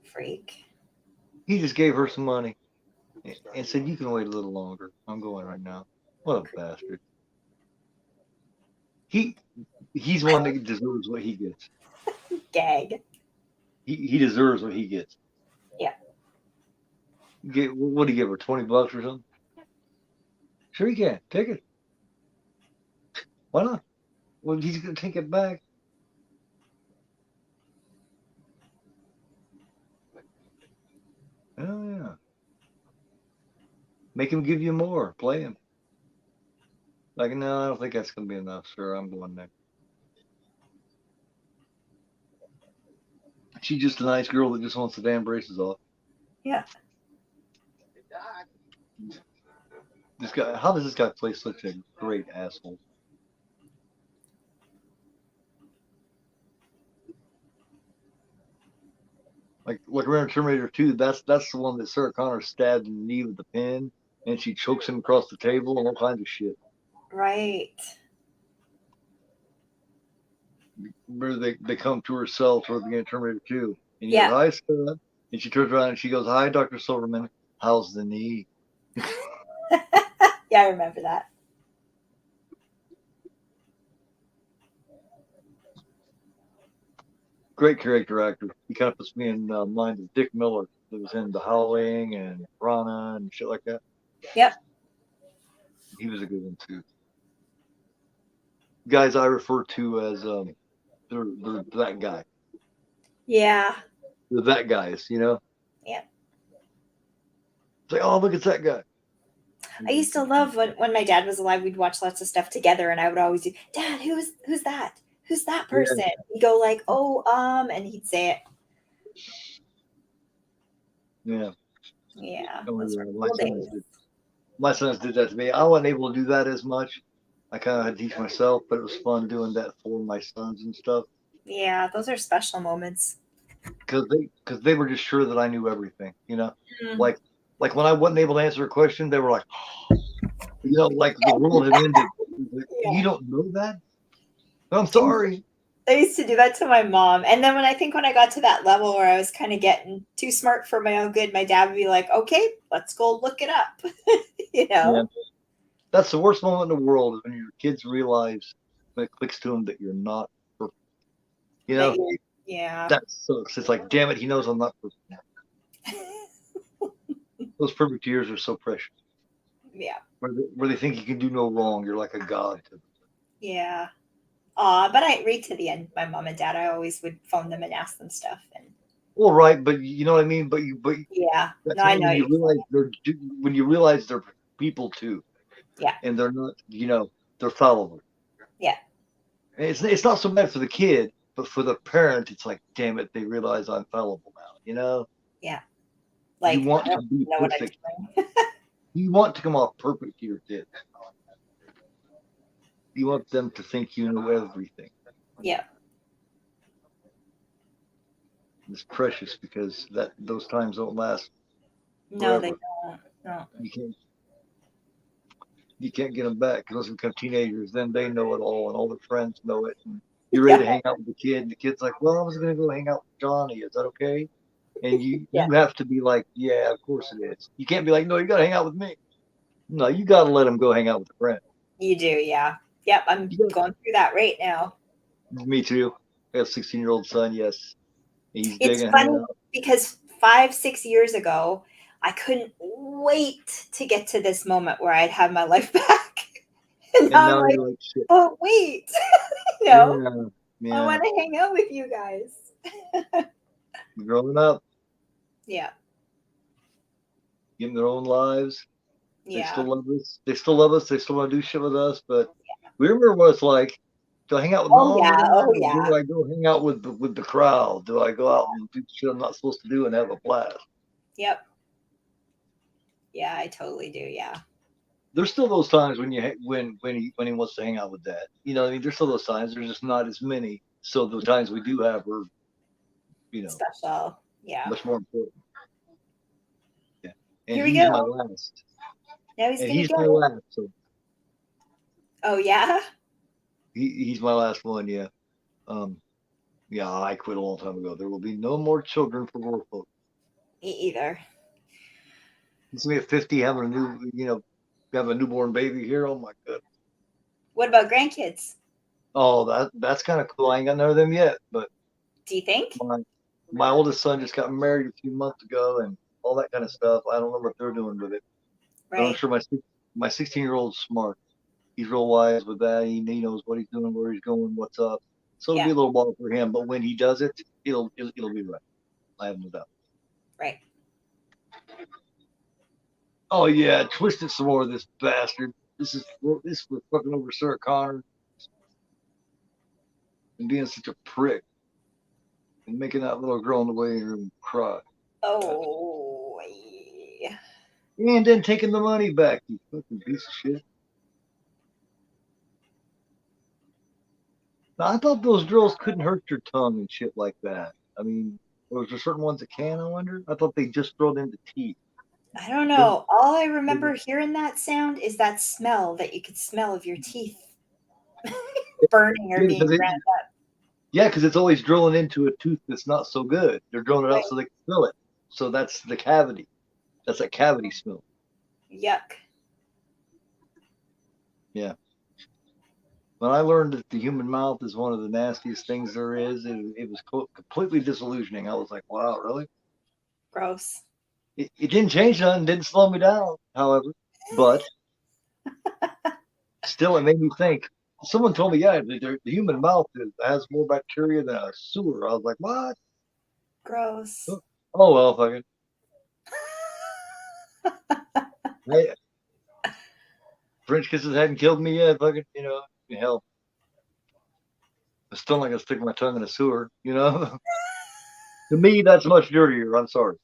S2: Freak.
S1: He just gave her some money and said, you can wait a little longer. I'm going right now. What a bastard. He's one that deserves what he gets.
S2: Gag.
S1: He deserves what he gets.
S2: Yeah.
S1: What do you give her, $20 or something? Sure he can. Take it. Why not? Well, he's going to take it back. Oh, yeah. Make him give you more. Play him. Like, no, I don't think that's going to be enough, sir. I'm going next. She's just a nice girl that just wants the damn braces off.
S2: Yeah.
S1: This guy, how does this guy play such a great asshole? Like remember Terminator 2, that's the one that Sarah Connor stabbed in the knee with the pin, and she chokes him across the table and all kinds of shit.
S2: Right.
S1: Remember they come to herself toward the beginning of Terminator 2, and he
S2: Yeah.
S1: goes, hi, Sarah. And she turns around and she goes, hi, Dr. Silverman, how's the knee?
S2: Yeah, I remember that.
S1: Great character actor. He kind of puts me in mind of Dick Miller, that was in The Howling and Piranha and shit like that.
S2: Yep.
S1: He was a good one too. Guys I refer to as they're that guy.
S2: Yeah.
S1: They're that guys, you know?
S2: Yeah.
S1: It's like, oh, look, it's that guy.
S2: I used to love when my dad was alive, we'd watch lots of stuff together, and I would always do, Dad, who's that? Who's that person? Yeah. He'd go like, oh, and he'd say it.
S1: Yeah.
S2: Yeah.
S1: My sons did that to me. I wasn't able to do that as much. I kind of had to teach myself, but it was fun doing that for my sons and stuff.
S2: Yeah, those are special moments.
S1: Because they were just sure that I knew everything, you know? Mm-hmm. Like when I wasn't able to answer a question, they were like, you know, like the world had ended. Like, yeah. You don't know that? I'm sorry.
S2: I used to do that to my mom. And then when I got to that level where I was kind of getting too smart for my own good, my dad would be like, okay, let's go look it up. You know?
S1: Yeah. That's the worst moment in the world is when your kids realize when it clicks to them that you're not perfect. You
S2: That
S1: know,
S2: you're, yeah.
S1: that sucks. It's like, damn it, he knows I'm not perfect. Those perfect years are so precious.
S2: Yeah.
S1: Where they think you can do no wrong. You're like a god to them.
S2: Yeah. But I read to the end. My mom and dad, I always would phone them and ask them stuff. And
S1: Well, right, but you know what I mean. But
S2: yeah,
S1: that
S2: no, I
S1: time
S2: know
S1: when you
S2: you.
S1: realize when you realize they're people too,
S2: Yeah.
S1: and they're not, they're fallible.
S2: Yeah.
S1: And it's not so bad for the kid, but for the parent, it's like, damn it, they realize I'm fallible now.
S2: Yeah.
S1: You
S2: Like,
S1: want
S2: I
S1: to
S2: don't
S1: be
S2: know what I'm
S1: perfect.
S2: doing.
S1: You want to come off perfect to your kid. You want them to think you know everything.
S2: Yeah.
S1: It's precious because those times don't last
S2: No, they
S1: forever.
S2: don't. No.
S1: You can't you can't get them back because they become teenagers. Then they know it all, and all their friends know it. And you're ready
S2: Yeah.
S1: to hang out with the kid, and the kid's like, "Well, I was going to go hang out with Johnny. Is that okay?" And you
S2: Yeah.
S1: you have to be like, "Yeah, of course it is." You can't be like, "No, you got to hang out with me." No, you got to let them go hang out with a friend.
S2: You do. Yeah. Yep. I'm
S1: You
S2: going through that right now.
S1: Me too. I have a 16-year-old son. Yes, he's
S2: It's
S1: digging hanging
S2: funny
S1: out.
S2: because 5, 6 years ago, I couldn't wait to get to this moment where I'd have my life back. And
S1: And
S2: now I'm
S1: now
S2: like,
S1: you're like, shit.
S2: but wait,
S1: Yeah,
S2: I
S1: yeah.
S2: want to hang out with you guys.
S1: Growing up,
S2: Yeah.
S1: getting their own lives. They
S2: Yeah.
S1: still love us. They still love us. They still want to do shit with us. But we remember what it's like. Do I hang out with
S2: Oh
S1: mom
S2: yeah.
S1: and dad,
S2: Oh
S1: or
S2: yeah.
S1: do I go hang out with the crowd? Do I go out and do shit I'm not supposed to do and have a blast?
S2: Yep. Yeah, I totally do. Yeah.
S1: There's still those times when when he wants to hang out with dad. You know what I mean? There's still those times. There's just not as many. So the times we do have are,
S2: Special. Yeah.
S1: much more important. Yeah. And
S2: Here we
S1: he's
S2: go.
S1: my last.
S2: Now he's
S1: And
S2: gonna
S1: he's my
S2: go.
S1: last. So
S2: Oh yeah.
S1: he's my last one. Yeah. Um. Yeah, I quit a long time ago. There will be no more children for Warfolk.
S2: Me either.
S1: He's gonna be at 50, having a have a newborn baby here. Oh my god.
S2: What about grandkids?
S1: Oh, that's kind of cool. I ain't got none of them yet, but
S2: Do you think?
S1: my my oldest son just got married a few months ago, and all that kind of stuff. I don't know what they're doing with it. But I'm
S2: Right.
S1: sure my 16-year-old's smart. He's real wise with that. He knows what he's doing, where he's going, what's up. So it'll
S2: Yeah.
S1: be a little while for him, but when he does it, it'll be right. I have no doubt.
S2: Right.
S1: Oh yeah, twisted some more of this bastard. This is for fucking over Sarah Connor and being such a prick and making that little girl in the waiting room cry.
S2: Oh. Yeah.
S1: And then taking the money back, you fucking piece of shit. Now, I thought those drills couldn't hurt your tongue and shit like that. I mean, was there certain ones that can, I wonder? I thought they just drilled into teeth.
S2: I don't
S1: They,
S2: know. All I remember
S1: they,
S2: hearing that sound is that smell that you could smell of your teeth burning or
S1: yeah,
S2: being ground up.
S1: because it's always drilling into a tooth that's not so good. They're drilling it out
S2: Right.
S1: so they can fill it. So that's the cavity. That's a cavity smell.
S2: Yuck.
S1: Yeah. When I learned that the human mouth is one of the nastiest things there is, it was completely disillusioning. I was like, wow, really?
S2: Gross.
S1: It didn't change nothing, didn't slow me down, however, but still, it made me think. Someone told me, yeah, the human mouth has more bacteria than a sewer. I was like, what?
S2: Gross.
S1: Oh, well, fucking. Hey, French kisses hadn't killed me yet, fucking, hell, I'm still not going to stick my tongue in a sewer. To me, that's much dirtier. I'm sorry.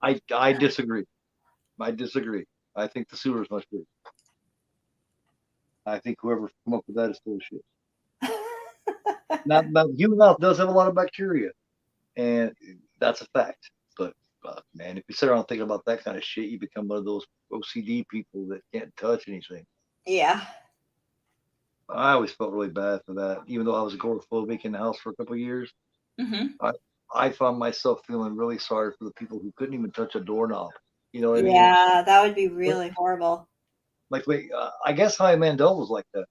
S1: I, I disagree. I disagree. I think the sewer is much dirtier. I think whoever come up with that is full of shit. Now, human mouth does have a lot of bacteria, and that's a fact. But man, if you sit around thinking about that kind of shit, you become one of those OCD people that can't touch anything.
S2: Yeah.
S1: I always felt really bad for that, even though I was agoraphobic in the house for a couple of years.
S2: Hmm.
S1: I I found myself feeling really sorry for the people who couldn't even touch a doorknob. You know what I mean?
S2: Yeah, that would be
S1: But
S2: really horrible.
S1: like, wait, I guess Howie Mandel was like that.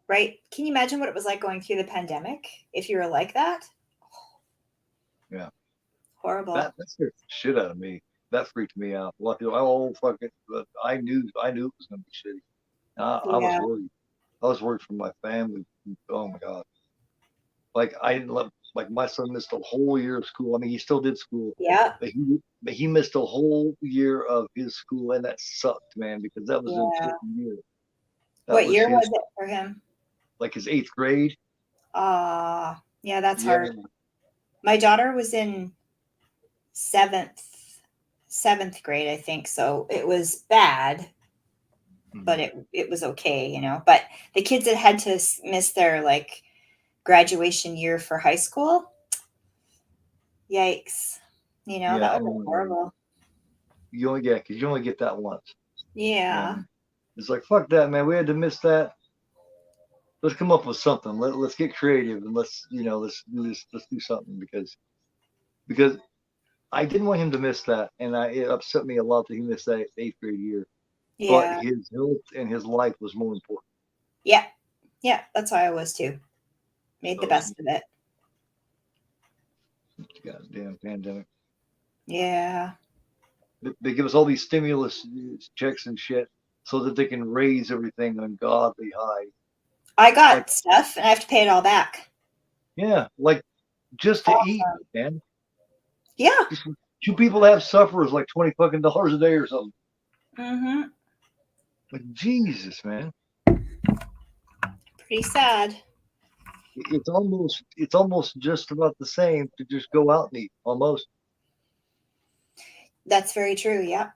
S2: Right? Can you imagine what it was like going through the pandemic if you were like that?
S1: Yeah.
S2: Horrible.
S1: That scared the shit out of me. That freaked me out. A lot of people, oh fuck it, but I knew it was gonna be shitty. I was
S2: Yeah.
S1: worried. I was worried for my family. Oh my god. Like I didn't let like my son missed a whole year of school. I mean, he still did school,
S2: Yeah.
S1: but he missed a whole year of his school, and that sucked, man, because that was an
S2: Yeah.
S1: important year. That
S2: What
S1: was
S2: year was
S1: his
S2: it for him?
S1: like his eighth grade.
S2: Yeah, that's
S1: Yeah.
S2: hard. My daughter was in seventh seventh grade, I think. So it was bad, but
S1: Mhm.
S2: it was okay, you know. But the kids that had to miss their like graduation year for high school, yikes. You know,
S1: Yeah.
S2: that would
S1: Oh
S2: be
S1: my god.
S2: horrible.
S1: Because you only get that once,
S2: Yeah.
S1: and it's like fuck that, man. We had to miss that. Let's come up with something. Let's get creative and let's do this. Let's do something because I didn't want him to miss that, and it upset me a lot that he missed that eighth grade year. But
S2: Yeah.
S1: his health and his life was more important.
S2: Yeah. Yeah. That's how I was too. Made the
S1: So
S2: best of it.
S1: goddamn pandemic.
S2: Yeah.
S1: They give us all these stimulus checks and shit so that they can raise everything ungodly high.
S2: I
S1: Like
S2: got stuff and I have to pay it all back.
S1: yeah, like just to eat,
S2: Awesome.
S1: man.
S2: Yeah.
S1: Just two people have sufferers like $20 a day or something.
S2: Mm-hmm.
S1: Like Jesus, man.
S2: Pretty sad.
S1: It's almost just about the same to just go out and eat almost.
S2: That's very true. Yeah.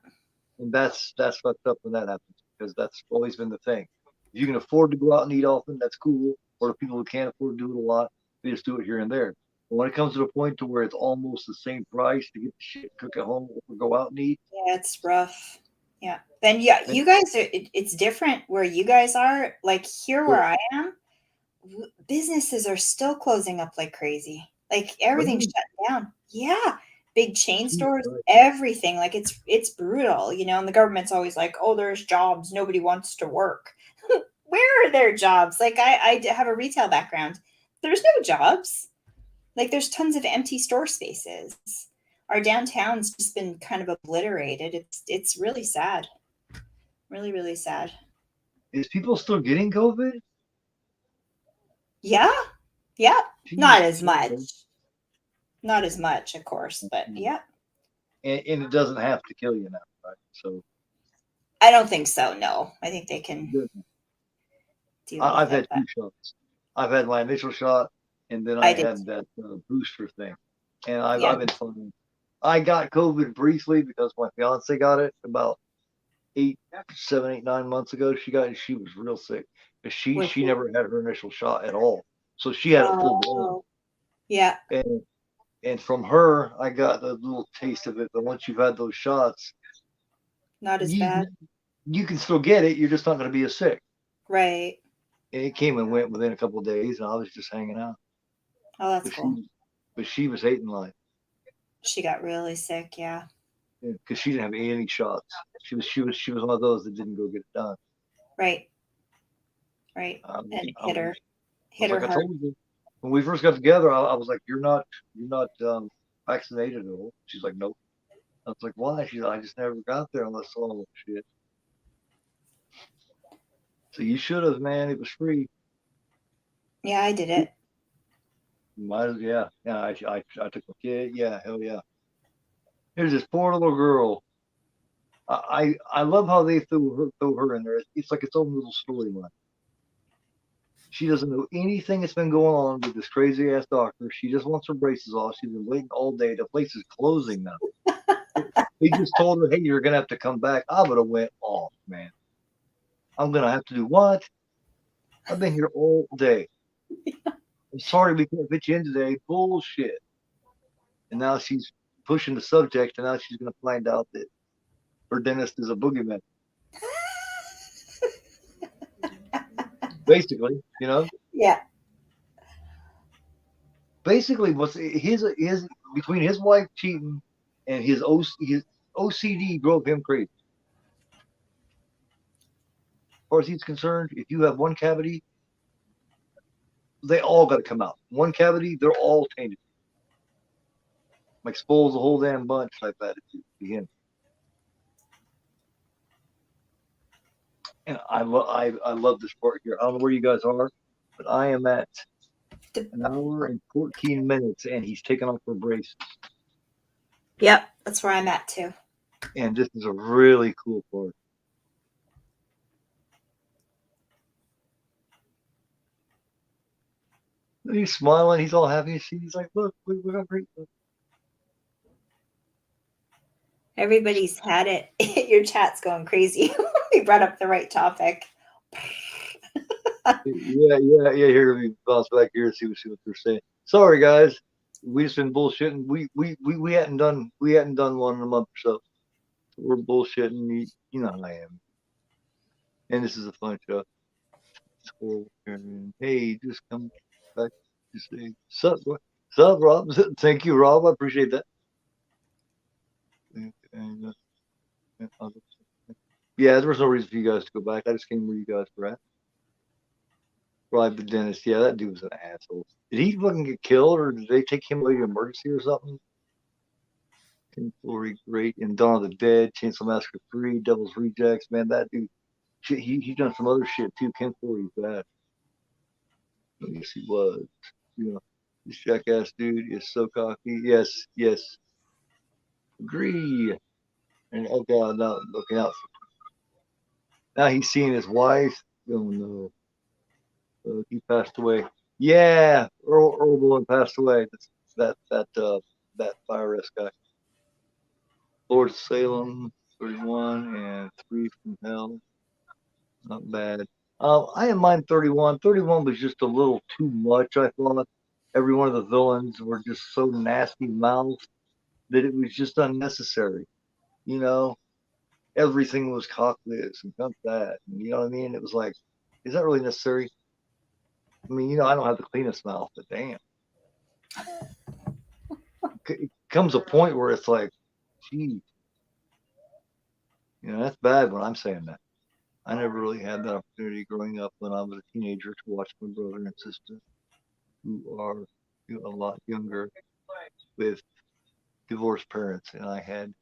S1: And that's fucked up when that happens because that's always been the thing. If you can afford to go out and eat often, that's cool. Or the people who can't afford to do it a lot, they just do it here and there. But when it comes to the point to where it's almost the same price to get the shit cook at home or go out and eat,
S2: Yeah, it's rough. Yeah. Then yeah,
S1: and
S2: you guys are it's different where you guys are. Like here where
S1: so
S2: I am, businesses are still closing up like crazy. Like everything's
S1: really,
S2: shut down. Yeah. Big chain
S1: Jesus
S2: stores,
S1: Christ,
S2: everything. Like it's brutal, you know, and the government's always like, "Oh, there's jobs. Nobody wants to work." Where are there jobs? Like I have a retail background. There's no jobs. Like there's tons of empty store spaces. Our downtown's just been kind of obliterated. It's really sad. Really, really sad.
S1: is people still getting COVID?
S2: Yeah. Yeah.
S1: Jesus,
S2: Not as much.
S1: okay.
S2: Not as much, of course, but
S1: And,
S2: yeah.
S1: and it doesn't have to kill you now, right? So
S2: I don't think so. No. I think they can
S1: good.
S2: deal with
S1: I've
S2: it,
S1: had
S2: but
S1: 2 shots. I've had my initial shot, and then
S2: I
S1: I
S2: did
S1: had
S2: too.
S1: that booster thing, and I've
S2: Yeah.
S1: I've been fine. I got COVID briefly because my fiance got it about 7, 8, 9 months ago. She got it. She was real sick. She
S2: Was
S1: she
S2: it?
S1: never had her initial shot at all, so she had it full blown.
S2: Oh, yeah.
S1: And and from her, I got a little taste of it. But once you've had those shots,
S2: Not as
S1: you
S2: bad.
S1: you can still get it. You're just not going to be as sick.
S2: Right.
S1: And it came and went within a couple of days, and I was just hanging out.
S2: Oh, that's
S1: But
S2: cool.
S1: she was hating life
S2: She got really sick. Yeah.
S1: because she didn't have any shots. She was one of those that didn't go get it done.
S2: Right. Right.
S1: I was,
S2: And
S1: I
S2: hit
S1: was,
S2: her.
S1: I was
S2: Hit her
S1: like, I
S2: hard.
S1: told you when we first got together. I was like, you're not vaccinated at all. She's like, nope. I was like, why? She's like, I just never got there unless oh shit. So you should have, man. It was free.
S2: Yeah, I did it.
S1: Might as yeah. I took my kid. Yeah, hell yeah. Here's this poor little girl. I love how they throw her in there. It's like its own little storyline. She doesn't know anything that's been going on with this crazy ass doctor. She just wants her braces off. She's been waiting all day. The place is closing now. They just told her, "Hey, you're gonna have to come back." I would have went off, man. I'm gonna have to do what? I've been here all day. I'm sorry we can't fit you in today. Bullshit. And now she's pushing the subject, and now she's gonna find out that her dentist is a boogeyman. Basically,
S2: Yeah.
S1: basically what's his between his wife cheating and his OCD drove him crazy. As far as he's concerned, if you have one cavity, they all got to come out. One cavity, they're all tainted. My expose the whole damn bunch type attitude begin. And I love this part here. I don't know where you guys are, but I am at an hour and 14 minutes, and he's taken off for braces.
S2: Yep, that's where I'm at too.
S1: And this is a really cool part. And he's smiling. He's all happy. He's like, look, we got great.
S2: Everybody's had it. Your chat's going crazy. We brought up the right topic.
S1: Yeah. Here we bounce back here and see what they're saying. Sorry, guys, we just been bullshitting. We hadn't done one in a month or so. We're bullshitting. You know how I am. And this is a fun show. Hey, just come back to say sup, Rob. Thank you, Rob. I appreciate that. And, yeah, there was no reason for you guys to go back. I just came where you guys were at. Right, the dentist. Yeah, that dude was an asshole. Did he fucking get killed, or did they take him away to emergency or something? Ken Flory, great. And Dawn of the Dead, Chainsaw Massacre 3, Devil's Rejects. Man, that dude, he's done some other shit too. Ken Flory's bad. I guess he was. You know, this jackass dude is so cocky. Yes. Agree. And oh god, now looking out. Now he's seeing his wife. Oh no. He passed away. Yeah, Earl Bowen passed away. That fire risk guy. Lord Salem, 31, and 3 from Hell. Not bad. I didn't mind 31. 31 was just a little too much, I thought. Every one of the villains were just so nasty mouthed that it was just unnecessary. You know, everything was cock this and cock that. And you know what I mean? It was like, is that really necessary? I mean, I don't have the cleanest mouth, but damn. It comes a point where it's like, geez, that's bad when I'm saying that. I never really had that opportunity growing up when I was a teenager to watch my brother and sister, who are a lot younger, with divorced parents, and I had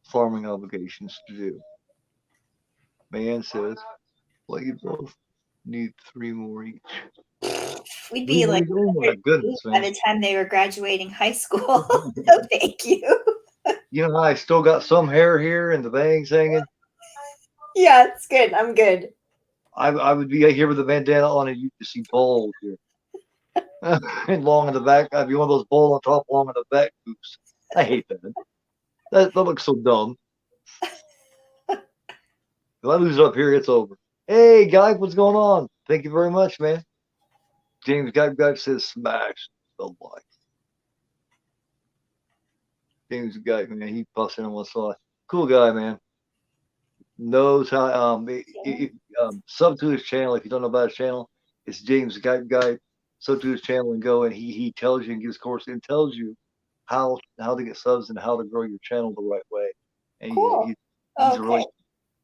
S1: farming obligations to do. Man says, well, you both need 3 more each.
S2: We'd be like,
S1: oh my goodness,
S2: by
S1: man.
S2: the time they were graduating high school. No, thank you.
S1: You know, I still got some hair here and the bangs hanging.
S2: Yeah, it's good. I'm good.
S1: I would be here with a bandana on, and you could see bald here. And long in the back. I'd be one of those bald on top, long in the back boots. I hate that. That looks so dumb. If I lose it up here, it's over. Hey, guy, what's going on? Thank you very much, man. James Guy says smash the like. James Guy, man, he pops in on one side. Cool guy, man. Knows how. Sub to his channel. If you don't know about his channel, it's James Guy. Sub to his channel and go, and he tells you and gives course and tells you how to get subs and how to grow your channel the right way. And
S2: cool.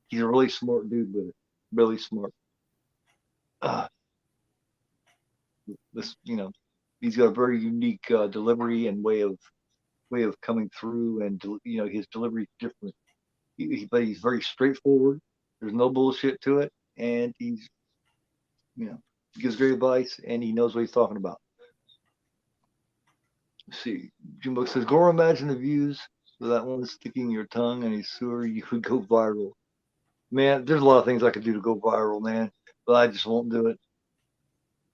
S1: he's a really smart dude with it. Really smart. This, he's got a very unique delivery and way of coming through, and his delivery is different. But he's very straightforward. There's no bullshit to it, and he's, he gives great advice, and he knows what he's talking about. Let's see, Jimbo says, "Go imagine the views for that one sticking your tongue in a sewer. You could go viral." Man, there's a lot of things I could do to go viral, man, but I just won't do it.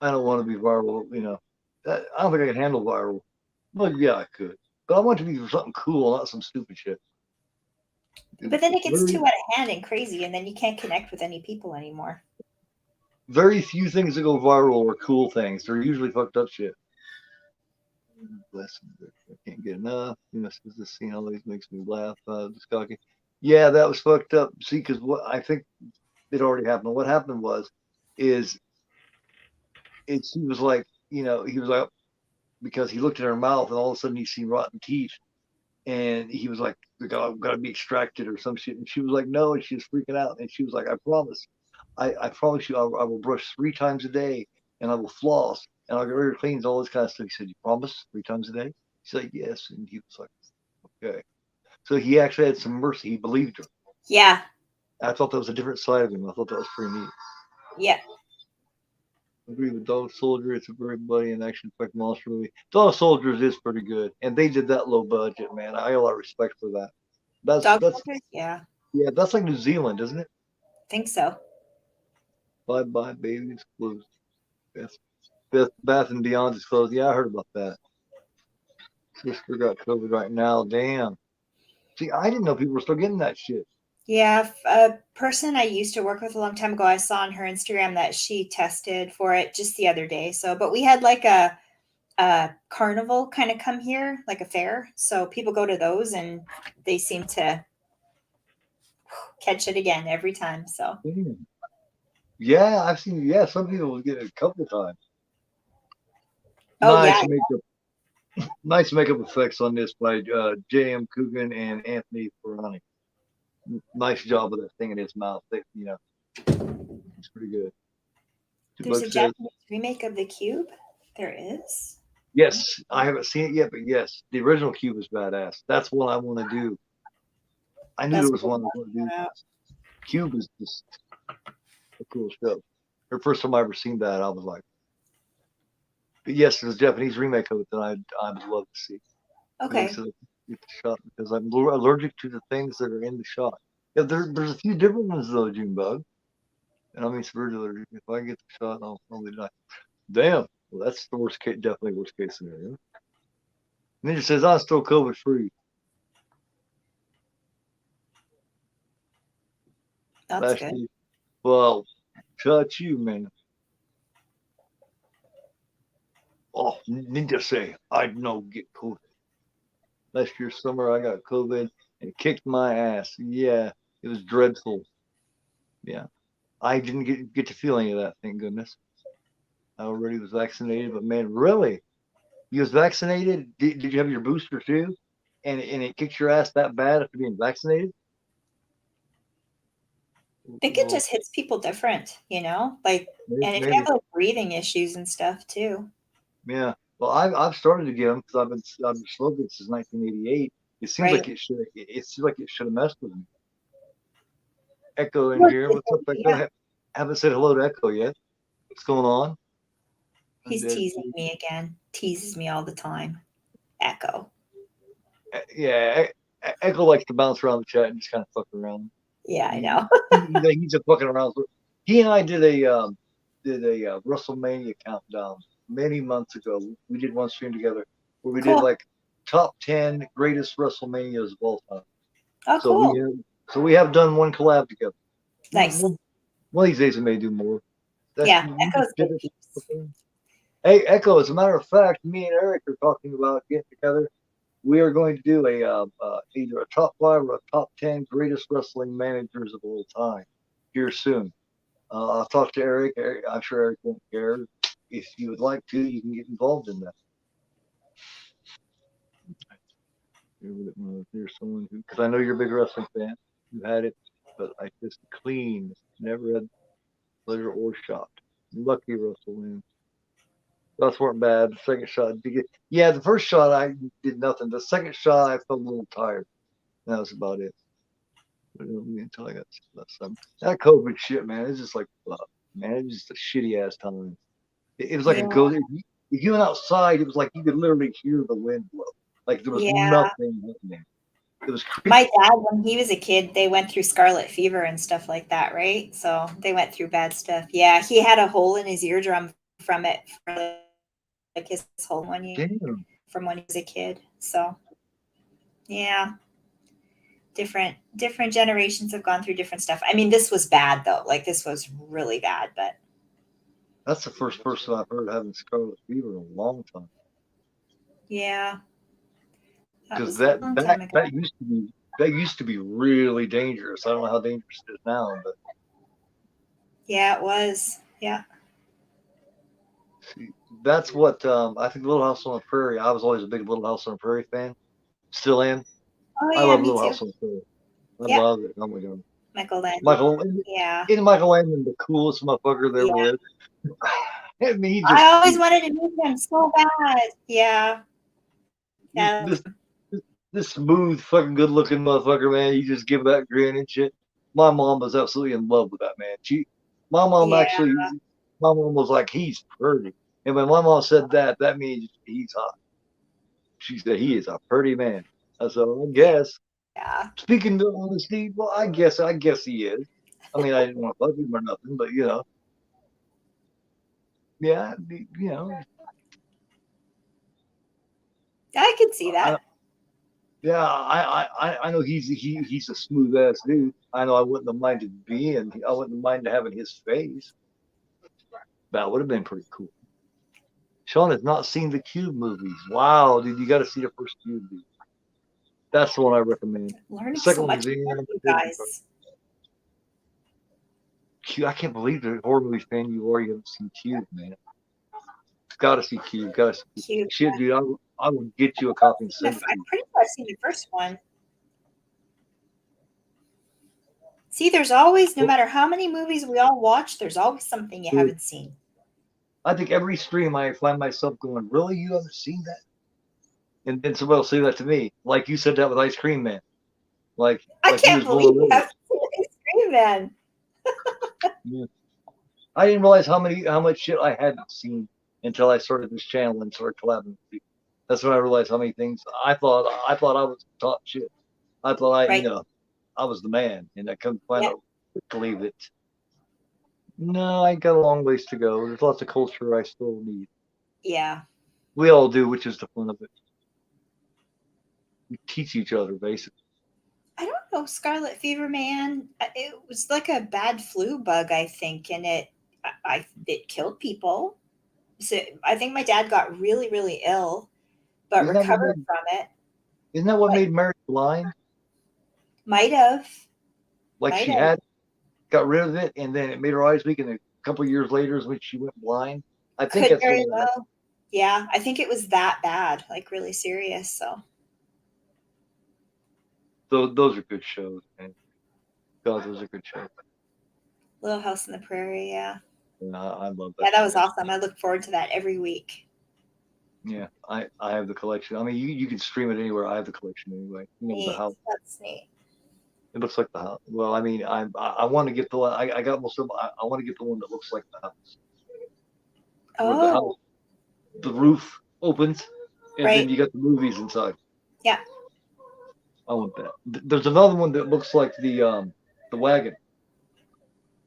S1: I don't want to be viral. I don't think I can handle viral. Well, yeah, I could, but I want it to be something cool, not some stupid shit.
S2: But then it gets too out of hand and crazy, and then you can't connect with any people anymore.
S1: Very few things that go viral are cool things. They're usually fucked up shit. I can't get enough. This scene always makes me laugh. This cocky. Yeah, that was fucked up. See, because what I think it already happened. What happened is she was like, he was like, because he looked at her mouth and all of a sudden he seen rotten teeth, and he was like, got to be extracted or some shit. And she was like, no, and she was freaking out. And she was like, I promise you, I will brush 3 times a day, and I will floss, and I'll get rid of cleans, all this kind of stuff. He said, "You promise 3 times a day?" She's like, "Yes." And he was like, "Okay." So he actually had some mercy. He believed her.
S2: Yeah.
S1: I thought that was a different side of him. I thought that was pretty neat.
S2: Yeah.
S1: I agree with Dog Soldier. It's a very bloody and action-packed monster movie. Dog Soldiers is pretty good, and they did that low budget, man. I have a lot of respect for that. That's
S2: Dog
S1: that's
S2: soldiers? Yeah.
S1: yeah, that's like New Zealand, isn't it?
S2: Think so.
S1: Bye bye, baby. It's closed. Bath and Beyond is closed. Yeah, I heard about that. Sister got COVID right now. Damn. See, I didn't know people were still getting that shit.
S2: Yeah, a person I used to work with a long time ago, I saw on her Instagram that she tested for it just the other day. So, but we had like a carnival kind of come here, like a fair. So people go to those and they seem to catch it again every time. So,
S1: Damn. Yeah, I've seen. Yeah, some people will get it a couple of times.
S2: oh yeah,
S1: Nice makeup. Nice makeup effects on this by J.M. Coogan and Anthony Ferrani. Nice job with that thing in his mouth. It's pretty good.
S2: there's
S1: Bug
S2: a
S1: says,
S2: Japanese remake of The Cube. There is.
S1: yes, I haven't seen it yet, but yes, the original Cube is badass. That's what I want to do. I knew
S2: That's
S1: there was one I was going to do. Cube is just a cool show. The first time I ever seen that, I was like, but yes, there's a Japanese remake of it that I would love to see.
S2: Okay.
S1: So get the shot because I'm allergic to the things that are in the shot. Yeah, there's a few different ones though, Junebug. And I mean severely allergic. If I get the shot, I'll probably die. Damn. Well, that's the worst case, definitely worst case scenario. Ninja says I'm still COVID free.
S2: That's
S1: Last
S2: good.
S1: year, well, touch you, man. Oh, Ninja say I no get COVID. Last year summer I got COVID and it kicked my ass. Yeah, it was dreadful. Yeah, I didn't get to feel any of that. Thank goodness. I already was vaccinated, but man, really, you was vaccinated? Did you have your booster too? And it kicked your ass that bad after being vaccinated?
S2: I think it
S1: Well,
S2: just hits people different, like, and if you
S1: maybe.
S2: have like breathing issues and stuff too.
S1: Yeah. Well, I've started to get them because I've been smoking since 1988. It seems
S2: Right.
S1: like it seems like it should have messed with me. Echo in
S2: Well,
S1: here. What's up, Echo?
S2: yeah.
S1: Haven't said hello to Echo yet. What's going on?
S2: He's teasing me again. Teases me all the time. Echo.
S1: Yeah, Echo likes to bounce around the chat and just kind of fuck around.
S2: Yeah, I know.
S1: He's a fucking around. He and I did a WrestleMania countdown many months ago. We did one stream together where we did
S2: Cool.
S1: like top 10 greatest WrestleManias of all time.
S2: Oh,
S1: So
S2: cool.
S1: we have done one collab together.
S2: Nice.
S1: One of these days we may do more.
S2: Yeah, Echo's good peeps.
S1: Hey, Echo, as a matter of fact, me and Eric are talking about getting together. We are going to do either a top 5 or a top 10 greatest wrestling managers of all time here soon. I'll talk to Eric. I'm sure Eric won't care. If you would like to, you can get involved in that. There's someone who, because I know you're a big wrestling fan, who had it, but I just clean, never had pleasure or shot. Lucky Russell wins. Shots weren't bad. The second shot, yeah, the first shot I did nothing. The second shot I felt a little tired. That was about it. Until I got some. That COVID shit, man, it's just like, man, it's just a shitty ass time. It was like a
S2: Yeah.
S1: ghost. If you went outside, it was like you could literally hear the wind blow. Like there was
S2: Yeah.
S1: nothing happening. It was creepy.
S2: My dad, when he was a kid, they went through scarlet fever and stuff like that, right? So they went through bad stuff. Yeah, he had a hole in his eardrum from it for like his whole 1 year
S1: Damn.
S2: from when he was a kid. So yeah, different generations have gone through different stuff. I mean, this was bad though. Like this was really bad, but
S1: That's the first person I've heard having scarlet fever in a long time.
S2: yeah, that
S1: Because
S2: was a long time ago.
S1: that used to be really dangerous. I don't know how dangerous it is now, but
S2: Yeah, it was. Yeah.
S1: see, that's what I think. Little House on the Prairie. I was always a big Little House on the Prairie fan. Still am.
S2: Oh
S1: I
S2: yeah,
S1: love
S2: me
S1: Little
S2: too.
S1: House on the Prairie. I
S2: Yeah,
S1: love it. Oh my god,
S2: Michael Landon.
S1: Michael.
S2: Yeah.
S1: Isn't Michael Landon the coolest motherfucker there
S2: Yeah.
S1: ever lived? I mean, he
S2: I
S1: just
S2: always wanted to meet him so bad. Yeah. Yeah.
S1: this this smooth, fucking good looking motherfucker, man. You just give that grin and shit. My mom was absolutely in love with that man. My mom
S2: Yeah.
S1: actually, my mom was like, he's pretty. And when my mom said that, that means he's hot. She said he is a pretty man. I said, well, I guess.
S2: Yeah.
S1: Speaking of honesty, well, I guess he is. I mean, I didn't want to bug him or nothing, but yeah,
S2: I could see
S1: I,
S2: that.
S1: yeah, I know he's a smooth ass dude. I know I wouldn't have minded being, I wouldn't have minded having his face. That would have been pretty cool. Sean has not seen the Cube movies. Wow, dude, you got to see the first Cube movie. That's the one I recommend. The
S2: Learning
S1: second
S2: so
S1: one is
S2: much
S1: in.
S2: about you guys.
S1: I can't believe the horror movie fan you are. You haven't seen Cube, man. Got to see Cube. Got to see Cube.
S2: Cute.
S1: Shit, dude, I would get you a copy and
S2: I'm
S1: send it to you.
S2: pretty sure I've seen the first one. See, there's always, no matter how many movies we all watch, there's always something you haven't seen.
S1: I think every stream I find myself going, really? You haven't seen that? And then somebody will say that to me, like you said that with Ice Cream Man. Like
S2: I
S1: he
S2: can't
S1: was blown
S2: believe you
S1: away.
S2: haven't seen Ice Cream Man.
S1: Yeah. I didn't realize how much shit I hadn't seen until I started this channel and started collabing with people. That's when I realized how many things I thought I was top shit. I thought
S2: Right.
S1: I was the man, and I come to find
S2: Yeah.
S1: out quickly that no, I got a long ways to go. There's lots of culture I still need.
S2: Yeah.
S1: We all do, which is the fun of it. We teach each other, basically.
S2: I don't know, Scarlet Fever, man. It was like a bad flu bug, I think, and it killed people. So I think my dad got really, really ill, but
S1: Isn't that what
S2: recovered
S1: made
S2: from it.
S1: isn't that what
S2: But
S1: made Mary blind?
S2: might have,
S1: Like
S2: might
S1: she
S2: have.
S1: had got rid of it, and then it made her eyes weak, and a couple of years later is when she went blind. I think
S2: Could
S1: that's what
S2: very
S1: it happened.
S2: well. Yeah, I think it was that bad, like really serious. So
S1: Those are good shows, man. God, those are good shows.
S2: Little House on the Prairie, yeah.
S1: And I love that
S2: Yeah, that
S1: shit.
S2: was awesome. I look forward to that every week.
S1: Yeah, I have the collection. I mean, you can stream it anywhere. I have the collection anyway. The
S2: Neat.
S1: house.
S2: That's neat.
S1: It looks like the house. Well, I mean, I want to get the one. I got most of them. I want to get the one that looks like the house, where the house,
S2: Oh,
S1: the roof opens, and then
S2: right.
S1: you got the movies inside.
S2: Yeah.
S1: I want that. There's another one that looks like the wagon,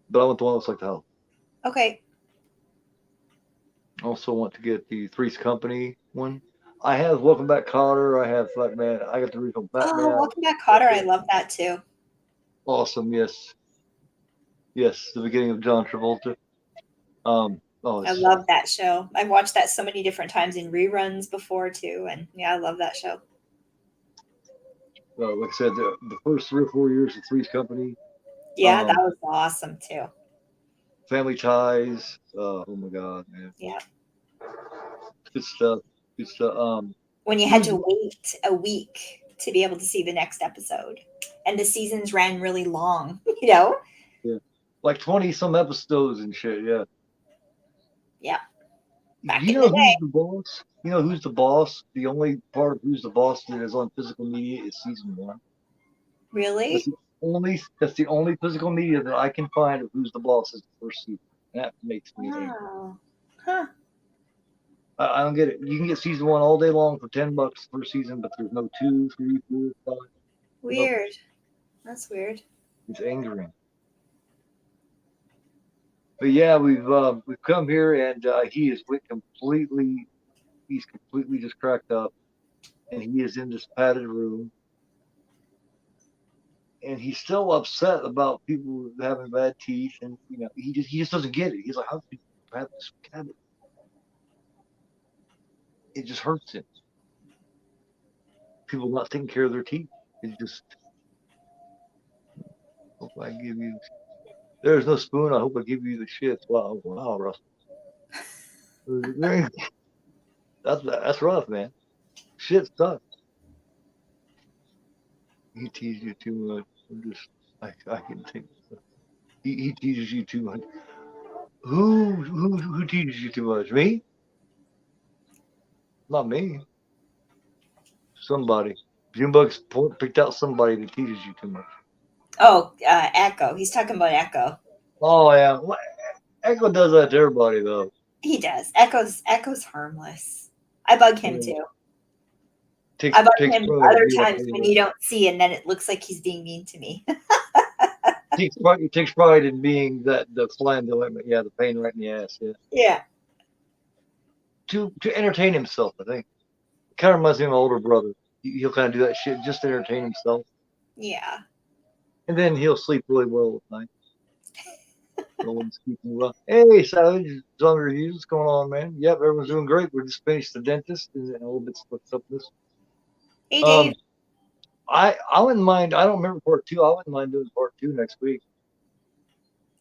S1: but I want the one that looks like the house.
S2: Okay.
S1: I also want to get the Three's Company one. I have Welcome Back, Cotter. I have Fuck Man. I got the original
S2: Oh,
S1: Batman.
S2: Welcome Back, Cotter. I love that too.
S1: Awesome. Yes. Yes. The beginning of John Travolta. Oh,
S2: I love that show. I've watched that so many different times in reruns before too, and yeah, I love that show.
S1: like I said, the first 3 or 4 years of Three's Company.
S2: Yeah, that was awesome too.
S1: Family Ties. Oh my God, man.
S2: Yeah.
S1: Good stuff. Good stuff.
S2: When you had to wait a week to be able to see the next episode, and the seasons ran really long,
S1: Yeah. Like 20 some episodes and shit. Yeah.
S2: Yeah. Back
S1: You
S2: in
S1: know
S2: the
S1: who's
S2: day.
S1: the boss? You know who's the boss? The only part of who's the boss that is on physical media is season one.
S2: Really?
S1: That's the only physical media that I can find of who's the boss is the first season. That makes me angry.
S2: Wow. Huh.
S1: I don't get it. You can get season one all day long for $10 per season, but there's no 2, 3, 4, 5. Nope.
S2: Weird. That's weird.
S1: It's angering. But yeah, we've come here and he is completely. He's completely just cracked up, and he is in this padded room, and he's still upset about people having bad teeth, and he just doesn't get it. He's like, how could you have this cabinet? It just hurts him. People not taking care of their teeth. It's just, hope I give you. There's no spoon. I hope I give you the shits. Wow, wow, Russell. That's rough, man. Shit sucks. He teases you too much. I can take. He teases you too much. Who teaches you too much? Me? Not me. Somebody. Junebug's picked out somebody that teaches you too much.
S2: Oh, Echo. He's talking about Echo.
S1: Oh yeah, Echo does that to everybody though.
S2: He does. Echo's harmless. I bug him
S1: Yeah.
S2: too.
S1: Takes
S2: I bug
S1: takes
S2: him
S1: pride in
S2: other
S1: being a
S2: times when you
S1: player.
S2: don't see, and then it looks like he's being mean to me.
S1: Takes pride in being that the fly in the ointment. Yeah, the pain right in the ass. Yeah.
S2: Yeah.
S1: To entertain himself, I think. It kind of reminds me of my older brother. He'll kind of do that shit just to entertain himself,
S2: Yeah.
S1: and then he'll sleep really well at night. No one's keeping well. Hey, Savage, zombie reviews. What's going on, man? Yep, everyone's doing great. We're just finished the dentist and a little bit split up this.
S2: Hey,
S1: Um,
S2: Dave.
S1: I wouldn't mind. I don't remember part two. I wouldn't mind doing part two next week,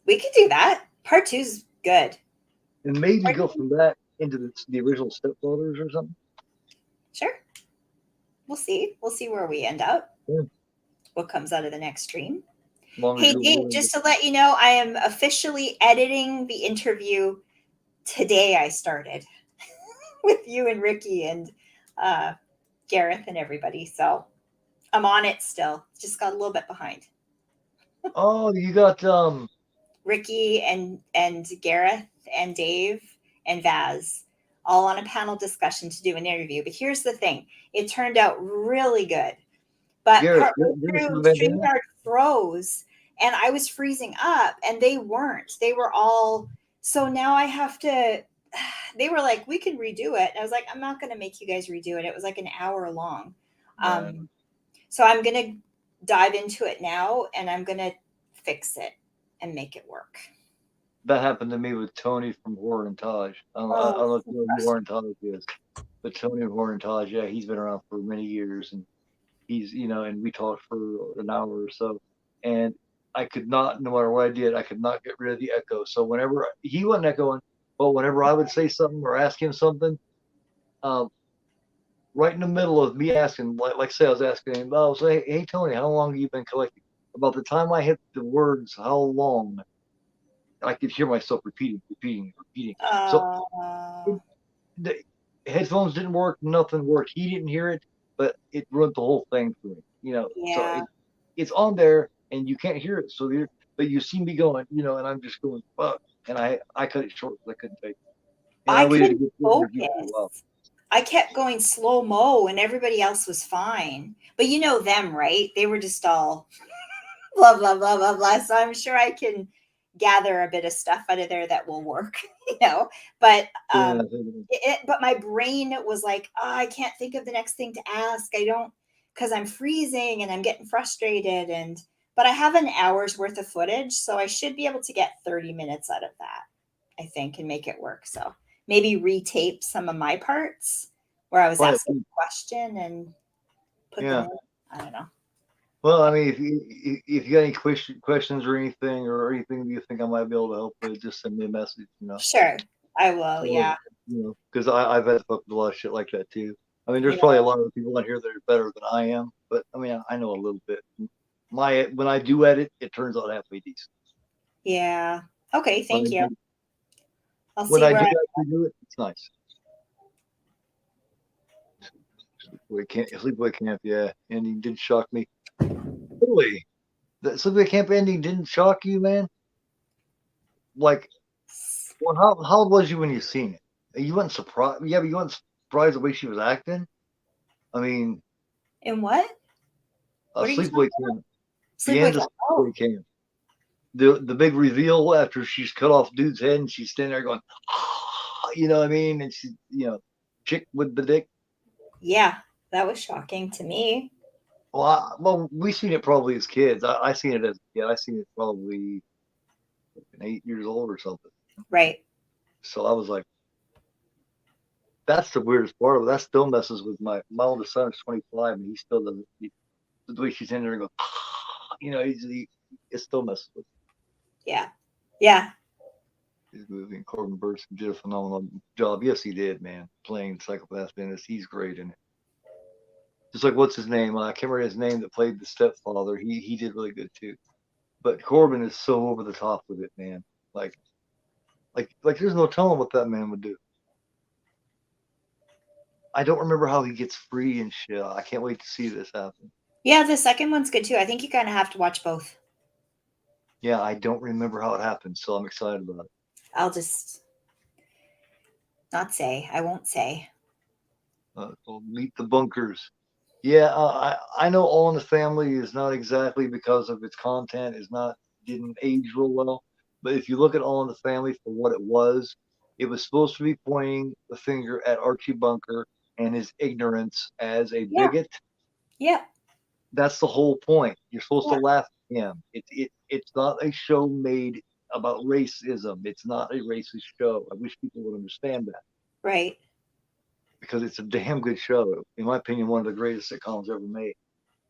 S2: We could do that. Part two's good.
S1: and maybe go from that into the original stepfathers or something.
S2: Sure. We'll see. We'll see where we end up.
S1: Yeah,
S2: What comes out of the next stream.
S1: as long as
S2: Hey,
S1: you're
S2: Dave,
S1: willing to.
S2: just to let you know, I am officially editing the interview today. I started with you and Ricky and uh, Gareth and everybody. So I'm on it still. Just got a little bit behind.
S1: Oh, you got
S2: Ricky and Gareth and Dave and Vaz all on a panel discussion to do an interview. But here's the thing: it turned out really good. But
S1: Gareth.
S2: partway
S1: Gareth
S2: through,
S1: from the bandana.
S2: StreamYard froze, and I was freezing up, and they weren't. They were all. So now I have to. They were like, "We can redo it." And I was like, "I'm not going to make you guys redo it." It was like an hour long.
S1: Man,
S2: So I'm going to dive into it now, and I'm going to fix it and make it work.
S1: that happened to me with Tony from Horror and Taj. I
S2: Oh,
S1: don't know if you know who Horror and Taj is, but Tony from Horror and Taj, yeah, he's been around for many years, and he's and we talked for an hour or so, and I could not, no matter what I did, I could not get rid of the echo. So whenever he wasn't echoing, but whenever I would say something or ask him something, um, right in the middle of me asking, like say I was asking him, I was like, hey Tony, how long have you been collecting? About the time I hit the words, how long, I could hear myself repeating. So
S2: uh,
S1: it, the headphones didn't work, nothing worked. He didn't hear it, but it ruined the whole thing for me. So
S2: yeah.
S1: it's on there and you can't hear it. So but you see me going, and I'm just going fuck, and I cut it short because I couldn't take it, and I
S2: I
S1: waited to
S2: couldn't
S1: get to the review for a while.
S2: focus. I kept going slow mo, and everybody else was fine. But you know them, right? They were just all blah blah blah blah blah. So I'm sure I can gather a bit of stuff out of there that will work, you know. But
S1: Yeah,
S2: but my brain was like, oh, I can't think of the next thing to ask. I don't because I'm freezing and I'm getting frustrated but I have an hour's worth of footage, so I should be able to get 30 minutes out of that, I think, and make it work. So maybe retape some of my parts where I was
S1: probably,
S2: asking a question and put them
S1: yeah.
S2: in. I don't know.
S1: Well, I mean, if you got any questions or anything you think I might be able to help with, just send me a message.
S2: Sure, I will.
S1: Or,
S2: Yeah.
S1: because I've had to fuck with a lot of shit like that too. I mean, there's
S2: Yeah.
S1: probably a lot of people on here that are better than I am, but I mean, I know a little bit. When I do edit, it turns out halfway decent.
S2: Yeah. Okay.
S1: When I
S2: Thank you.
S1: do,
S2: I'll
S1: when
S2: see
S1: I
S2: where
S1: do
S2: I.
S1: actually do it, it's nice. Sleepaway Camp, yeah, ending did shock me. Really, the Sleepaway Camp ending didn't shock you, man? Like, well, how old was you when you seen it? You weren't surprised. Yeah, but you weren't surprised the way she was acting. I mean,
S2: In what? What are you talking
S1: Sleepaway
S2: about?
S1: Camp. The
S2: Sleepaway
S1: end of
S2: Camp. Oh,
S1: Sleepaway Camp. The big reveal after she's cut off dude's head and she's standing there going, you know what I mean? And she, chick with the dick.
S2: yeah. That was shocking to me.
S1: Well, we seen it probably as kids. I seen it as a kid. I seen it probably 8 years old or something.
S2: Right.
S1: So I was like, that's the weirdest part of it. That still messes with my oldest son is 25 and he still doesn't. The way she's in there and goes, it still messes with
S2: Yeah. Yeah.
S1: his movie. And Corbin Burnson did a phenomenal job. Yes, he did, man. Playing Psychopath Menace. He's great in it. Just like what's his name? I can't remember his name that played the stepfather. He did really good too. But Corbin is so over the top with it, man. Like Like there's no telling what that man would do. I don't remember how he gets free and shit. I can't wait to see this happen.
S2: Yeah, the second one's good too. I think you kind of have to watch both.
S1: Yeah, I don't remember how it happened, so I'm excited about it.
S2: I'll just not say. I won't say.
S1: So Meet the Bunkers. Yeah, I know All in the Family is not exactly because of its content is not didn't age real well, but if you look at All in the Family for what it was supposed to be pointing the finger at Archie Bunker and his ignorance as a
S2: Yeah.
S1: bigot.
S2: Yeah.
S1: That's the whole point. You're supposed to
S2: Yeah.
S1: laugh at him. It's not a show made about racism. It's not a racist show. I wish people would understand that
S2: Right.
S1: because it's a damn good show. In my opinion, one of the greatest sitcoms ever made.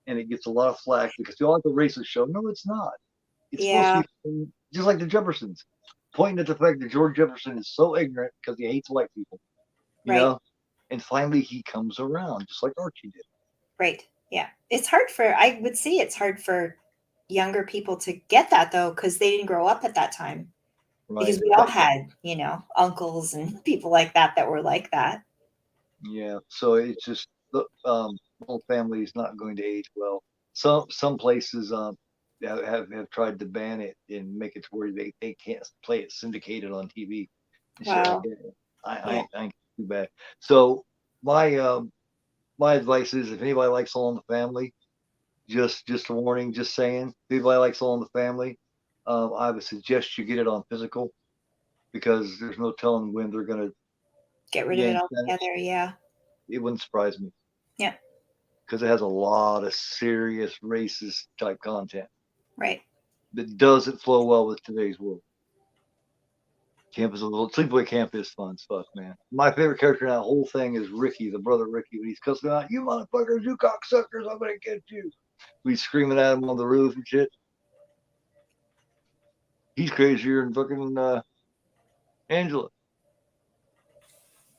S1: And it gets a lot of flack because you all like a racist show. No, it's not. It's supposed
S2: Yeah.
S1: to be just like the Jeffersons, pointing at the fact that George Jefferson is so ignorant because he hates white people, you
S2: Right.
S1: know. And finally, he comes around, just like Archie did.
S2: Right. Yeah. It's hard for, I would say it's hard for younger people to get that though, because they didn't grow up at that time.
S1: Right.
S2: Because we all had, uncles and people like that were like that.
S1: Yeah. So it's just the whole family is not going to age well. Some places have tried to ban it and make it to where they can't play it syndicated on TV and shit like
S2: Wow.
S1: that.
S2: Yeah.
S1: I ain't too bad. So my my advice is if anybody likes All in the Family, just a warning, just saying, if anybody likes All in the Family, I would suggest you get it on physical because there's no telling when they're gonna
S2: Get rid of it
S1: yank that.
S2: altogether. Yeah.
S1: It wouldn't surprise me
S2: Yeah.
S1: because it has a lot of serious racist type content
S2: Right.
S1: that doesn't flow well with today's world. Camp is a little Sleepaway Camp is fun stuff, man. My favorite character in that whole thing is Ricky, the brother Ricky, when he's cussing out, "You motherfuckers, you cocksuckers, I'm gonna get you." He's screaming at him on the roof and shit. He's crazier than fucking Angela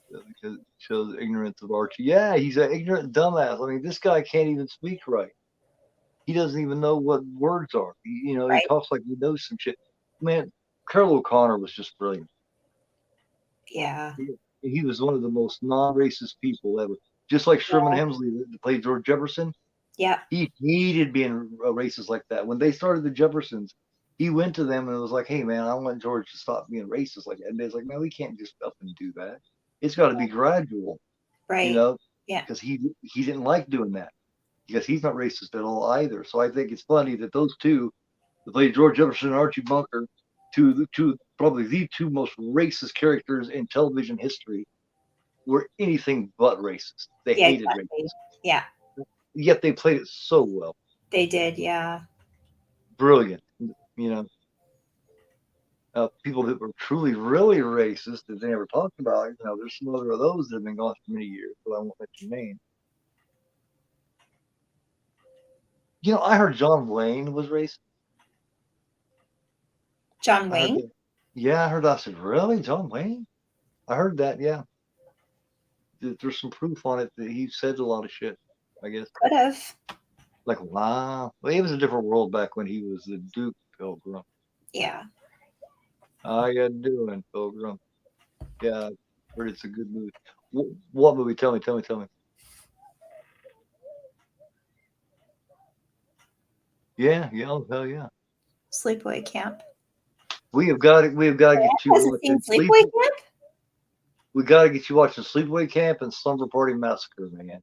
S1: because it shows ignorance of Archie. Yeah, he's an ignorant dumbass. I mean, this guy can't even speak right. He doesn't even know what words are. He
S2: Right.
S1: talks like he knows some shit. Man, Carol O'Connor was just brilliant.
S2: Yeah.
S1: He was one of the most non-racist people ever. Just like Sherman
S2: Yeah.
S1: Hemsley that played George Jefferson,
S2: Yeah.
S1: he hated being a racist like that. When they started the Jeffersons, he went to them and was like, "Hey, man, I want George to stop being racist like that." And they're like, "Man, we can't just up and do that. It's got to be gradual, you
S2: Right.
S1: know."
S2: Yeah.
S1: Because he didn't like doing that because he's not racist at all either. So I think it's funny that those two, that played George Jefferson and Archie Bunker, two probably the two most racist characters in television history, were anything but racist. They
S2: Yeah.
S1: hated
S2: Exactly.
S1: racism,
S2: Yeah.
S1: yet they played it so well.
S2: They did. Yeah.
S1: Brilliant. You know, people that were truly, really racist that they never talked about. There's some other of those that have been gone for many years, but I won't mention names. I heard John Wayne was racist.
S2: John
S1: I heard
S2: Wayne
S1: that. Yeah, I heard that. I said, really? John Wayne? I heard that, yeah. There's some proof on it that he said a lot of shit, I guess.
S2: could have.
S1: Like, wow. Well, it was a different world back when he was the Duke Pilgrim.
S2: Yeah.
S1: How you doing, Pilgrim? Yeah, heard it's a good movie. What movie? Tell me. Yeah, oh, hell yeah.
S2: Sleepaway Camp.
S1: We have got to get you
S2: Hasn't seen
S1: watching
S2: Sleepaway Camp?
S1: We got to get you watching Sleepaway Camp and Slumber Party Massacre, man.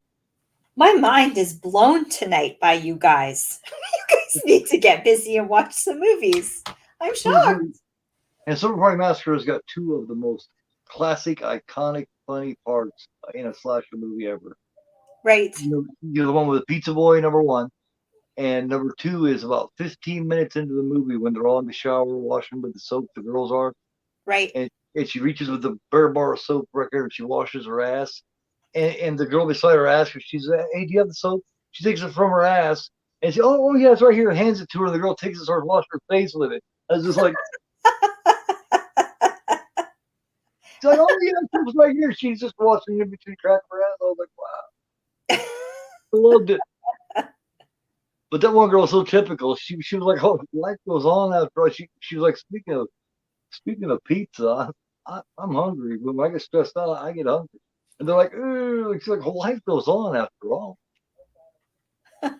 S2: My mind is blown tonight by you guys. You guys need to get busy and watch some movies. I'm shocked.
S1: And Slumber Party Massacre has got two of the most classic, iconic, funny parts in a slasher movie ever.
S2: Right.
S1: You're the one with the pizza boy, number one. And number two is about 15 minutes into the movie when they're all in the shower washing with the soap, the girls are.
S2: Right.
S1: And she reaches with the bare bar of soap record and she washes her ass. And the girl beside her asks her, she's like, "Hey, do you have the soap?" She takes it from her ass and she, oh yeah, it's right here, and hands it to her. And the girl takes it, starts washing her face with it. I was just like, she's like, "Oh yeah, it was right here." She's just washing in between crack her ass. I was like, wow. I loved it. But that one girl was so typical. She was like, "Oh, life goes on after all." She was like, speaking of Speaking of pizza, I'm hungry. When I get stressed out, I get hungry. And they're like, "Ooh," it's like life goes on after all. Hell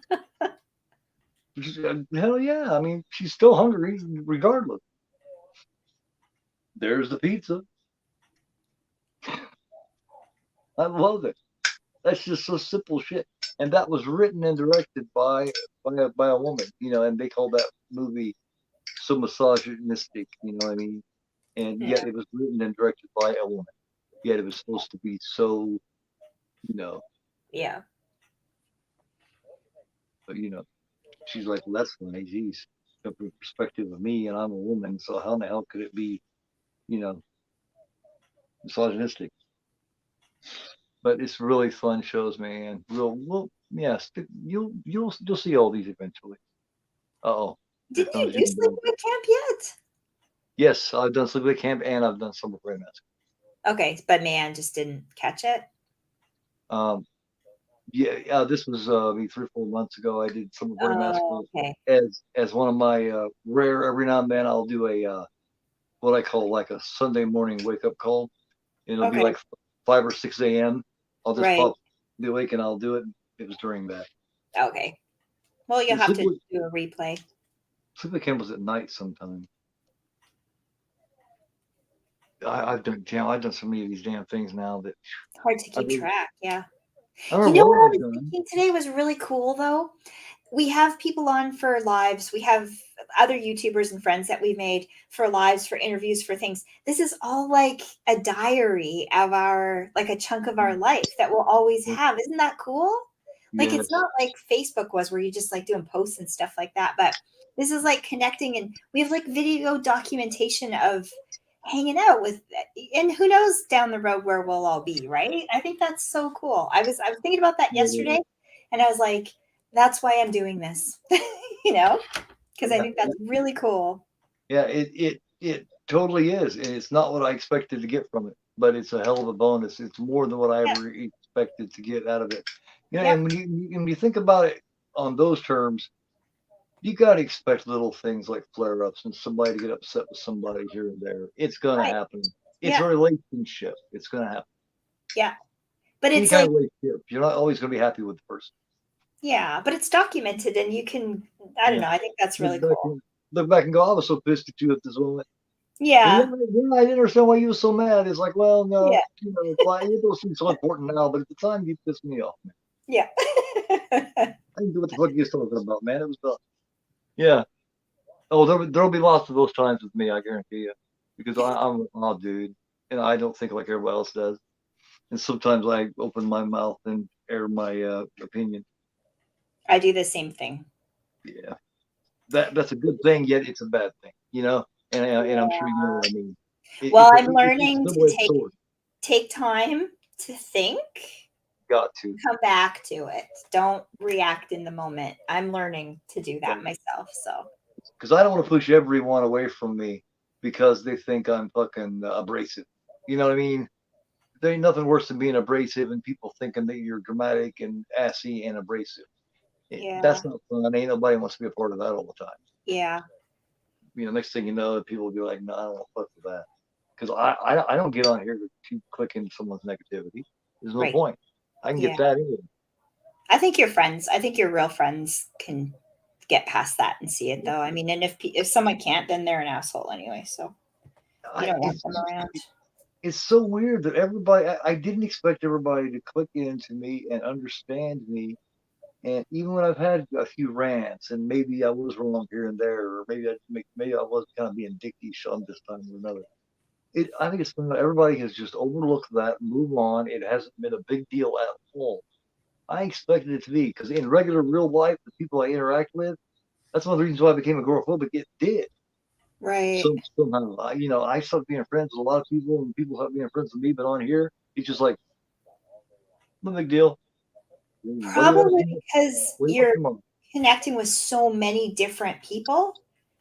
S1: yeah. I mean, she's still hungry regardless. There's the pizza. I love it. That's just so simple shit. And that was written and directed by a woman, and they call that movie so misogynistic, you know what I mean? And
S2: Yeah.
S1: yet it was written and directed by a woman. Yet it was supposed to be so, you know,
S2: Yeah.
S1: but she's like, well, that's funny, geez. From the perspective of me, and I'm a woman, so how in the hell could it be, you know, misogynistic? But it's really fun shows, man. Well, yes, you'll see all these eventually. Oh, here
S2: Didn't you
S1: comes
S2: do
S1: your dad.
S2: sleepaway camp yet?
S1: Yes, I've done Sleepaway Camp and I've done Summer Prairie Massacre.
S2: Okay, but man just didn't catch it.
S1: Um, yeah, this was maybe 3 or 4 months ago. I did Summer Prairie Massacre
S2: Oh, okay.
S1: as one of my rare. Every now and then I'll do a what I call like a Sunday morning wake up call. It'll be
S2: Okay.
S1: like 5 or 6 a.m. I'll just
S2: Right.
S1: pop the awake and I'll do it. It was during that.
S2: Okay. Well, you'll have to
S1: Sleepaway,
S2: do a replay.
S1: Sleepaway Camp was at night sometime. I've done so many of these damn things now that
S2: Hard to
S1: I
S2: keep
S1: really
S2: track. Yeah.
S1: I
S2: You
S1: remember
S2: know
S1: one
S2: what
S1: of
S2: I
S1: these
S2: was
S1: done.
S2: thinking today was really cool though? We have people on for lives. We have other YouTubers and friends that we made for lives, for interviews, for things. This is all like a diary of like a chunk of our life that we'll always have. Isn't that cool? Like it's
S1: Yes.
S2: not like Facebook was where you just like doing posts and stuff like that, but this is like connecting and we have like video documentation of hanging out with and who knows down the road where we'll all be, right? I think that's so cool. I was thinking about that yesterday and I was like, that's why I'm doing this, you know, because I
S1: Yeah.
S2: think that's really cool.
S1: Yeah, it totally is, and it's not what I expected to get from it, but it's a hell of a bonus. It's more than what I
S2: Yeah.
S1: ever expected to get out of it.
S2: Yep.
S1: And when you think about it on those terms, you got to expect little things like flare-ups and somebody to get upset with somebody here and there. It's gonna
S2: Right.
S1: happen. It's a
S2: Yeah.
S1: relationship. It's gonna happen.
S2: Yeah. But
S1: Any
S2: it's
S1: kind
S2: like,
S1: of relationship, you're not always gonna be happy with the person.
S2: yeah, but it's documented and you can, I don't
S1: Yeah.
S2: know. I think that's
S1: Look
S2: really
S1: back
S2: cool.
S1: and look back and go, I was so pissed at you at this moment. And
S2: Yeah.
S1: I didn't understand why you were so mad. It's like, well,
S2: Yeah.
S1: no, it don't seem so important now, but at the time you pissed me off, man.
S2: Yeah.
S1: I didn't know what the fuck you was talking about, man. It was yeah. Oh, there'll be lots of those times with me, I guarantee you, because I'm an odd dude, and I don't think like everybody else does. And sometimes I open my mouth and air my opinion.
S2: I do the same thing.
S1: Yeah, that's a good thing, yet it's a bad thing, And I'm sure you know what I mean.
S2: Well, I'm
S1: It's
S2: learning
S1: a
S2: to
S1: double-edged sword.
S2: take time to think,
S1: Got to.
S2: come back to it. Don't react in the moment. I'm learning to do that myself. So,
S1: Because I don't want to push everyone away from me because they think I'm fucking abrasive. You know what I mean? There ain't nothing worse than being abrasive and people thinking that you're dramatic and assy and abrasive.
S2: yeah.
S1: That's not fun. Ain't nobody wants to be a part of that all the time.
S2: Yeah.
S1: Next thing you know, people will be like, "No, I don't want to fuck with that," because I don't get on here to keep clicking someone's negativity. There's no
S2: Right.
S1: point. I can
S2: Yeah.
S1: get that anyway.
S2: I think your friends, I think your real friends can get past that and see it though. I mean, and if someone can't, then they're an asshole anyway. So you
S1: I,
S2: don't want
S1: it's
S2: them around.
S1: it's so weird that everybody. I didn't expect everybody to click into me and understand me. And even when I've had a few rants, and maybe I was wrong here and there, or maybe I was kind of being dickish on this time or another. I think it's everybody has just overlooked that, move on. It hasn't been a big deal at all. I expected it to be because in regular real life, the people I interact with, that's one of the reasons why I became agoraphobic. It did.
S2: Right.
S1: So somehow, I started being friends with a lot of people, and people started being friends with me. But on here, it's just like no big deal. What do you want
S2: Probably
S1: to see?
S2: because
S1: What do you want
S2: you're
S1: tomorrow?
S2: connecting with so many different people.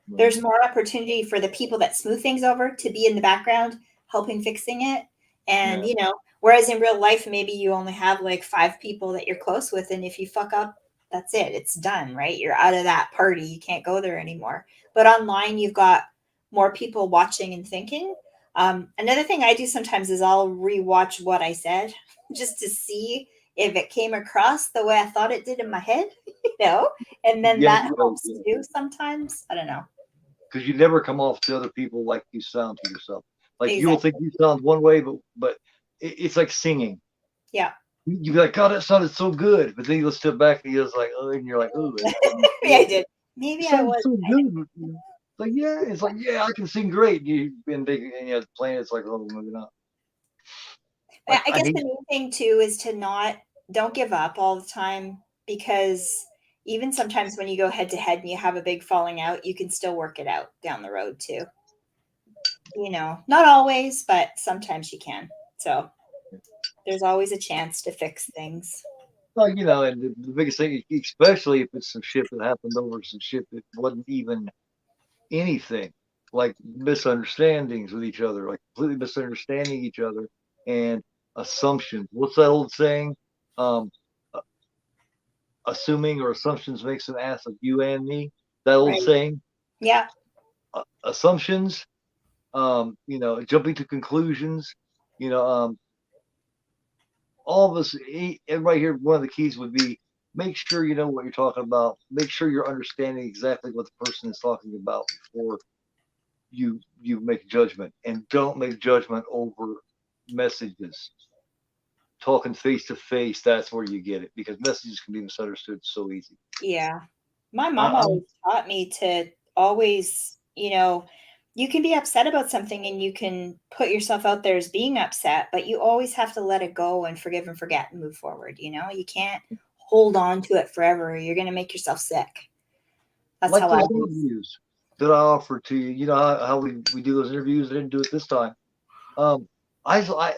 S1: Right.
S2: There's more opportunity for the people that smooth things over to be in the background helping fixing it. And,
S1: Yeah.
S2: whereas in real life, maybe you only have like 5 people that you're close with. And if you fuck up, that's it. It's done, right? You're out of that party. You can't go there anymore. But online, you've got more people watching and thinking. Another thing I do sometimes is I'll rewatch what I said just to see if it came across the way I thought it did in my head, and then
S1: Yeah,
S2: that helps too sometimes. I don't know.
S1: because you never come off to other people like you sound to yourself. Like you will
S2: Exactly.
S1: think you sound one way, but it's like singing.
S2: Yeah.
S1: You be like, God, that sounded so good, but then you listen to it back and you're just like, oh, and you're like, oh,
S2: Maybe I
S1: it
S2: did. Maybe I
S1: sounds
S2: was
S1: so
S2: kind of.
S1: good. It's like, yeah, it's like, yeah, I can sing great. You've been thinking, and you're playing. It's like, oh, maybe not. Like
S2: I
S1: I
S2: guess
S1: hate.
S2: the main thing too is to not don't give up all the time, because even sometimes when you go head to head and you have a big falling out, you can still work it out down the road too. Not always, but sometimes you can. So there's always a chance to fix things.
S1: Well, and the biggest thing, especially if it's some shit that happened over some shit that wasn't even anything, like misunderstandings with each other, like completely misunderstanding each other and assumptions. What's that old saying? Um, Assuming or assumptions makes an ass of you and me. That old
S2: Right.
S1: saying.
S2: Yeah.
S1: Assumptions. Jumping to conclusions. You know, all of us, everybody here. One of the keys would be make sure you know what you're talking about. Make sure you're understanding exactly what the person is talking about before you make judgment, and don't make judgment over messages. Talking face to face, that's where you get it, because messages can be misunderstood so easy.
S2: Yeah. My mom
S1: I,
S2: always taught me to always, you can be upset about something and you can put yourself out there as being upset, but you always have to let it go and forgive and forget and move forward. You can't hold on to it forever. You're going to make yourself sick. That's
S1: like
S2: how I
S1: those
S2: was.
S1: interviews that I offered to you. You know how we do those interviews. I didn't do it this time. Um, I thought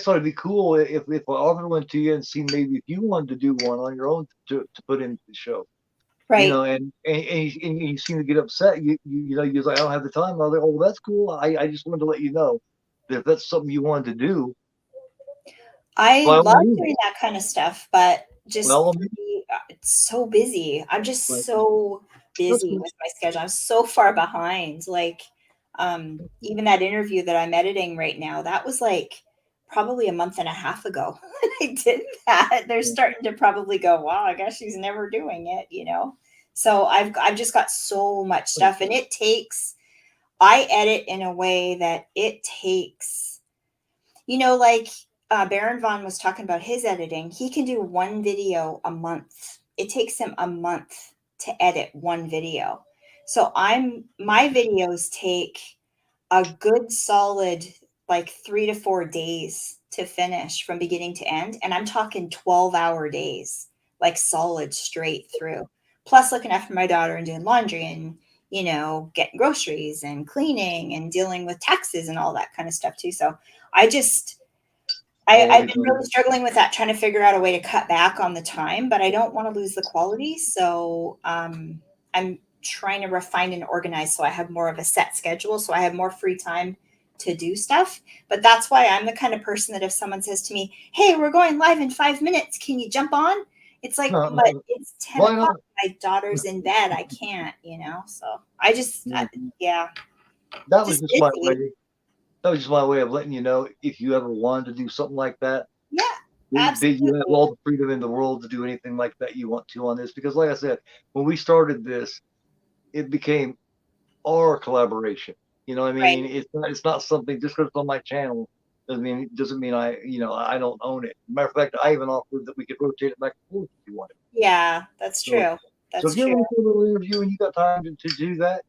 S1: it'd be cool if I offered one to you and see maybe if you wanted to do one on your own to put into the show.
S2: Right.
S1: And you seem to get upset. You're like, I don't have the time. I was like, oh, well, that's cool. I just wanted to let you know that if that's something you wanted to do,
S2: I
S1: by all
S2: love
S1: means,
S2: doing that kind of stuff, but
S1: by
S2: just
S1: all means,
S2: it's so busy. I'm just
S1: like,
S2: so
S1: that's
S2: busy
S1: cool.
S2: with my schedule. I'm so far behind. Like, even that interview that I'm editing right now, that was like probably a month and a half ago. I did that. They're starting to probably go, wow, I guess she's never doing it. So I've just got so much stuff, and I edit in a way that it takes like Baron Vaughn was talking about his editing. He can do one video a month. It takes him a month to edit one video. So my videos take a good solid like 3 to 4 days to finish from beginning to end. And I'm talking 12-hour days, like solid straight through. Plus looking after my daughter and doing laundry and getting groceries and cleaning and dealing with taxes and all that kind of stuff too. So I just
S1: All
S2: I've
S1: these
S2: been really struggling with that, trying to figure out a way to cut back on the time, but I don't want to lose the quality. So I'm trying to refine and organize so I have more of a set schedule, so I have more free time to do stuff. But that's why I'm the kind of person that if someone says to me, "Hey, we're going live in 5 minutes, can you jump on?" It's like, but it's 10
S1: why
S2: o'clock.
S1: not?
S2: My daughter's in bed. I can't. So I just, yeah,
S1: That was
S2: just
S1: just my
S2: busy.
S1: way. That was just my way of letting you know if you ever wanted to do something like that.
S2: Yeah,
S1: That you have
S2: absolutely.
S1: all the freedom in the world to do anything like that you want to on this. Because, like I said, when we started this, it became our collaboration. I
S2: Right.
S1: mean, it's not something just because it's on my channel doesn't mean I don't own it. Matter of fact, I even offered that we could rotate it back and forth if you wanted.
S2: Yeah, that's
S1: So,
S2: true.
S1: so
S2: That's
S1: if you
S2: true.
S1: ever want to do a little interview and you got time to do that,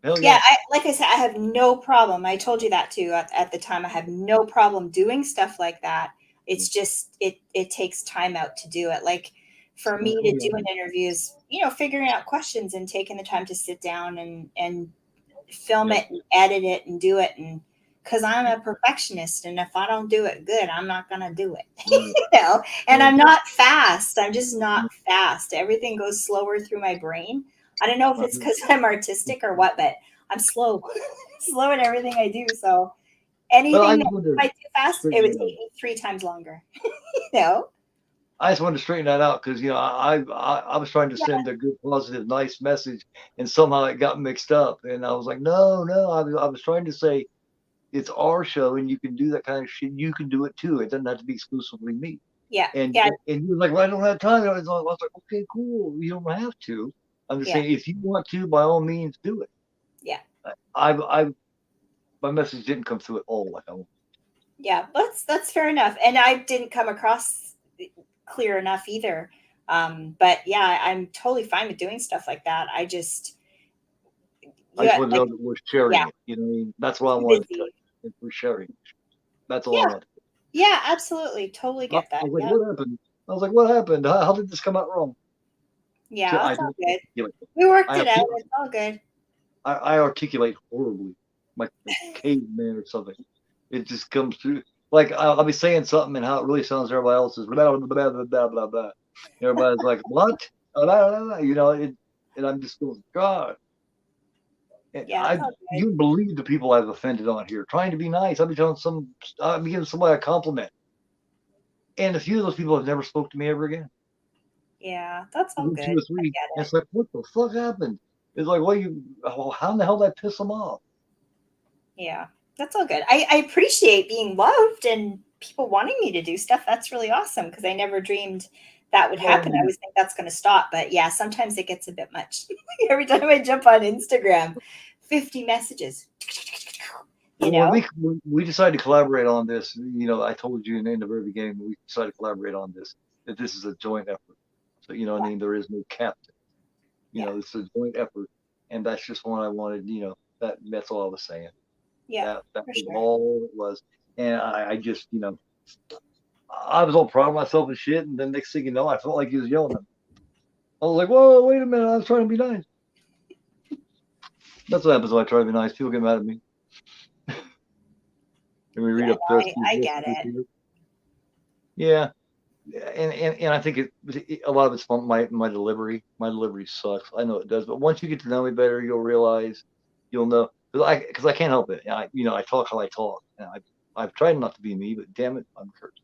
S1: hell
S2: Yeah,
S1: yeah.
S2: like I said, I have no problem. I told you that too at the time. I have no problem doing stuff like that. It's just it takes time out to do it. Like for me to do an interview is, figuring out questions and taking the time to sit down and film
S1: Yep.
S2: it and edit it and do it, and because I'm a perfectionist, and if I don't do it good, I'm not gonna do it.
S1: Yep.
S2: And I'm not fast. I'm just not fast. Everything goes slower through my brain. I don't know if it's because I'm artistic or what, but I'm slow. Slow in everything I do. So
S1: Well, I
S2: anything that
S1: just wanted
S2: I
S1: to
S2: do fast, it
S1: straighten
S2: would
S1: you out.
S2: take me 3 times longer. you know?
S1: I just wanted to straighten that out because I was trying to
S2: Yeah,
S1: send a good, positive, nice message, and somehow it got mixed up, and I was like, no, no, I was trying to say it's our show, and you can do that kind of shit. You can do it too. It doesn't have to be exclusively me.
S2: yeah,
S1: And
S2: yeah,
S1: and you were like, well, I don't have time. I was like, okay, cool. You don't have to. I'm just
S2: yeah,
S1: saying, if you want to, by all means, do it.
S2: yeah,
S1: I my message didn't come through at all like I wanted.
S2: yeah. That's fair enough. And I didn't come across clear enough either. But yeah, I'm totally fine with doing stuff like that. I just
S1: I
S2: you
S1: just wanted to
S2: like
S1: know that we're sharing
S2: yeah,
S1: it. You know what I mean? That's what I
S2: too
S1: wanted to tell
S2: busy.
S1: you. We're sharing. That's all I
S2: Yeah,
S1: wanted.
S2: yeah, absolutely, totally
S1: I
S2: get that.
S1: was like,
S2: Yeah,
S1: what happened? I was like, what happened? How did this come out wrong?
S2: yeah,
S1: I
S2: that's all
S1: don't
S2: good.
S1: articulate.
S2: We worked
S1: I
S2: it out.
S1: articulate,
S2: It's all good.
S1: I articulate horribly, like a caveman or something. It just comes through. Like I'll be saying something and how it really sounds to everybody else is blah blah blah blah blah blah blah. Everybody's like, what? Blah, blah, blah, blah. And I'm just going, God. And
S2: Yeah, it's all good.
S1: you believe the people I've offended on here, trying to be nice. I'll be giving somebody a compliment, and a few of those people have never spoke to me ever again.
S2: Yeah, that's all
S1: Maybe two
S2: good.
S1: or
S2: I
S1: three.
S2: get
S1: And
S2: it.
S1: it's like, what the fuck happened? It's like, how in the hell did I piss them off?
S2: Yeah, that's all good. I appreciate being loved and people wanting me to do stuff. That's really awesome because I never dreamed that would
S1: Well, I
S2: happen. I
S1: mean,
S2: always think that's going to stop. But yeah, sometimes it gets a bit much. Every time I jump on Instagram, 50 messages, you
S1: well, when
S2: know?
S1: we decided to collaborate on this, I told you in the very beginning, we decided to collaborate on this, that this is a joint effort. So, what I
S2: Yeah,
S1: mean? There is no captain.
S2: yeah,
S1: It's a joint effort. And that's just what I wanted, that's all I was saying.
S2: yeah,
S1: That
S2: for
S1: was
S2: sure.
S1: all it was. And I just, I was all proud of myself and shit. And then next thing you know, I felt like he was yelling at me. I was like, whoa, wait a minute. I was trying to be nice. That's what happens when I try to be nice. People get mad at me. Can we
S2: Yeah,
S1: read up
S2: no,
S1: the rest of these
S2: I get
S1: messages
S2: it.
S1: here? Yeah. And I think a lot of it's my delivery. My delivery sucks. I know it does. But once you get to know me better, you'll know. Because I can't help it. I talk how I talk. And I've tried not to be me, but damn it, I'm cursed.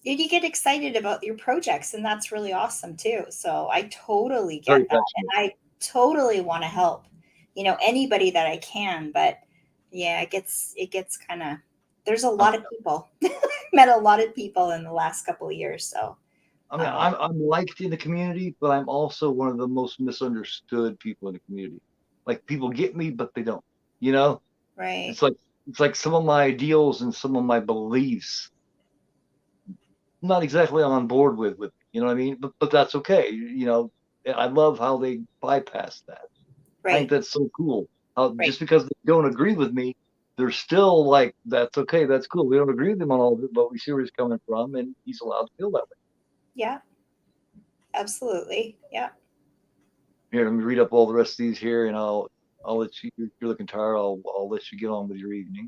S2: You get excited about your projects, and that's really awesome too. So I totally
S1: Very
S2: get that. And
S1: passionate.
S2: I totally want to help, anybody that I can. But yeah, it gets kind of there's a
S1: I'm,
S2: lot of people. Met a lot of people in the last couple of years. So
S1: I mean,
S2: um,
S1: I'm liked in the community, but I'm also one of the most misunderstood people in the community. Like people get me, but they don't. You know,
S2: right.
S1: it's like it's like some of my ideals and some of my beliefs not exactly on board with. You know what I mean? But that's okay. I love how they bypass that. I think
S2: Right.
S1: that's so cool. How
S2: Right.
S1: just because they don't agree with me, they're still like, that's okay, that's cool. We don't agree with him on all of it, but we see where he's coming from, and he's allowed to feel that way.
S2: Yeah, absolutely. Yeah.
S1: Here, let me read up all the rest of these here, and I'll let you. You're looking tired. I'll let you get on with your evening.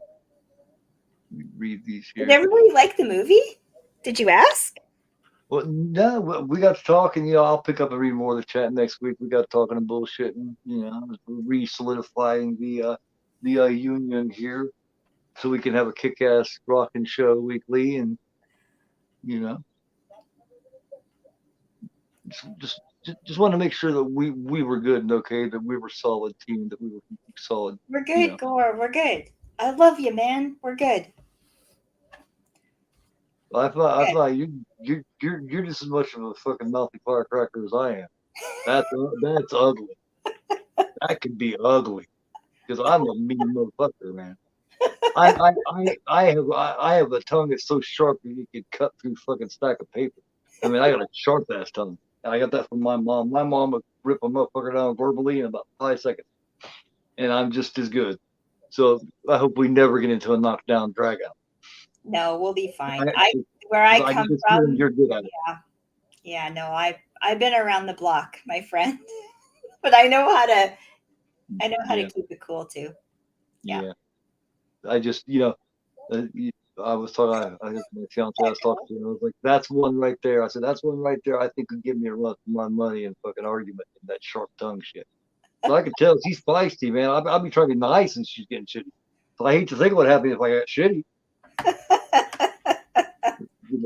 S1: Read these
S2: Did
S1: here.
S2: everybody like the movie? Did you ask?
S1: Well, no, we got to talk, and I'll pick up and read more of the chat next week. We got talking and bullshitting, re-solidifying the union here, so we can have a kick-ass rocking show weekly, and you know, just want to make sure that we were good and okay, that we were solid team, that we were solid,
S2: We're
S1: you
S2: good,
S1: know.
S2: Gore. We're good. I love you, man. We're good.
S1: I
S2: Good.
S1: thought you're just as much of a fucking mouthy firecracker as I am. That's ugly. That could be ugly because I'm a mean motherfucker, man. I have a tongue that's so sharp that it could cut through fucking stack of paper. I mean, I got a sharp ass tongue. And I got that from my mom. My mom would rip a motherfucker down verbally in about 5 seconds, and I'm just as good. So I hope we never get into a knockdown drag out.
S2: No, we'll be fine.
S1: I,
S2: I where I
S1: I
S2: come
S1: just feel
S2: from,
S1: you're good at it.
S2: yeah, yeah, no, I've been around the block, my friend. But I know how to
S1: Yeah,
S2: keep it cool too. Yeah.
S1: yeah. I just, I was talking. I my fiance. I was talking to. I was like, "That's one right there." I said, "That's one right there. I think could give me a run for my money and fucking argument and that sharp tongue shit." So I could tell she's feisty, man. I'll be trying to be nice and she's getting shitty. So I hate to think what happened if I got shitty.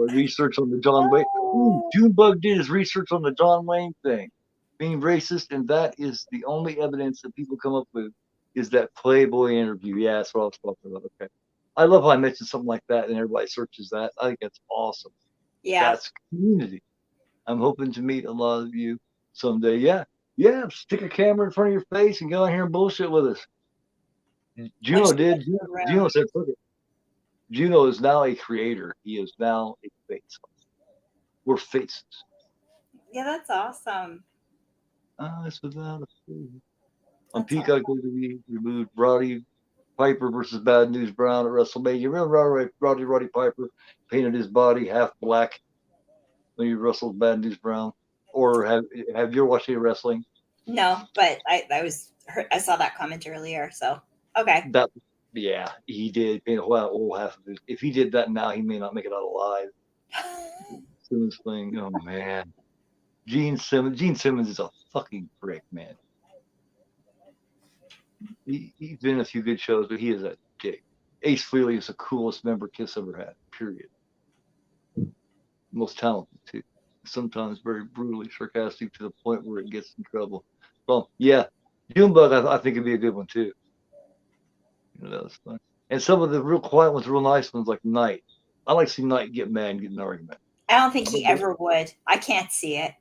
S1: research on the John Wayne. Ooh,
S2: Oh,
S1: Junebug did his research on the John Wayne thing, being racist, and that is the only evidence that people come up with is that Playboy interview. Yeah, that's what I was talking about. Okay, I love how I mentioned something like that, and everybody searches that. I think that's awesome.
S2: yeah.
S1: That's community. I'm hoping to meet a lot of you someday. Yeah, yeah. Stick a camera in front of your face and go out here and bullshit with us.
S2: When
S1: Juno
S2: she
S1: did.
S2: gets in the
S1: Juno
S2: room.
S1: said, "Fuck it." Juno is now a creator. He is now a face. We're faces.
S2: Yeah, that's awesome.
S1: Eyes without a face. On
S2: That's
S1: Peacock
S2: awesome.
S1: WWE, removed Roddy Piper versus Bad News Brown at WrestleMania. Remember Roddy Piper painted his body half black when he wrestled Bad News Brown? Or have you ever watched any wrestling?
S2: No, but I saw that comment earlier. So okay.
S1: That yeah, he did paint a whole half of it. If he did that now, he may not make it out alive. Simmons thing, oh man. Gene Simmons is a fucking prick, man. He's been in a few good shows, but he is a dick. Ace Frehley is the coolest member Kiss ever had. Period. Most talented too. Sometimes very brutally sarcastic to the point where it gets in trouble. Well, yeah, Junebug I think would be a good one too. You know, that was fun. And some of the real quiet ones, real nice ones, like Knight. I like to see Knight get mad and get in an argument.
S2: I don't think
S1: How
S2: he
S1: about that?
S2: ever would. I can't see it.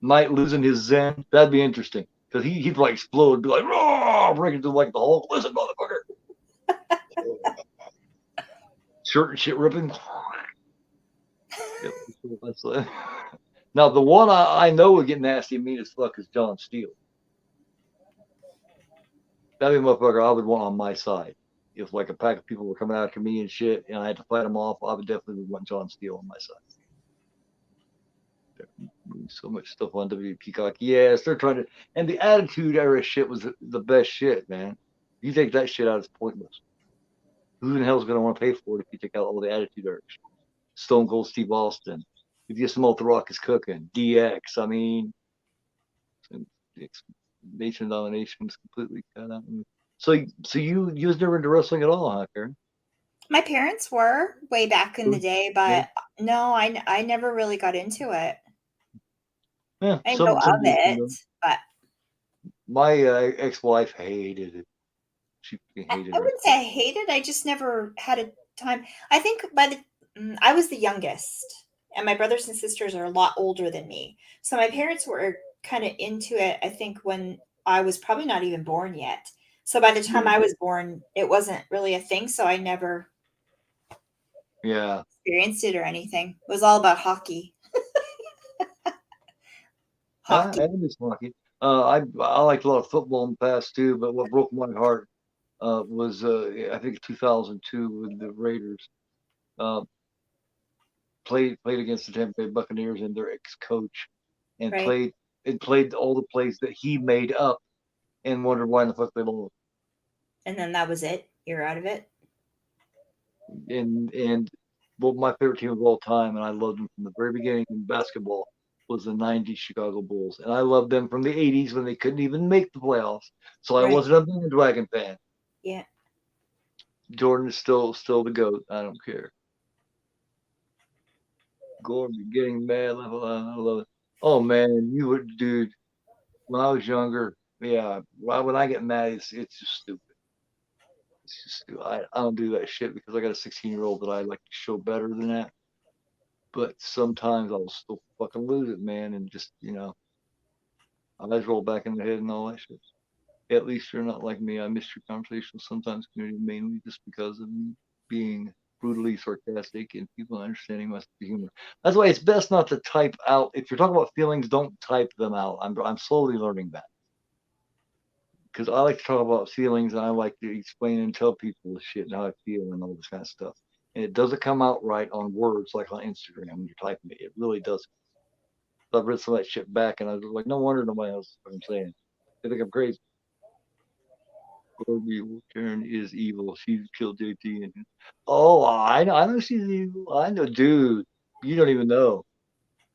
S1: Knight losing his zen, that'd be interesting. Because he'd like explode, be like, raw, break into like the Hulk. Listen, motherfucker. Shirt and shit ripping. Yep. Now, the one I know would get nasty and mean as fuck is John Steele. That'd be a motherfucker I would want on my side. If like a pack of people were coming after me and shit, and I had to fight them off, I would definitely want John Steele on my side. So much stuff on W Peacock. Yes, they're trying to, and the Attitude Era shit was the best shit, man. You take that shit out, it's pointless. Who in the hell's gonna want to pay for it if you take out all the Attitude Era shit? Stone Cold Steve Austin. If you smell The Rock is cooking, DX. I mean, nation domination was completely cut out. So you was never into wrestling at all, huh, Karen?
S2: My parents were way back in the day,
S1: Yeah,
S2: but no, I never really got into it.
S1: yeah.
S2: I know
S1: Some
S2: of
S1: do, some
S2: it,
S1: don't.
S2: but
S1: My ex-wife hated it. She hated
S2: I
S1: it.
S2: wouldn't say I hated. I just never had a time. I think I was the youngest, and my brothers and sisters are a lot older than me. So my parents were kind of into it. I think when I was probably not even born yet. So by the time
S1: Yeah,
S2: I was born, it wasn't really a thing. So I never
S1: yeah.
S2: experienced it or anything. It was all about hockey. Hockey,
S1: And it's lucky. I liked a lot of football in the past too, but what broke my heart was I think 2002 with the Raiders uh, played against the Tampa Bay Buccaneers and their ex-coach, and
S2: right?
S1: played all the plays that he made up, and wondered why in the fuck they lost.
S2: And then that was it. You're out of it.
S1: And well, my favorite team of all time, and I loved them from the very beginning in basketball, was the '90s Chicago Bulls, and I loved them from the '80s when they couldn't even make the playoffs. So I
S2: Right.
S1: wasn't a bandwagon fan.
S2: Yeah.
S1: Jordan is still the goat. I don't care. Gordon getting mad, I love it. Oh man, you would, dude. When I was younger, yeah. When I get mad, it's just stupid. It's just stupid. I don't do that shit because I got a 16-year-old that I like to show better than that. But sometimes I'll still fucking lose it, man, and just eyes roll back in the head and all that shit. At least you're not like me. I miss your conversations sometimes, community, mainly just because of me being brutally sarcastic and people understanding my humor. That's why it's best not to type out. If you're talking about feelings, don't type them out. I'm slowly learning that because I like to talk about feelings and I like to explain and tell people the shit and how I feel and all this kind of stuff. And it doesn't come out right on words like on Instagram when you're typing it. It really doesn't. So I've read some of that shit back and I was like, no wonder nobody knows what I'm saying. They think I'm crazy. Corby Karen is evil. She killed JT. And oh, I know she's evil. I know, dude. You don't even know.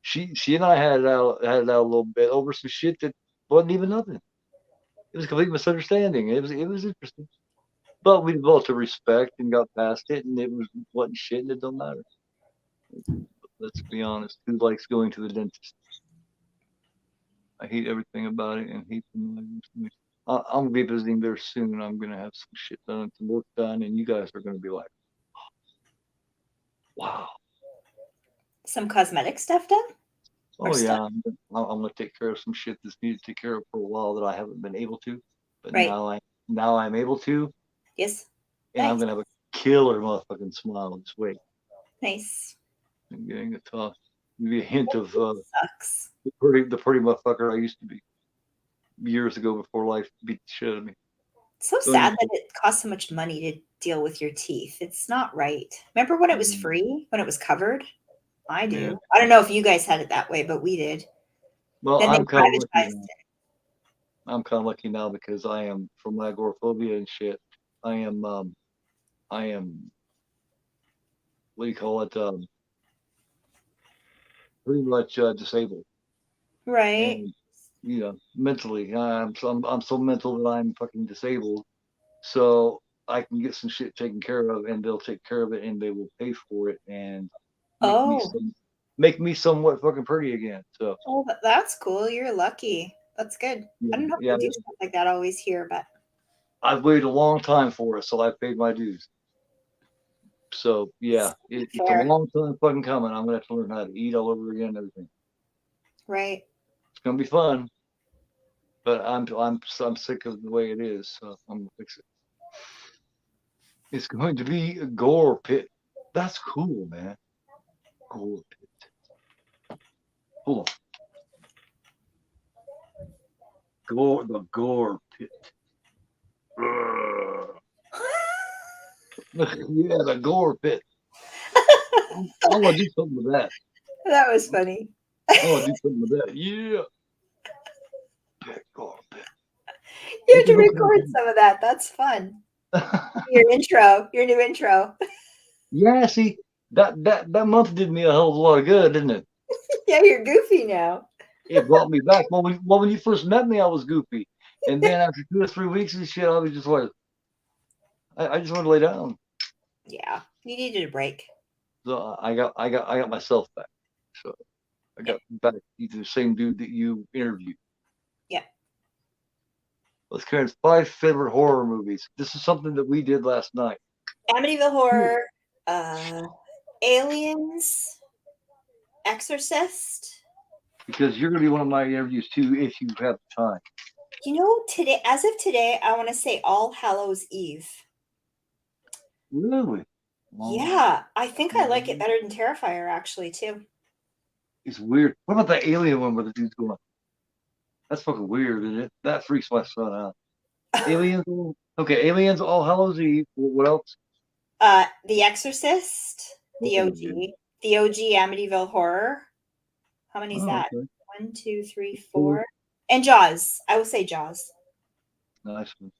S1: She and I had it out a little bit over some shit that wasn't even nothing. It was a complete misunderstanding. It was interesting, but we developed a respect and got past it, and it wasn't shit, and it don't matter. Let's be honest. Who likes going to the dentist? I hate everything about it and hate them. I'm gonna be visiting there soon. I'm gonna have some shit done, some work done, and you guys are gonna be like, "Wow,
S2: Some cosmetic stuff done or
S1: oh
S2: stuff?
S1: yeah, I'm gonna take care of some shit that's needed to take care of for a while that I haven't been able to, but
S2: Right.
S1: now I'm able to,
S2: Yes.
S1: and I'm
S2: Nice.
S1: gonna have a killer motherfucking smile. Just wait,
S2: Nice.
S1: I'm getting a talk, maybe a hint of
S2: Sucks.
S1: the pretty motherfucker I used to be years ago before life beat the shit out of me.
S2: It's so
S1: Don't
S2: sad
S1: even,
S2: that it costs so much money to deal with your teeth. It's not right. Remember when it was free, when it was covered? I
S1: yeah.
S2: do. I don't know if you guys had it that way, but we did.
S1: Well,
S2: Then they
S1: I'm kind of lucky
S2: privatized
S1: now.
S2: it.
S1: I'm kind of lucky now because I am from my agoraphobia and shit. I am I am what do you call it? Pretty much disabled,
S2: Right.
S1: and mentally, I'm so mental that I'm fucking disabled. So I can get some shit taken care of, and they'll take care of it, and they will pay for it, and make me
S2: Oh.
S1: some make me somewhat fucking pretty again. So
S2: Oh, that's cool. You're lucky. That's good. I
S1: yeah,
S2: don't know if
S1: yeah,
S2: they do stuff like that always here, but
S1: I've waited a long time for it, so I've paid my dues. So
S2: it's
S1: yeah, it's a
S2: fair.
S1: long time fucking coming. I'm gonna have to learn how to eat all over again and everything.
S2: Right.
S1: It's gonna be fun, but I'm sick of the way it is, so I'm gonna fix it. It's going to be a gore pit. That's cool, man. Gore pit. Hold on. The gore pit. Yeah, the gore pit. I want to do something with that.
S2: That was funny.
S1: I want to do something with that. Yeah. Pit, gore pit.
S2: You
S1: What
S2: have
S1: the
S2: to
S1: hell can
S2: record some of that. That's fun.
S1: I
S2: Your intro, your new intro.
S1: Yeah, see, that month did me a hell of a lot of good, didn't it?
S2: Yeah, you're goofy now.
S1: It brought me back. When you first met me, I was goofy, and then after 2 or 3 weeks of shit, I was just like, I just want to lay down.
S2: Yeah, you needed a break.
S1: So I got myself back. So I
S2: Yeah,
S1: got back to the same dude that you interviewed.
S2: yeah.
S1: Let's Karen's 5 favorite horror movies. This is something that we did last night.
S2: Amityville
S1: Cool.
S2: Horror, uh, Aliens, Exorcist.
S1: Because you're gonna be one of my interviews too if you have time.
S2: You know, today, as of today, I want to say All Hallows Eve.
S1: Really? Um,
S2: Yeah, I think I like it better than Terrifier, actually, too.
S1: it's weird. What about the alien one where the dude's going? That's fucking weird, isn't it? That freaks my son out. Aliens. Okay, Aliens. All Hallows Eve. What else?
S2: The Exorcist, the
S1: Oh, yeah.
S2: OG, the OG Amityville Horror. How many is
S1: Oh,
S2: that?
S1: okay.
S2: 1, 2, 3,
S1: Cool.
S2: 4. And Jaws. I will say Jaws.
S1: Nice one.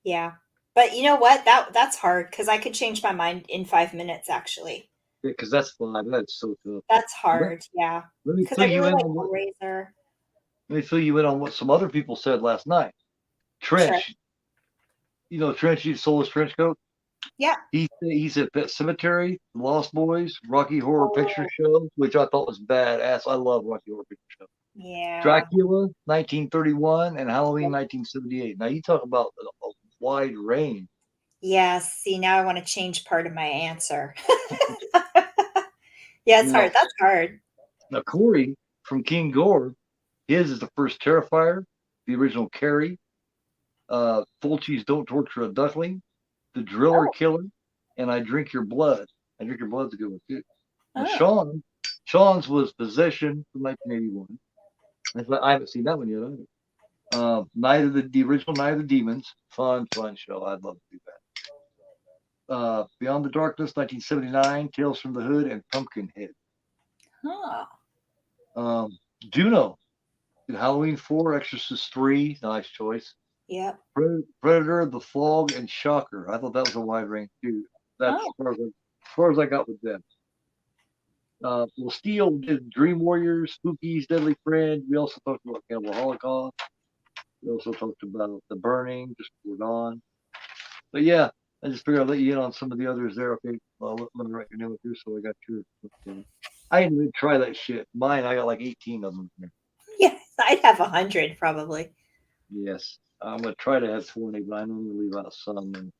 S2: Yeah. But you know what? That's hard because I could change my mind in 5 minutes, actually.
S1: Yeah, because that's fun. That's so tough.
S2: That's
S1: Let,
S2: hard. Yeah.
S1: let me
S2: Because
S1: fill
S2: I
S1: you
S2: really
S1: in
S2: like
S1: on what
S2: Hellraiser.
S1: let me fill you in on what some other people said last night.
S2: Sure.
S1: Trench, Trench, Soulless Trench Coat.
S2: Yeah.
S1: He said Pet Cemetery, Lost Boys, Rocky Horror Picture
S2: Oh,
S1: Show, which I thought was badass. I love Rocky Horror Picture Show.
S2: yeah.
S1: Dracula, 1931, and Halloween, 1978. Now you talk about a wide range.
S2: Yeah. See, now I want to change part of my answer. Yeah, it's
S1: Now,
S2: hard. That's hard.
S1: now Corey from King Gore, his is the first Terrifier, the original Carrie, Fulci's Don't Torture a Duckling, The Driller
S2: Oh,
S1: Killer, and I Drink Your Blood. I Drink Your Blood's a good one too. Now
S2: oh.
S1: Sean's was Possession from 1981. I haven't seen that one yet either. Night of the original Night of the Demons, fun show. I'd love to do that. Beyond the Darkness, 1979, Tales from the Hood, and Pumpkinhead.
S2: Huh.
S1: Um, Juno, Halloween 4, Exorcist 3, nice choice.
S2: Yep.
S1: Predator, The Fog, and Shocker. I thought that was a wide range too. That's
S2: Oh,
S1: as far as I got with them. Well, Steel did Dream Warriors, Spooky's Deadly Friend. We also talked about Cannibal Holocaust. We also talked about The Burning, Just Before Dawn. But yeah, I just figured I'd let you in on some of the others there. Okay, well, let me write your name up here so I got yours. Okay. I didn't even try that shit. Mine, I got like 18 of them.
S2: Yes, I'd have 100 probably.
S1: Yes, I'm gonna try to have 20, but I know I'm gonna leave out some. And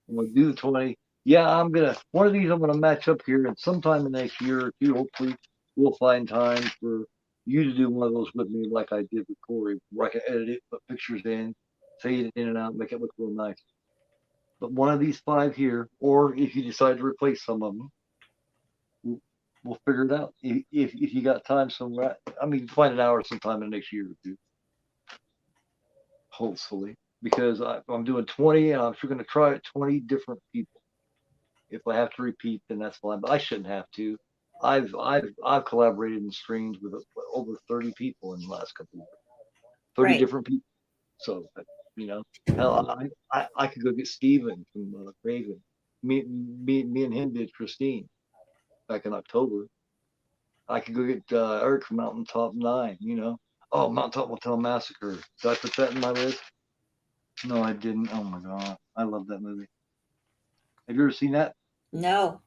S1: I'm gonna do the 20. Yeah, I'm gonna one of these. I'm gonna match up here, and sometime in the next year or two, hopefully, we'll find time for you to do one of those with me, like I did with Corey, where I can edit it, put pictures in, fade it in and out, make it look real nice. But one of these five here, or if you decide to replace some of them, we'll figure it out. If you got time somewhere, I mean, find an hour sometime in the next year or two, hopefully, because I'm doing 20, and I'm sure going to try it 20 different people. If I have to repeat, then that's fine. But I shouldn't have to. I've collaborated in streams with over 30 people in the last couple of years. 30
S2: Right.
S1: different people. So you know, hell, I could go get Steven from Raven. Me and him did Christine back in October. I could go get Eric from Mountaintop 9. You know, oh, Mountaintop Motel Massacre. Did I put that in my list? No, I didn't. Oh my god, I love that movie. Have you ever seen that?
S2: No.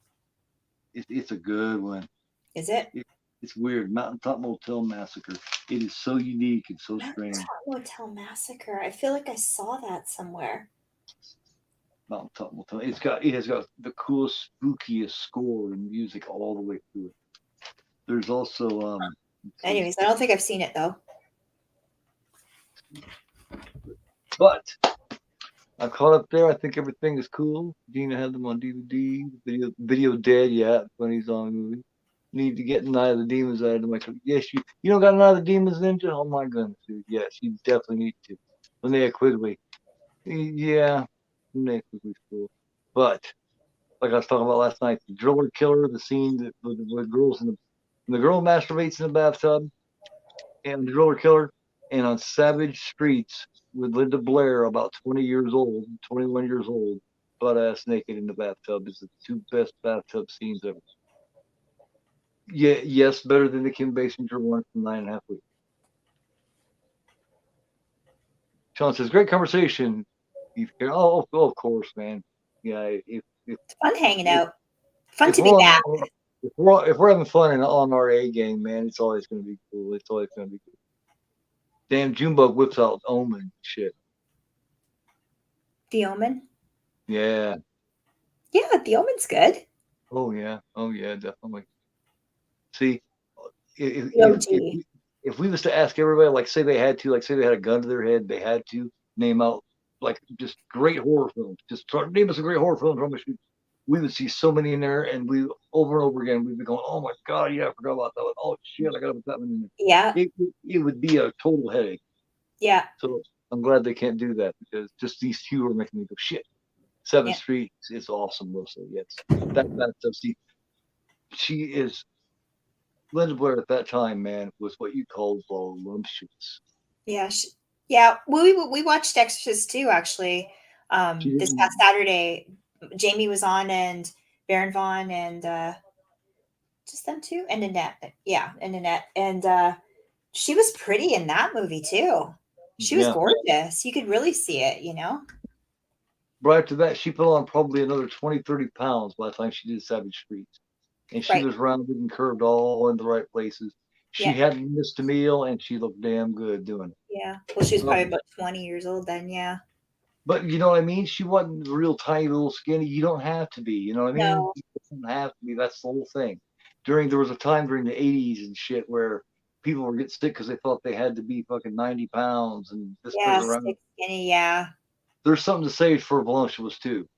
S1: It's a good one.
S2: Is it?
S1: It, it's weird. Mountaintop Motel Massacre. It is so unique and so strange.
S2: Mountaintop Motel Massacre. I feel like I saw that somewhere.
S1: Mountaintop Motel. It has got the coolest, spookiest score and music all the way through it. There's also
S2: Anyways, I don't think I've seen it though.
S1: but I caught up there. I think everything is cool. Dina had them on DVD. Video dead yet when he's on a movie. Need to get Night of the Demons out of my. Yes, you don't got Night of the Demons Ninja? Oh my goodness, dude. Yes, you definitely need to. Linnea Quigley. Yeah, Linnea Quigley's cool. But like I was talking about last night, the driller killer, the scene that the girls in the girl masturbates in the bathtub, and the driller killer, and on Savage Streets with Linda Blair, about 20 years old, 21 years old, butt ass naked in the bathtub is the two best bathtub scenes ever. Yeah, yes, better than the Kim Basinger one from 9.5 Weeks. Sean says, great conversation. Of course, man. Yeah,
S2: It's fun hanging
S1: if,
S2: out. Fun
S1: if
S2: to
S1: we're
S2: be
S1: on
S2: back.
S1: if we're having fun and on our A game, man, it's always going to be cool. It's always going to be cool. Damn, Junebug whips out Omen shit.
S2: The Omen.
S1: Yeah.
S2: Yeah, The Omen's good.
S1: Oh yeah, definitely. See, if
S2: The
S1: if if
S2: OG.
S1: we, if we was to ask everybody, like say they had to, like say they had a gun to their head, they had to name out like just great horror films. Just name us a great horror film from us. We would see so many in there, and we over and over again we'd be going, oh my god, yeah, I forgot about that one. Oh shit, I gotta put that one in there.
S2: Yeah.
S1: It would be a total headache.
S2: Yeah.
S1: So I'm glad they can't do that because just these two are making me go shit. Seventh
S2: Yeah.
S1: Street is awesome, mostly. Yes, that stuff. See, she is Linda Blair at that time, man, was what you called voluptuous.
S2: Yeah. Yeah. We watched Extras too, actually.
S1: She
S2: This past
S1: didn't.
S2: Saturday, Jamie was on and Baron Vaughn and just them two and Annette. Yeah, and Annette. And she was pretty in that movie too. She was
S1: Yeah.
S2: gorgeous. You could really see it, you know?
S1: Prior to that, she put on probably another 20, 30 pounds by the time she did Savage Streets. And she
S2: Right.
S1: was rounded and curved all in the right places. She
S2: Yeah.
S1: hadn't missed a meal and she looked damn good doing it.
S2: Yeah. Well, she was probably
S1: Um,
S2: about 20 years old then. Yeah.
S1: but you know what I mean? She wasn't real tiny, little skinny. You don't have to be. You know what I mean?
S2: No.
S1: You don't have to be. That's the whole thing. There was a time during the 80s and shit where people were getting sick because they thought they had to be fucking 90 pounds and this
S2: Yeah.
S1: person around.
S2: Stick skinny. Yeah.
S1: There's something to say for voluptuous too.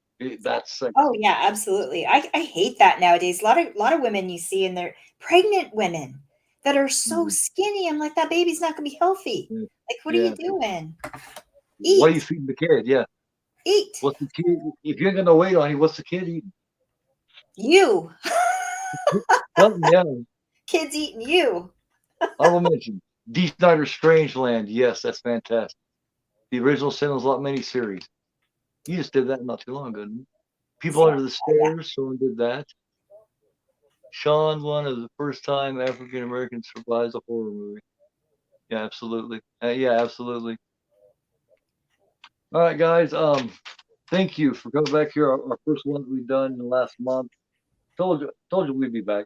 S1: That's
S2: Oh
S1: sexy.
S2: yeah, absolutely. I hate that nowadays. A lot of women you see and they're pregnant women that are so
S1: Mhm.
S2: skinny. I'm like, that baby's not gonna be healthy.
S1: Yeah.
S2: Like, what are you
S1: Yeah.
S2: doing?
S1: What are you
S2: Eat.
S1: feeding the kid? Yeah.
S2: Eat.
S1: What's the kid? If you ain't got no weight on you, what's the kid eating?
S2: You.
S1: Something, yeah.
S2: Kids eating you.
S1: Honorable mention. D. Snyder's Strangeland. Yes, that's fantastic. The original Sin was a lot miniseries. You just did that not too long ago, didn't you? People
S2: So,
S1: Under the
S2: yeah.
S1: Stairs. Sean did that. Sean, one of the first time African American survives a horror movie. Yeah, absolutely. Yeah, absolutely. All right, guys. thank you for coming back here. Our first one we've done in the last month. Told you we'd be back.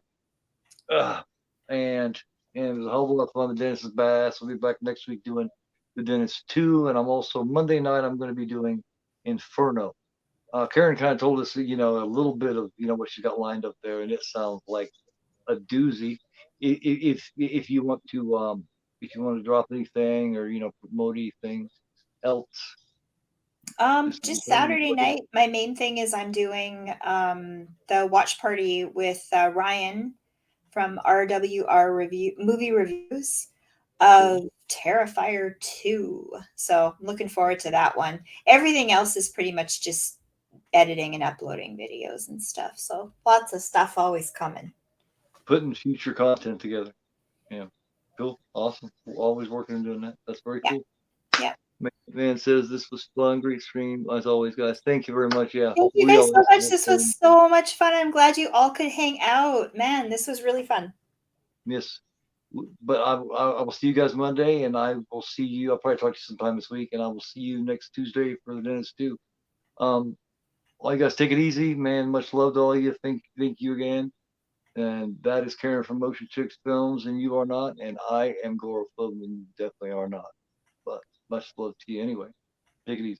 S1: Uh, and and it was a whole lot of fun. The dentist is back. So we'll be back next week doing the dentist 2. And I'm also Monday night I'm going to be doing Inferno. Karen kind of told us, a little bit of, what she got lined up there, and it sounds like a doozy. If you want to, drop anything or promote anything else,
S2: Just Saturday night. My main thing is I'm doing the watch party with Ryan from RWR Review Movie Reviews of Terrifier 2. So I'm looking forward to that one. Everything else is pretty much just editing and uploading videos and stuff. So lots of stuff always coming.
S1: Putting future content together. Yeah, cool, awesome. We're always working and doing that. That's very
S2: Yeah.
S1: cool.
S2: Yeah.
S1: Man says this was fun, great stream as always, guys. Thank you very much. Yeah,
S2: Thank you
S1: hopefully
S2: guys
S1: y'all
S2: so much.
S1: listen
S2: This
S1: and
S2: was so much fun. I'm glad you all could hang out. Man, this was really fun.
S1: yes. But I will see you guys Monday, and I will see you. I'll probably talk to you sometime this week, and I will see you next Tuesday for the dentist too. All you guys take it easy, man. Much love to all of you. Thank you again. And that is Karen from Motion Chicks Films, and you are not, and I am Gore Film, and you definitely are not. But much love to you anyway. Take it easy.